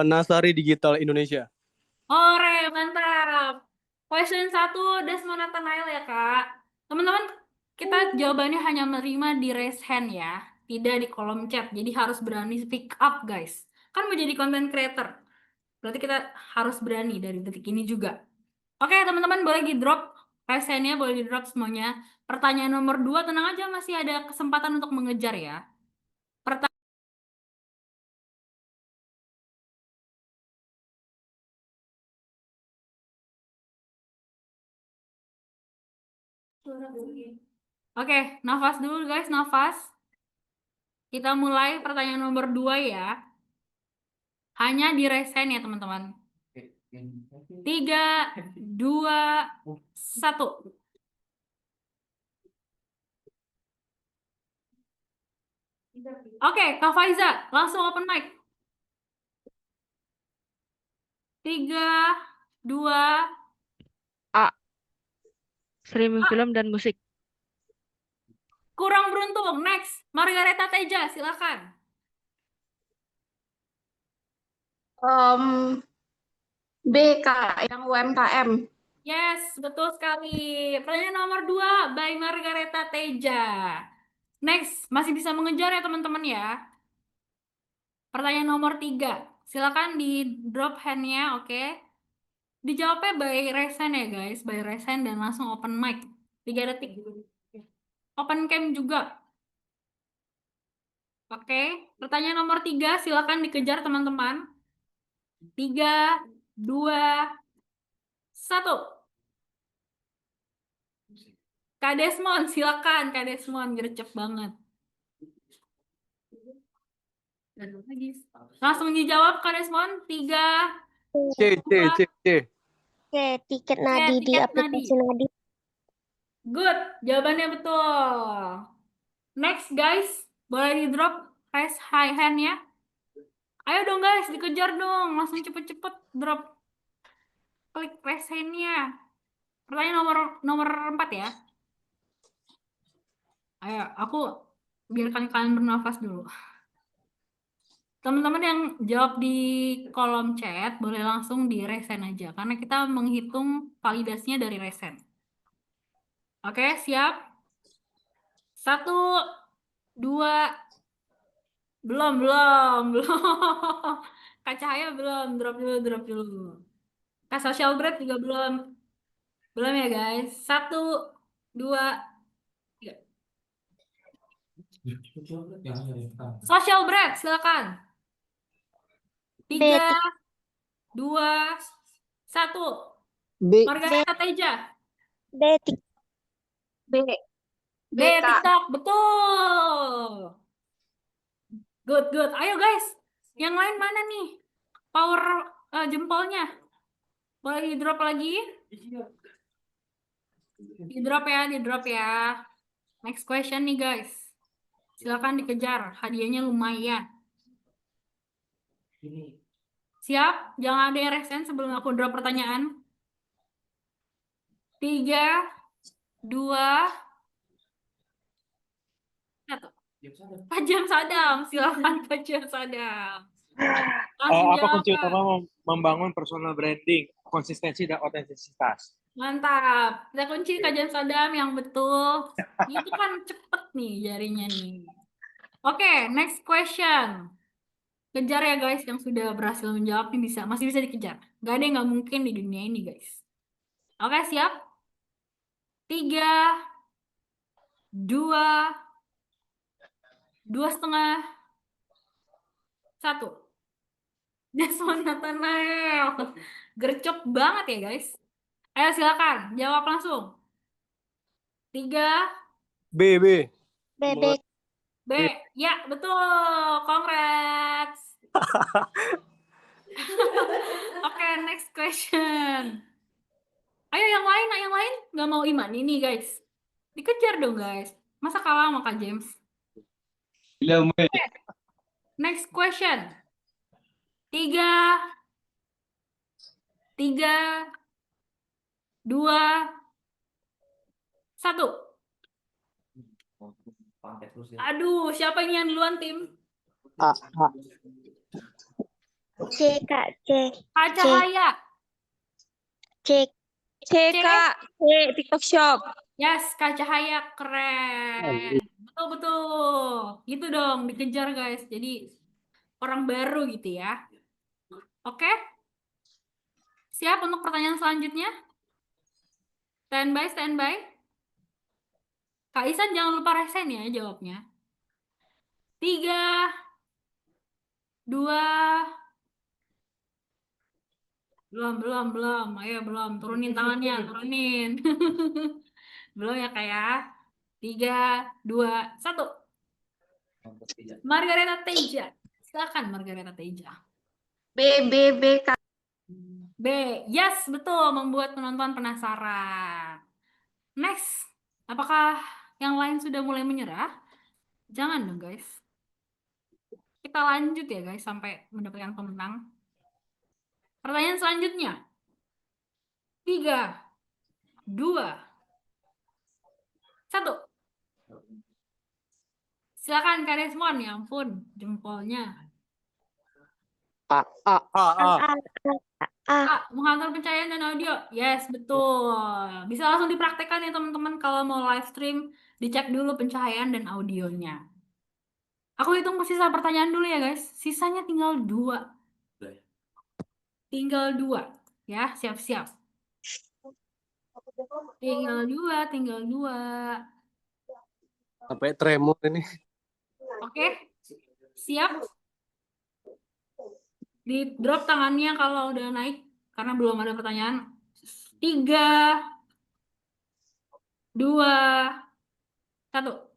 Nasari Digital Indonesia. Ore, mantap. Question 1, Desmond Nathanael ya, Kak. Teman-teman, kita jawabannya hanya menerima di raise hand ya, tidak di kolom chat. Jadi harus berani speak up, guys. Kan menjadi content creator. Berarti kita harus berani dari detik ini juga. Oke, teman-teman boleh di-drop raise hand-nya, boleh di-drop semuanya. Pertanyaan nomor 2, tenang aja, masih ada kesempatan untuk mengejar ya. Oke, nafas dulu guys, nafas. Kita mulai pertanyaan nomor 2 ya. Hanya di resen ya teman-teman. 3, 2, 1. Oke, Kak Faiza, langsung open mic. 3, 2, A. Streaming film dan musik. kurang beruntung. Next, Margareta Teja, silakan. B Kak, yang UMKM. Yes, betul sekali. Pertanyaan nomor 2 by Margareta Teja. Next, masih bisa mengejar ya teman-teman ya. Pertanyaan nomor 3. Silakan di drop hand-nya, oke. Dijawabnya by resen ya guys, by resen dan langsung open mic. 3 detik. Open cam juga. Oke, pertanyaan nomor 3 silakan dikejar teman-teman. 3, 2, 1. Kak Desmond, silakan Kak Desmond, gercep banget. Langsung dijawab Kak Desmond. 3, C. 2, Tiket Oke, nadi di tiket aplikasi nadi. nadi. Good, jawabannya betul. Next guys, boleh di drop raise high hand ya. Ayo dong guys, dikejar dong, langsung cepet-cepet drop. Klik raise hand-nya. Pertanyaan nomor 4 ya. Ayo, aku biarkan kalian bernafas dulu. Teman-teman yang jawab di kolom chat boleh langsung di resen aja karena kita menghitung validasinya dari resen. Oke, siap? 1, 2, belum. Kak Cahaya belum, drop dulu. Kak Social Break juga belum. Belum ya guys. 1, 2, 3. Social Break, silakan. 3, 2, 1. B. Margareta Teja. B. B, TikTok, betul. Good. Ayo guys, yang lain mana nih? Power jempolnya. Boleh di drop lagi? Di drop ya. Next question nih guys. Silakan dikejar, hadiahnya lumayan. Siap? Jangan ada yang resen sebelum aku drop pertanyaan. 3, 2, 1. Kak James Adam, silakan Kak James Adam. Langsung Apa jawab, kunci Kak. utama membangun personal branding? Konsistensi dan otentisitas. Mantap. Kita kunci Kak James Adam yang betul. Itu kan cepet nih jarinya nih. Oke, next question. Kejar ya guys yang sudah berhasil menjawab nih masih bisa dikejar. Gak ada yang nggak mungkin di dunia ini guys. Oke, siap? 3, 2, 2,5, 1. Desmond Nathanael. Gercep banget ya guys. Ayo silakan, jawab langsung. 3, B. B. Ya, betul. Congrats. Oke, next question. Ayo yang lain nggak mau iman ini guys. Dikejar dong guys. Masa kalah sama Kak James? Next question. 3, 2, 1. Aduh, siapa ini yang duluan tim? C Kak, C. Kak Cahaya. C Kak, C TikTok Shop. Yes, Kak Cahaya keren. Betul. Gitu dong, dikejar guys. Jadi orang baru gitu ya. Oke? Siap untuk pertanyaan selanjutnya? Standby. Kak Isan jangan lupa resen ya jawabnya. 3, 2, belum. Ayo belum. Turunin tangannya, turunin. Belum ya Kak ya. 3, 2, 1. Margareta Teja. Silakan Margareta Teja. B, Kak. B. Yes, betul. Membuat penonton penasaran. Next. Apakah yang lain sudah mulai menyerah? Jangan dong guys. Kita lanjut ya guys sampai mendapatkan pemenang. Pertanyaan selanjutnya. 3, 2, 1. Silakan Kak Desmond, ya ampun, jempolnya. Mengatur pencahayaan dan audio. Yes, betul. Bisa langsung dipraktekkan ya teman-teman kalau mau live stream, dicek dulu pencahayaan dan audionya. Aku hitung sisa pertanyaan dulu ya guys. Sisanya tinggal 2. Tinggal 2. Ya, siap-siap. Tinggal 2, tinggal 2. Sampai tremor ini. Oke, siap? Di drop tangannya kalau udah naik, karena belum ada pertanyaan. 3, 2, 1.